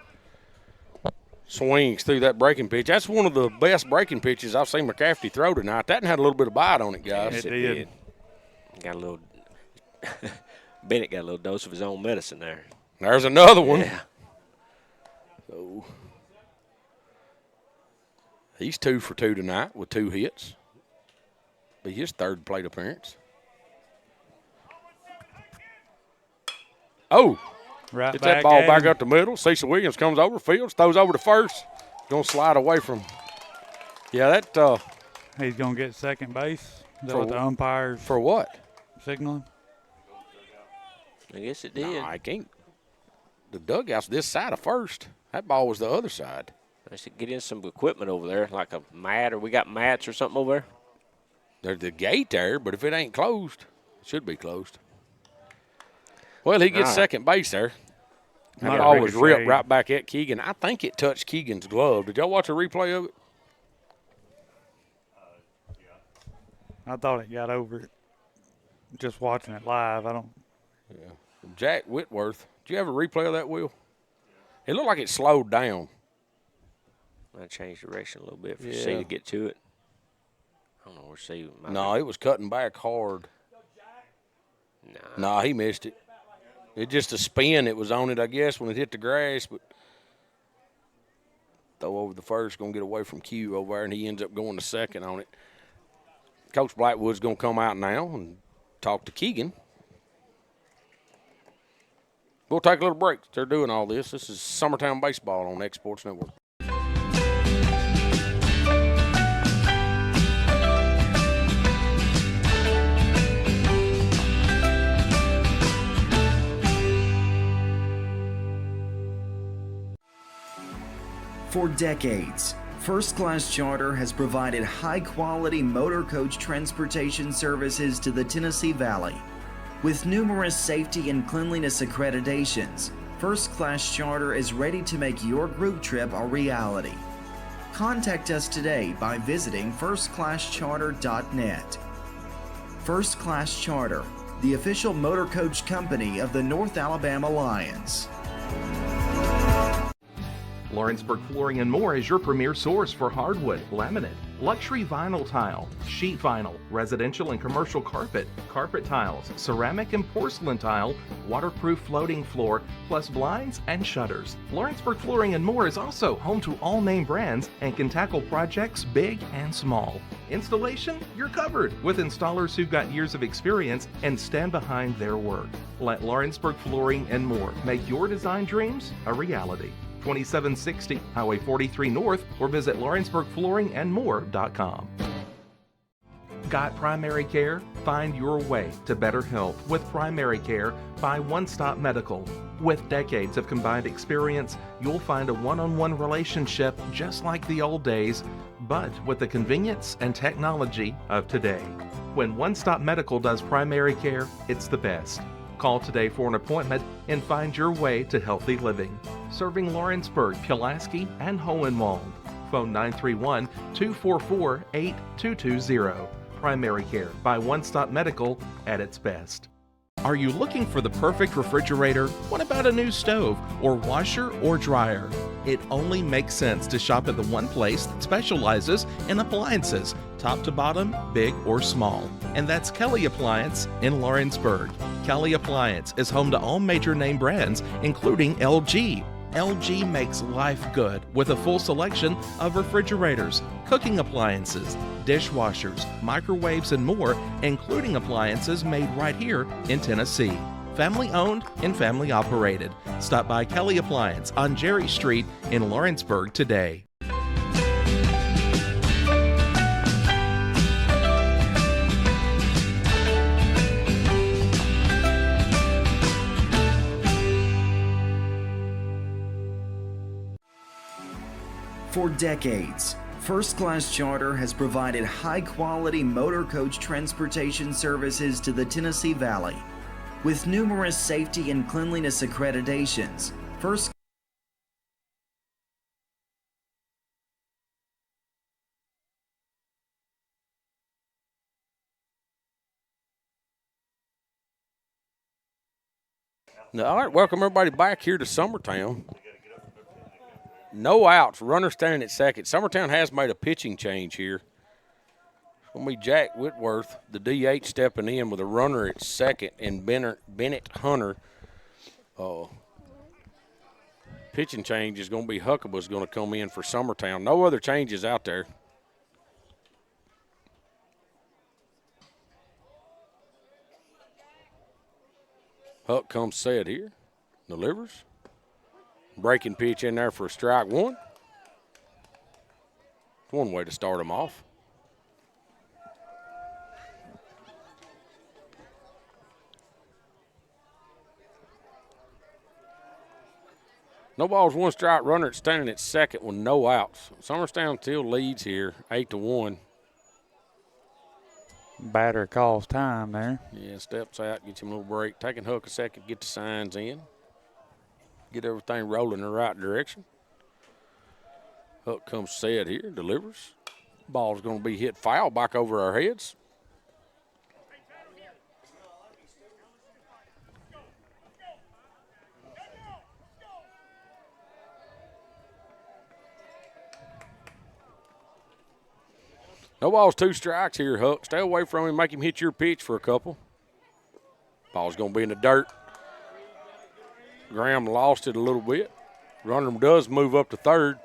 [SPEAKER 1] Swings through that breaking pitch. That's one of the best breaking pitches I've seen McCafferty throw tonight. That had a little bit of bite on it, guys.
[SPEAKER 3] Yes, it did. Got a little. Bennett got a little dose of his own medicine there.
[SPEAKER 1] There's another one.
[SPEAKER 3] Yeah.
[SPEAKER 1] So he's 2 for 2 tonight with 2 hits. Be his 3rd plate appearance. Oh,
[SPEAKER 2] right
[SPEAKER 1] gets
[SPEAKER 2] back
[SPEAKER 1] that ball
[SPEAKER 2] at
[SPEAKER 1] back
[SPEAKER 2] him.
[SPEAKER 1] up the middle. Cecil Williams comes over, fields, throws over to first. Going to slide away from. Yeah, that.
[SPEAKER 2] He's going to get second base. Is that
[SPEAKER 1] For
[SPEAKER 2] what the umpires
[SPEAKER 1] for what?
[SPEAKER 2] signaling?
[SPEAKER 3] I guess it did.
[SPEAKER 1] No, I can't. The dugout's this side of first. That ball was the other side.
[SPEAKER 3] I should get in some equipment over there, like a mat, or we got mats or something over there.
[SPEAKER 1] There's the gate there, but if it ain't closed, it should be closed. Well, he gets second base there. That ball was ripped right back at Keegan. I think it touched Keegan's glove. Did y'all watch a replay of it?
[SPEAKER 2] I thought it got over it. Just watching it live, I don't.
[SPEAKER 1] Yeah. Jack Whitworth. Did you have a replay of that, Will? It looked like it slowed down.
[SPEAKER 3] I changed direction a little bit for C to get to it. I don't know where C.
[SPEAKER 1] No, it was cutting back hard. No, he missed it. It just a spin. It was on it, I guess, when it hit the grass. But throw over the first, going to get away from Q over there, and he ends up going to second on it. Coach Blackwood's going to come out now and talk to Keegan. We'll take a little break. They're doing all this. This is Summertown Baseball on X Sports Network.
[SPEAKER 20] For decades, First Class Charter has provided high-quality motor coach transportation services to the Tennessee Valley. With numerous safety and cleanliness accreditations, First Class Charter is ready to make your group trip a reality. Contact us today by visiting firstclasscharter.net. First Class Charter, the official motor coach company of the North Alabama Lions.
[SPEAKER 7] Lawrenceburg Flooring and More is your premier source for hardwood, laminate, luxury vinyl tile, sheet vinyl, residential and commercial carpet, carpet tiles, ceramic and porcelain tile, waterproof floating floor, plus blinds and shutters. Lawrenceburg Flooring and More is also home to all name brands and can tackle projects big and small. Installation, you're covered with installers who've got years of experience and stand behind their work. Let Lawrenceburg Flooring and More make your design dreams a reality. 2760 Highway 43 North, or visit LawrenceburgFlooringandMore.com. Got primary care? Find your way to better health with primary care by One Stop Medical. With decades of combined experience, you'll find a one-on-one relationship just like the old days, but with the convenience and technology of today. When One Stop Medical does primary care, it's the best. Call today for an appointment and find your way to healthy living. Serving Lawrenceburg, Pulaski, and Hohenwald. Phone 931-244-8220. Primary care by One Stop Medical at its best. Are you looking for the perfect refrigerator? What about a new stove or washer or dryer? It only makes sense to shop at the one place that specializes in appliances. top to bottom, big or small. And that's Kelly Appliance in Lawrenceburg. Kelly Appliance is home to all major name brands, including LG. LG makes life good with a full selection of refrigerators, cooking appliances, dishwashers, microwaves, and more, including appliances made right here in Tennessee. Family owned and family operated. Stop by Kelly Appliance on Jerry Street in Lawrenceburg today.
[SPEAKER 20] For decades, First Class Charter has provided high-quality motor coach transportation services to the Tennessee Valley. With numerous safety and cleanliness accreditations, First
[SPEAKER 1] Now, all right, welcome everybody back here to Summertown. No outs, runner standing at second. Summertown has made a pitching change here. It's going to be Jack Whitworth, the DH, stepping in with a runner at second, and Bennett Hunter. Pitching change is going to be Huckaba's going to come in for Summertown. No other changes out there. Huck comes set here, delivers. Breaking pitch in there for strike one. One way to start him off. No balls, one strike, runner standing at second with no outs. Summertown still leads here, 8-1.
[SPEAKER 2] Batter calls time there.
[SPEAKER 1] Yeah, steps out, gets him a little break. Taking Huck a second, get the signs in. Get everything rolling in the right direction. Huck comes set here, delivers. Ball's going to be hit foul back over our heads. No balls, two strikes here, Huck. Stay away from him, make him hit your pitch for a couple. Ball's going to be in the dirt. Graham lost it a little bit. Runner does move up to third.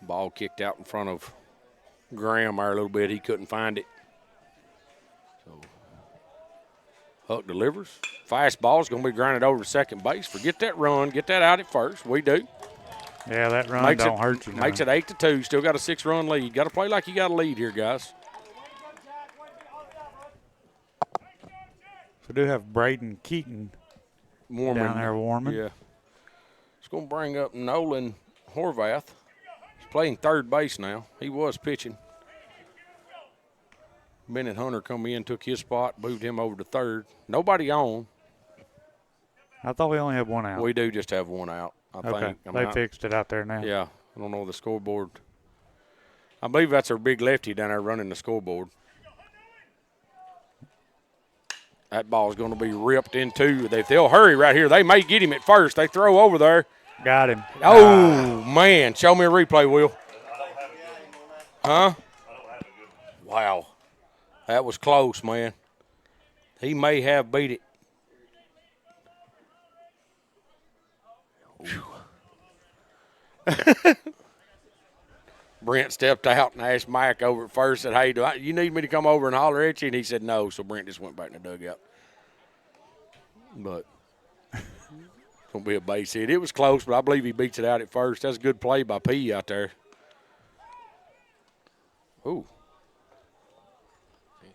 [SPEAKER 1] Ball kicked out in front of Graham there a little bit. He couldn't find it. So Huck delivers. Fastball is going to be grounded over to second base. Forget that run. Get that out at first. We do.
[SPEAKER 2] Yeah, that run don't hurt you.
[SPEAKER 1] Makes it 8-2. Still got a 6-run lead. Got to play like you got a lead here, guys.
[SPEAKER 2] So do have Braden Keaton down there warming.
[SPEAKER 1] Yeah. It's going to bring up Nolan Horvath. He's playing third base now. He was pitching. Bennett Hunter come in, took his spot, moved him over to third. Nobody on.
[SPEAKER 2] I thought we only had one out.
[SPEAKER 1] We do just have one out. I think.
[SPEAKER 2] They fixed it out there now.
[SPEAKER 1] Yeah. I don't know the scoreboard. I believe that's our big lefty down there running the scoreboard. That ball is going to be ripped into. If they'll hurry right here, they may get him at first. They throw over there.
[SPEAKER 2] Got him.
[SPEAKER 1] Oh, man. Show me a replay, Will. Huh? Wow. That was close, man. He may have beat it. Brent stepped out and asked Mike over at first, said, hey, you need me to come over and holler at you? And he said no, so Brent just went back in the dugout. But it's going to be a base hit. It was close, but I believe he beats it out at first. That's a good play by P out there. Ooh.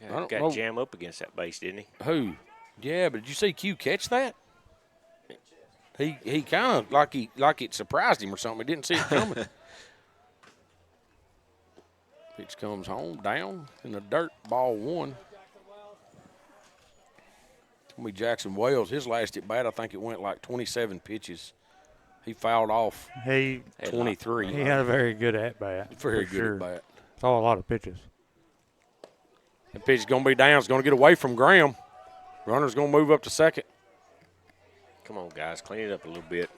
[SPEAKER 3] Got to jam up against that base, didn't he?
[SPEAKER 1] Who? Yeah, but did you see Q catch that? He kind of like it surprised him or something. He didn't see it coming. Pitch comes home, down in the dirt, ball one. It's going to be Jackson Wells. His last at bat, I think it went like 27 pitches. He fouled off 23.
[SPEAKER 2] He had a very good at bat.
[SPEAKER 1] Very good at bat.
[SPEAKER 2] Saw a lot of pitches.
[SPEAKER 1] That pitch is going to be down. It's going to get away from Graham. Runner's going to move up to second.
[SPEAKER 3] Come on, guys. Clean it up a little bit.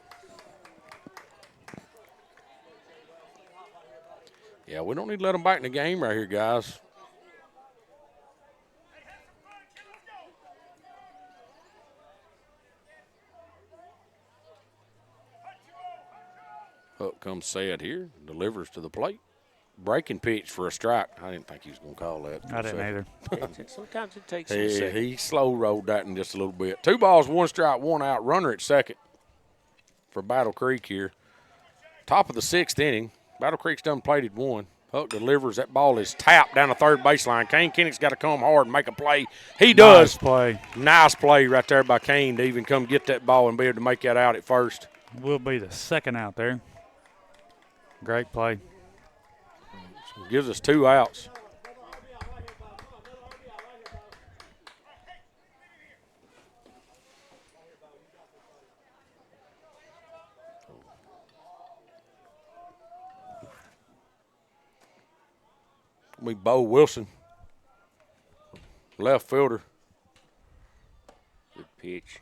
[SPEAKER 1] Yeah, we don't need to let them back in the game right here, guys. Up comes Sad here. Delivers to the plate. Breaking pitch for a strike. I didn't think he was going to call that.
[SPEAKER 2] I didn't either.
[SPEAKER 3] Sometimes it takes a second.
[SPEAKER 1] He slow rolled that in just a little bit. 2 balls, 1 strike, 1 out. Runner at second for Battle Creek here. Top of the 6th inning. Battle Creek's done plated 1. Huck delivers. That ball is tapped down the third baseline. Kane Kennick's got to come hard and make a play. He does.
[SPEAKER 2] Nice play.
[SPEAKER 1] Nice play right there by Kane to even come get that ball and be able to make that out at first.
[SPEAKER 2] Will be the second out there. Great play.
[SPEAKER 1] Gives us 2 outs. We Bo Wilson, left fielder.
[SPEAKER 3] Good pitch.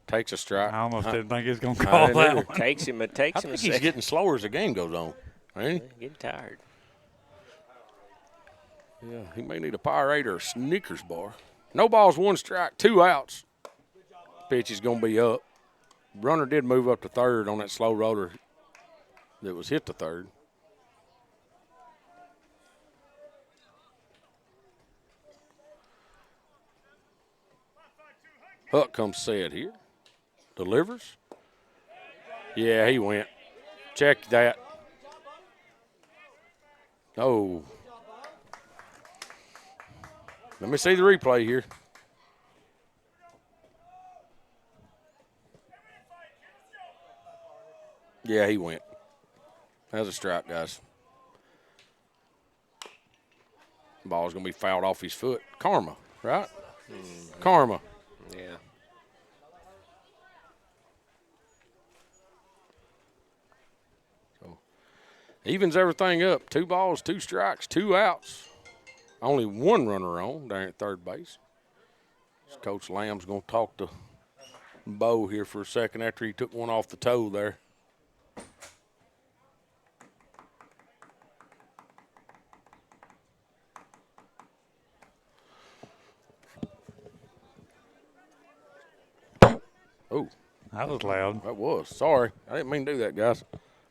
[SPEAKER 1] Takes a strike.
[SPEAKER 2] I almost didn't think he was going to call that one.
[SPEAKER 3] Takes him a
[SPEAKER 1] I think he's getting slower as the game goes on. Ain't he?
[SPEAKER 3] Getting tired.
[SPEAKER 1] Yeah, he may need a Powerade or a Snickers bar. No balls, 1 strike, 2 outs. Pitch is going to be up. Runner did move up to third on that slow roller that was hit to third. Huck comes Sad here. Delivers. Yeah, he went. Check that. Oh. Let me see the replay here. Yeah, he went. That was a strike, guys. Ball's going to be fouled off his foot. Karma, right? Karma.
[SPEAKER 3] Yeah.
[SPEAKER 1] So evens everything up. 2 balls, 2 strikes, 2 outs. Only 1 runner on down at third base. Coach Lamb's going to talk to Bo here for a second after he took one off the toe there. Oh.
[SPEAKER 2] That was loud.
[SPEAKER 1] That was. Sorry. I didn't mean to do that, guys.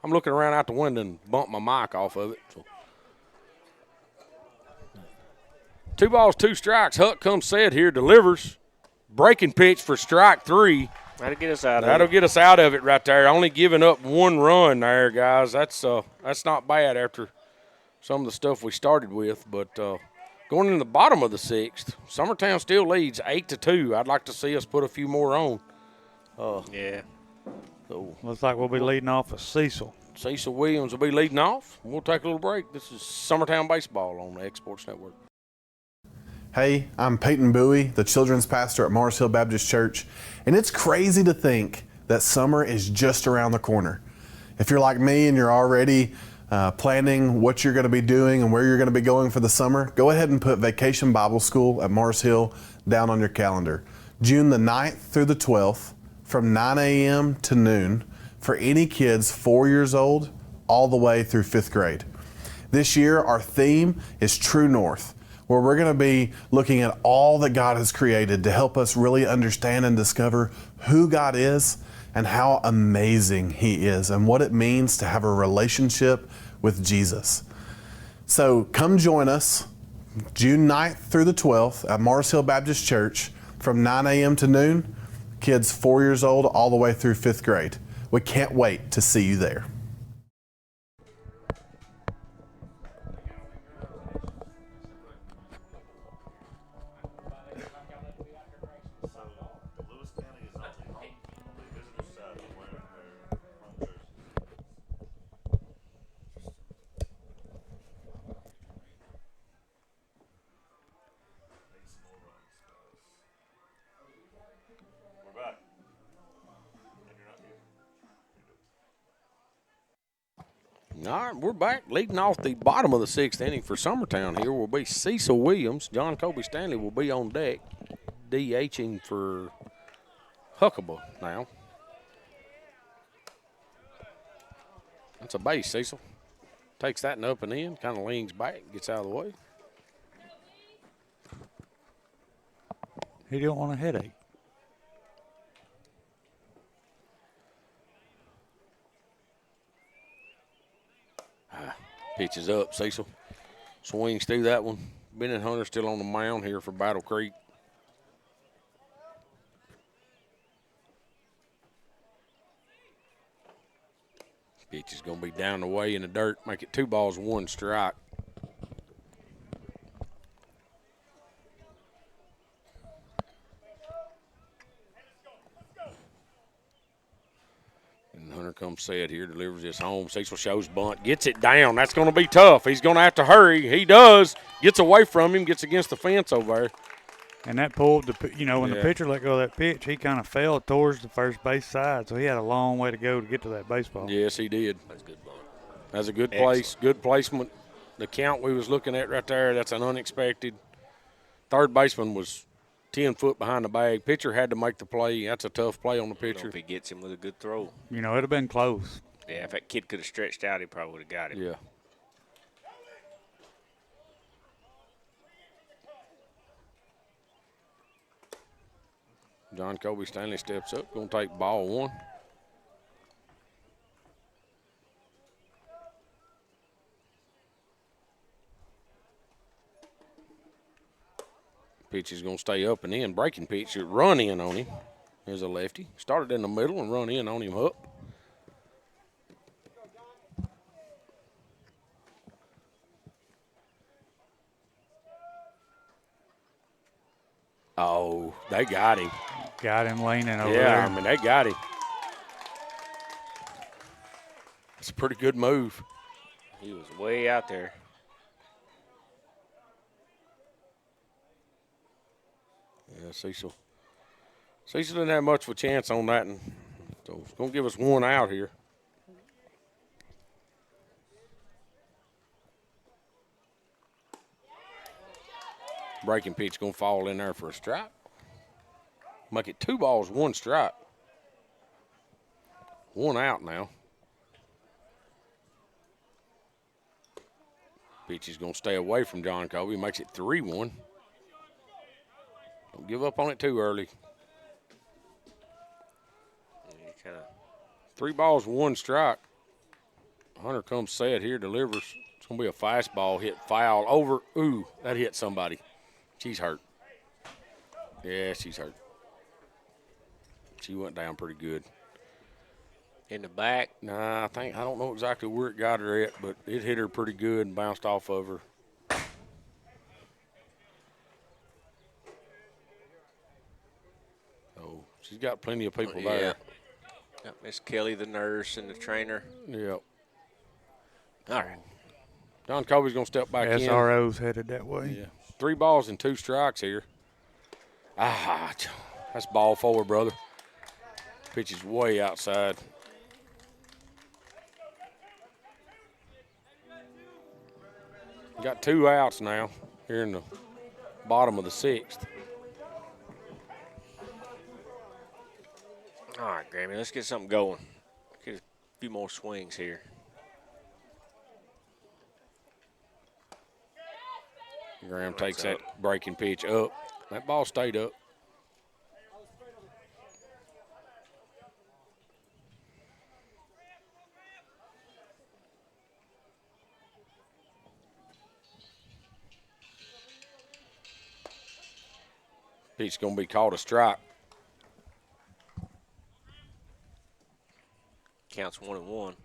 [SPEAKER 1] I'm looking around out the window and bumped my mic off of it. So. 2 balls, 2 strikes. Huck comes Sad here, delivers. Breaking pitch for strike 3.
[SPEAKER 3] That'll get us out of it.
[SPEAKER 1] That'll get us out of it right there. Only giving up 1 run there, guys. That's not bad after some of the stuff we started with. But going in the bottom of the 6th, Summertown still leads 8-2. I'd like to see us put a few more on.
[SPEAKER 3] Yeah.
[SPEAKER 1] So
[SPEAKER 2] looks like we'll be leading off with Cecil.
[SPEAKER 1] Cecil Williams will be leading off. We'll take a little break. This is Summertown Baseball on the Exports Network.
[SPEAKER 9] Hey, I'm Peyton Bowie, the children's pastor at Mars Hill Baptist Church, and it's crazy to think that summer is just around the corner. If you're like me and you're already planning what you're going to be doing and where you're going to be going for the summer, go ahead and put Vacation Bible School at Mars Hill down on your calendar. June the 9th through the 12th from 9 a.m. to noon for any kids 4 years old all the way through 5th grade. This year, our theme is True North, where we're going to be looking at all that God has created to help us really understand and discover who God is and how amazing He is and what it means to have a relationship with Jesus. So come join us June 9th through the 12th at Mars Hill Baptist Church from 9 a.m. to noon, kids 4 years old all the way through 5th grade. We can't wait to see you there.
[SPEAKER 1] All right, we're back. Leading off the bottom of the 6th inning for Summertown here will be Cecil Williams. John Kobe Stanley will be on deck, DHing for Huckabee now. That's a base, Cecil. Takes that and up and in, kind of leans back, gets out of the way.
[SPEAKER 2] He don't want a headache.
[SPEAKER 1] Pitch is up, Cecil. Swings through that one. Bennett Hunter still on the mound here for Battle Creek. Pitch is going to be down the way in the dirt. Make it 2 balls, 1 strike. And Hunter comes set here, delivers this home. Cecil shows bunt, gets it down. That's going to be tough. He's going to have to hurry. He does. Gets away from him, gets against the fence over there.
[SPEAKER 2] And that pulled the, when the pitcher let go of that pitch, he kind of fell towards the first base side, so he had a long way to go to get to that baseball.
[SPEAKER 1] Yes, he did.
[SPEAKER 3] That's a good bunt.
[SPEAKER 1] That's a good place, good placement. The count we was looking at right there, that's an unexpected. Third baseman was 10 foot behind the bag. Pitcher had to make the play. That's a tough play on the pitcher.
[SPEAKER 3] If he gets him with a good throw.
[SPEAKER 2] It'd have been close.
[SPEAKER 3] Yeah, if that kid could have stretched out, he probably would have got him.
[SPEAKER 1] Yeah. John Kobe Stanley steps up, going to take ball 1. Pitch is going to stay up and in. Breaking pitch, run in on him. There's a lefty. Started in the middle and run in on him up. Oh, they got him.
[SPEAKER 2] Got him leaning over there.
[SPEAKER 1] Yeah, I mean, they got him. It's a pretty good move.
[SPEAKER 3] He was way out there.
[SPEAKER 1] Yeah, Cecil didn't have much of a chance on that, and so it's going to give us 1 out here. Breaking pitch going to fall in there for a strike. Make it 2 balls, 1 strike. 1 out now. Pitch is going to stay away from John Kobe. Makes it 3-1. Don't give up on it too early. 3 balls, 1 strike. Hunter comes set here, delivers. It's going to be a fastball hit foul over. Ooh, that hit somebody. She's hurt. Yeah, she's hurt. She went down pretty good.
[SPEAKER 3] In the back?
[SPEAKER 1] Nah, I don't know exactly where it got her at, but it hit her pretty good and bounced off of her. Oh, she's got plenty of people there.
[SPEAKER 3] Got Miss Kelly, the nurse, and the trainer.
[SPEAKER 1] Yep.
[SPEAKER 3] All right.
[SPEAKER 1] John Kobe's going to step back in.
[SPEAKER 2] SRO's headed that way.
[SPEAKER 1] Yeah. 3 balls and 2 strikes here. That's ball forward, brother. Pitch is way outside. Got 2 outs now here in the bottom of the 6th.
[SPEAKER 3] All right, Grammy, let's get something going. Get a few more swings here.
[SPEAKER 1] Graham takes that breaking pitch up. That ball stayed up. Pitch going to be called a strike.
[SPEAKER 3] Counts 1-1.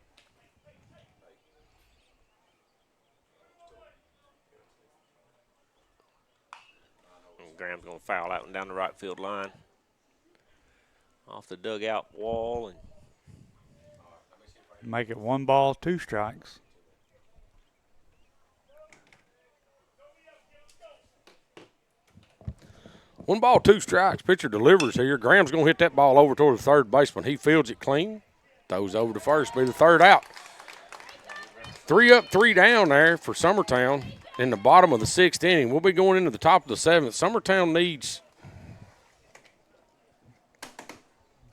[SPEAKER 3] And Graham's going to foul that one down the right field line. Off the dugout wall. And
[SPEAKER 2] make it 1 ball, 2 strikes.
[SPEAKER 1] One ball, 2 strikes. Pitcher delivers here. Graham's going to hit that ball over toward the third baseman. He fields it clean. Throws over to first. Be the 3rd out. 3 up, 3 down there for Summertown in the bottom of the 6th inning. We'll be going into the top of the 7th. Summertown needs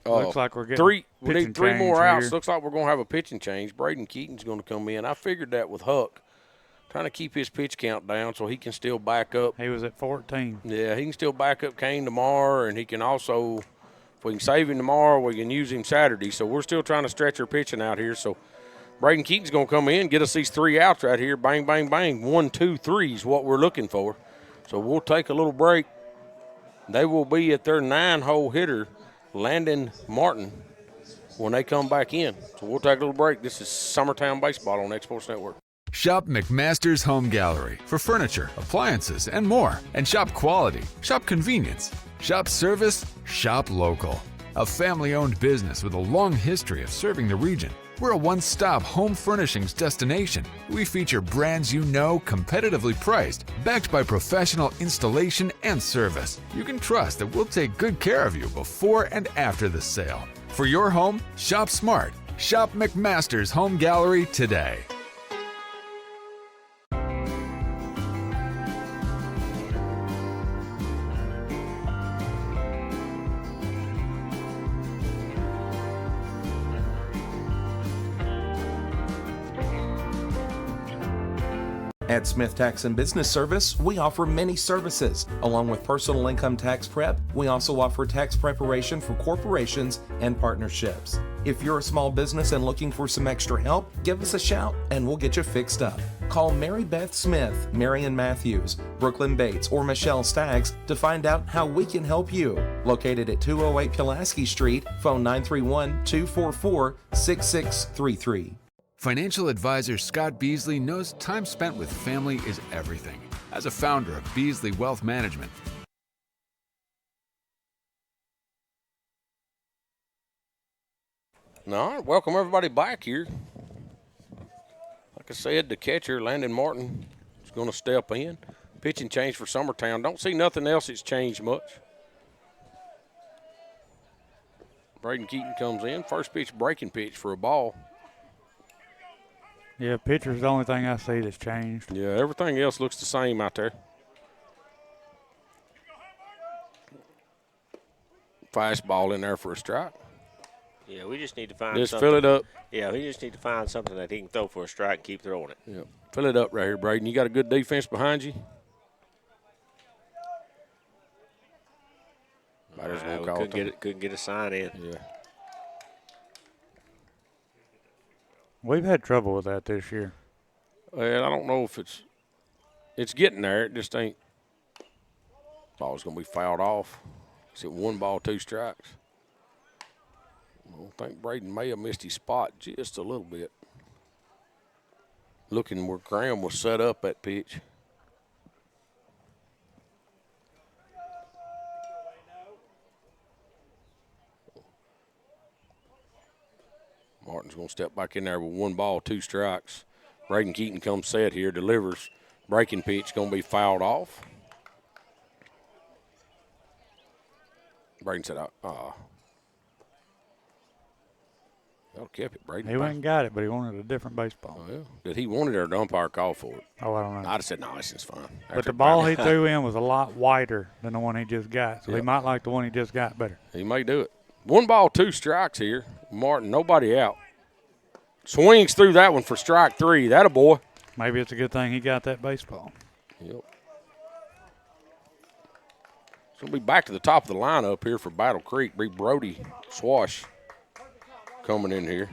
[SPEAKER 2] looks like we're getting
[SPEAKER 1] we
[SPEAKER 2] pitching
[SPEAKER 1] need 3 more
[SPEAKER 2] change
[SPEAKER 1] outs.
[SPEAKER 2] here.
[SPEAKER 1] Looks like we're going to have a pitching change. Braden Keaton's going to come in. I figured that with Huck, trying to keep his pitch count down so he can still back up.
[SPEAKER 2] He was at 14.
[SPEAKER 1] Yeah, he can still back up Kane tomorrow, and he can also, if we can save him tomorrow, we can use him Saturday. So we're still trying to stretch our pitching out here. So Braden Keaton's going to come in, get us these 3 outs right here. Bang, bang, bang. 1, 2, 3 is what we're looking for. So we'll take a little break. They will be at their 9-hole hitter, Landon Martin, when they come back in. So we'll take a little break. This is Summertown Baseball on X-Sports Network.
[SPEAKER 13] Shop McMaster's Home Gallery for furniture, appliances, and more. And shop quality, shop convenience, shop service, shop local. A family-owned business with a long history of serving the region. We're a one-stop home furnishings destination. We feature brands you know, competitively priced, backed by professional installation and service. You can trust that we'll take good care of you before and after the sale. For your home, shop smart. Shop McMaster's Home Gallery today.
[SPEAKER 7] At Smith Tax and Business Service, we offer many services. Along with personal income tax prep, we also offer tax preparation for corporations and partnerships. If you're a small business and looking for some extra help, give us a shout and we'll get you fixed up. Call Mary Beth Smith, Marion Matthews, Brooklyn Bates, or Michelle Staggs to find out how we can help you. Located at 208 Pulaski Street, phone 931-244-6633.
[SPEAKER 13] Financial advisor Scott Beasley knows time spent with family is everything. As a founder of Beasley Wealth Management,
[SPEAKER 1] All right, welcome everybody back here. Like I said, the catcher, Landon Martin, is going to step in. Pitching change for Summertown. Don't see nothing else that's changed much. Braden Keaton comes in. First pitch, breaking pitch for a ball.
[SPEAKER 2] Yeah, pitcher's the only thing I see that's changed.
[SPEAKER 1] Yeah, everything else looks the same out there. Fastball in there for a strike.
[SPEAKER 3] Yeah, we just need to find
[SPEAKER 1] Just
[SPEAKER 3] something.
[SPEAKER 1] fill it up.
[SPEAKER 3] Yeah, we just need to find something that he can throw for a strike and keep throwing it.
[SPEAKER 1] Yeah, fill it up right here, Braden. You got a good defense behind you.
[SPEAKER 3] Couldn't get a sign in.
[SPEAKER 1] Yeah.
[SPEAKER 2] We've had trouble with that this year.
[SPEAKER 1] Well, I don't know if it's getting there. It just ain't. Ball's going to be fouled off. It's at 1 ball, 2 strikes. I think Braden may have missed his spot just a little bit. Looking where Graham was set up at pitch. Martin's going to step back in there with 1 ball, 2 strikes. Braden Keaton comes set here, delivers. Breaking pitch going to be fouled off. Braden said, y'all kept it, Braden.
[SPEAKER 2] He went and got it, but he wanted a different baseball.
[SPEAKER 1] Oh, yeah. Did he want it or the umpire call for it?
[SPEAKER 2] Oh, I don't know.
[SPEAKER 1] I'd have said, no, this is fine.
[SPEAKER 2] But the ball he threw in was a lot wider than the one he just got, so he might like the one he just got better.
[SPEAKER 1] He may do it. 1 ball, 2 strikes here. Martin, nobody out. Swings through that one for strike 3. That a boy.
[SPEAKER 2] Maybe it's a good thing he got that baseball.
[SPEAKER 1] Yep. So we'll be back to the top of the lineup here for Battle Creek. Be Brody Swash coming in here.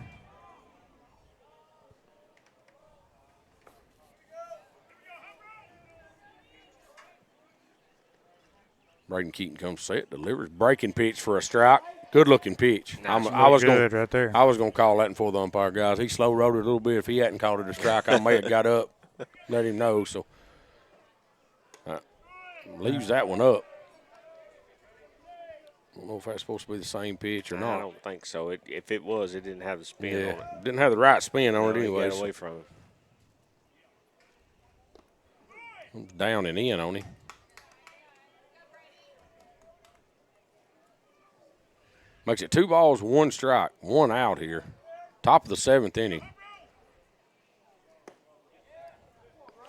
[SPEAKER 1] Braden Keaton comes set, delivers. Breaking pitch for a strike. Good-looking pitch.
[SPEAKER 2] Nice.
[SPEAKER 1] I was
[SPEAKER 2] Good right there.
[SPEAKER 1] I was going to call that before the umpire, guys. He slow-rolled it a little bit. If he hadn't called it a strike, I may have got up, let him know. So leaves that one up. I don't know if that's supposed to be the same pitch or not.
[SPEAKER 3] I don't think so. If it was, it didn't have the spin on it.
[SPEAKER 1] Didn't have the right spin on it anyway.
[SPEAKER 3] Got away from him.
[SPEAKER 1] Down and in on him. Makes it 2 balls, 1 strike, 1 out here. Top of the 7th inning.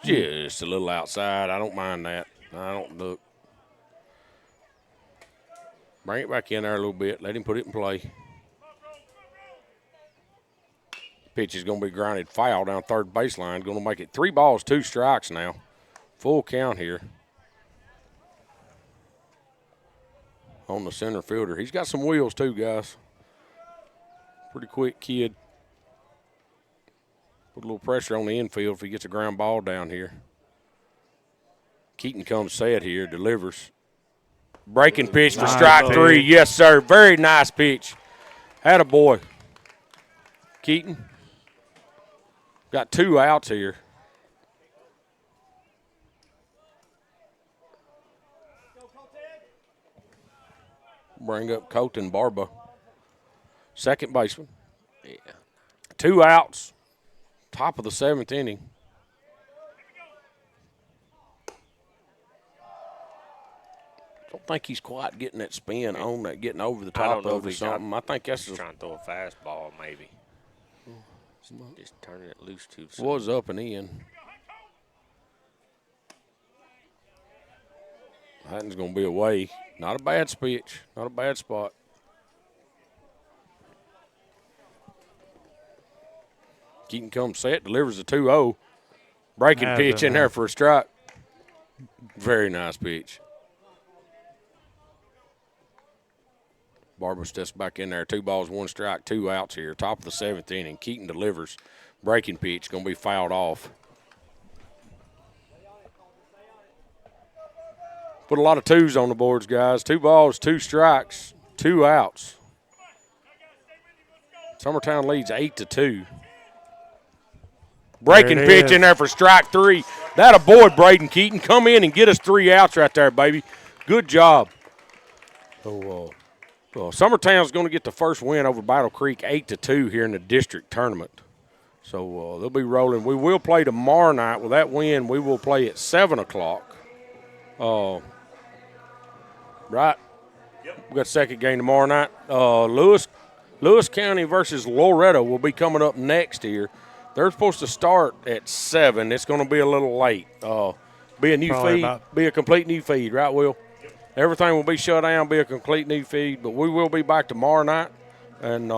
[SPEAKER 1] Just a little outside. I don't mind that. I don't look. Bring it back in there a little bit. Let him put it in play. Pitch is going to be grounded foul down third baseline. Going to make it 3 balls, 2 strikes now. Full count here on the center fielder. He's got some wheels too, guys. Pretty quick kid. Put a little pressure on the infield if he gets a ground ball down here. Keaton comes set here, delivers. Breaking pitch for strike 3. Yes, sir. Very nice pitch. Attaboy. Keaton. Got 2 outs here. Bring up Colton Barba. Second baseman.
[SPEAKER 3] Yeah.
[SPEAKER 1] 2 outs. Top of the 7th inning. Don't think he's quite getting that spin on that, getting over the top of or something. I think that's
[SPEAKER 3] just trying to throw a fastball, maybe. Just turning it loose too soon.
[SPEAKER 1] Was up and in. Hatton's going to be away. Not a bad pitch. Not a bad spot. Keaton comes set, delivers a 2-0. Breaking pitch in there for a strike. Very nice pitch. Barber steps back in there. 2 balls, 1 strike, 2 outs here. Top of the 7th inning. Keaton delivers. Breaking pitch. Going to be fouled off. Put a lot of 2s on the boards, guys. 2 balls, 2 strikes, 2 outs. Summertown leads 8-2. Breaking pitch in there for strike 3. That a boy, Braden Keaton. Come in and get us 3 outs right there, baby. Good job. So, Summertown's going to get the first win over Battle Creek 8-2 here in the district tournament. So they'll be rolling. We will play tomorrow night. With that win, we will play at 7 o'clock. Right? Yep. We got second game tomorrow night. Lewis County versus Loretto will be coming up next here. They're supposed to start at 7. It's going to be a little late. Be a new feed. Be a complete new feed, right, Will? Yep. Everything will be shut down, be a complete new feed. But we will be back tomorrow night and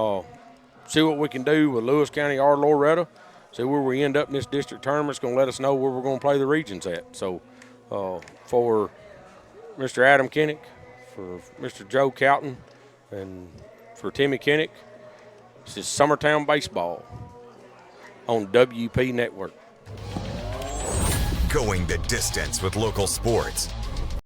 [SPEAKER 1] see what we can do with Lewis County or Loretto. See where we end up in this district tournament. It's going to let us know where we're going to play the regions at. So for Mr. Adam Kinnick, for Mr. Joe Cowton, and for Timmy Kinnick, this is Summertown Baseball on WP Network.
[SPEAKER 21] Going the distance with local sports.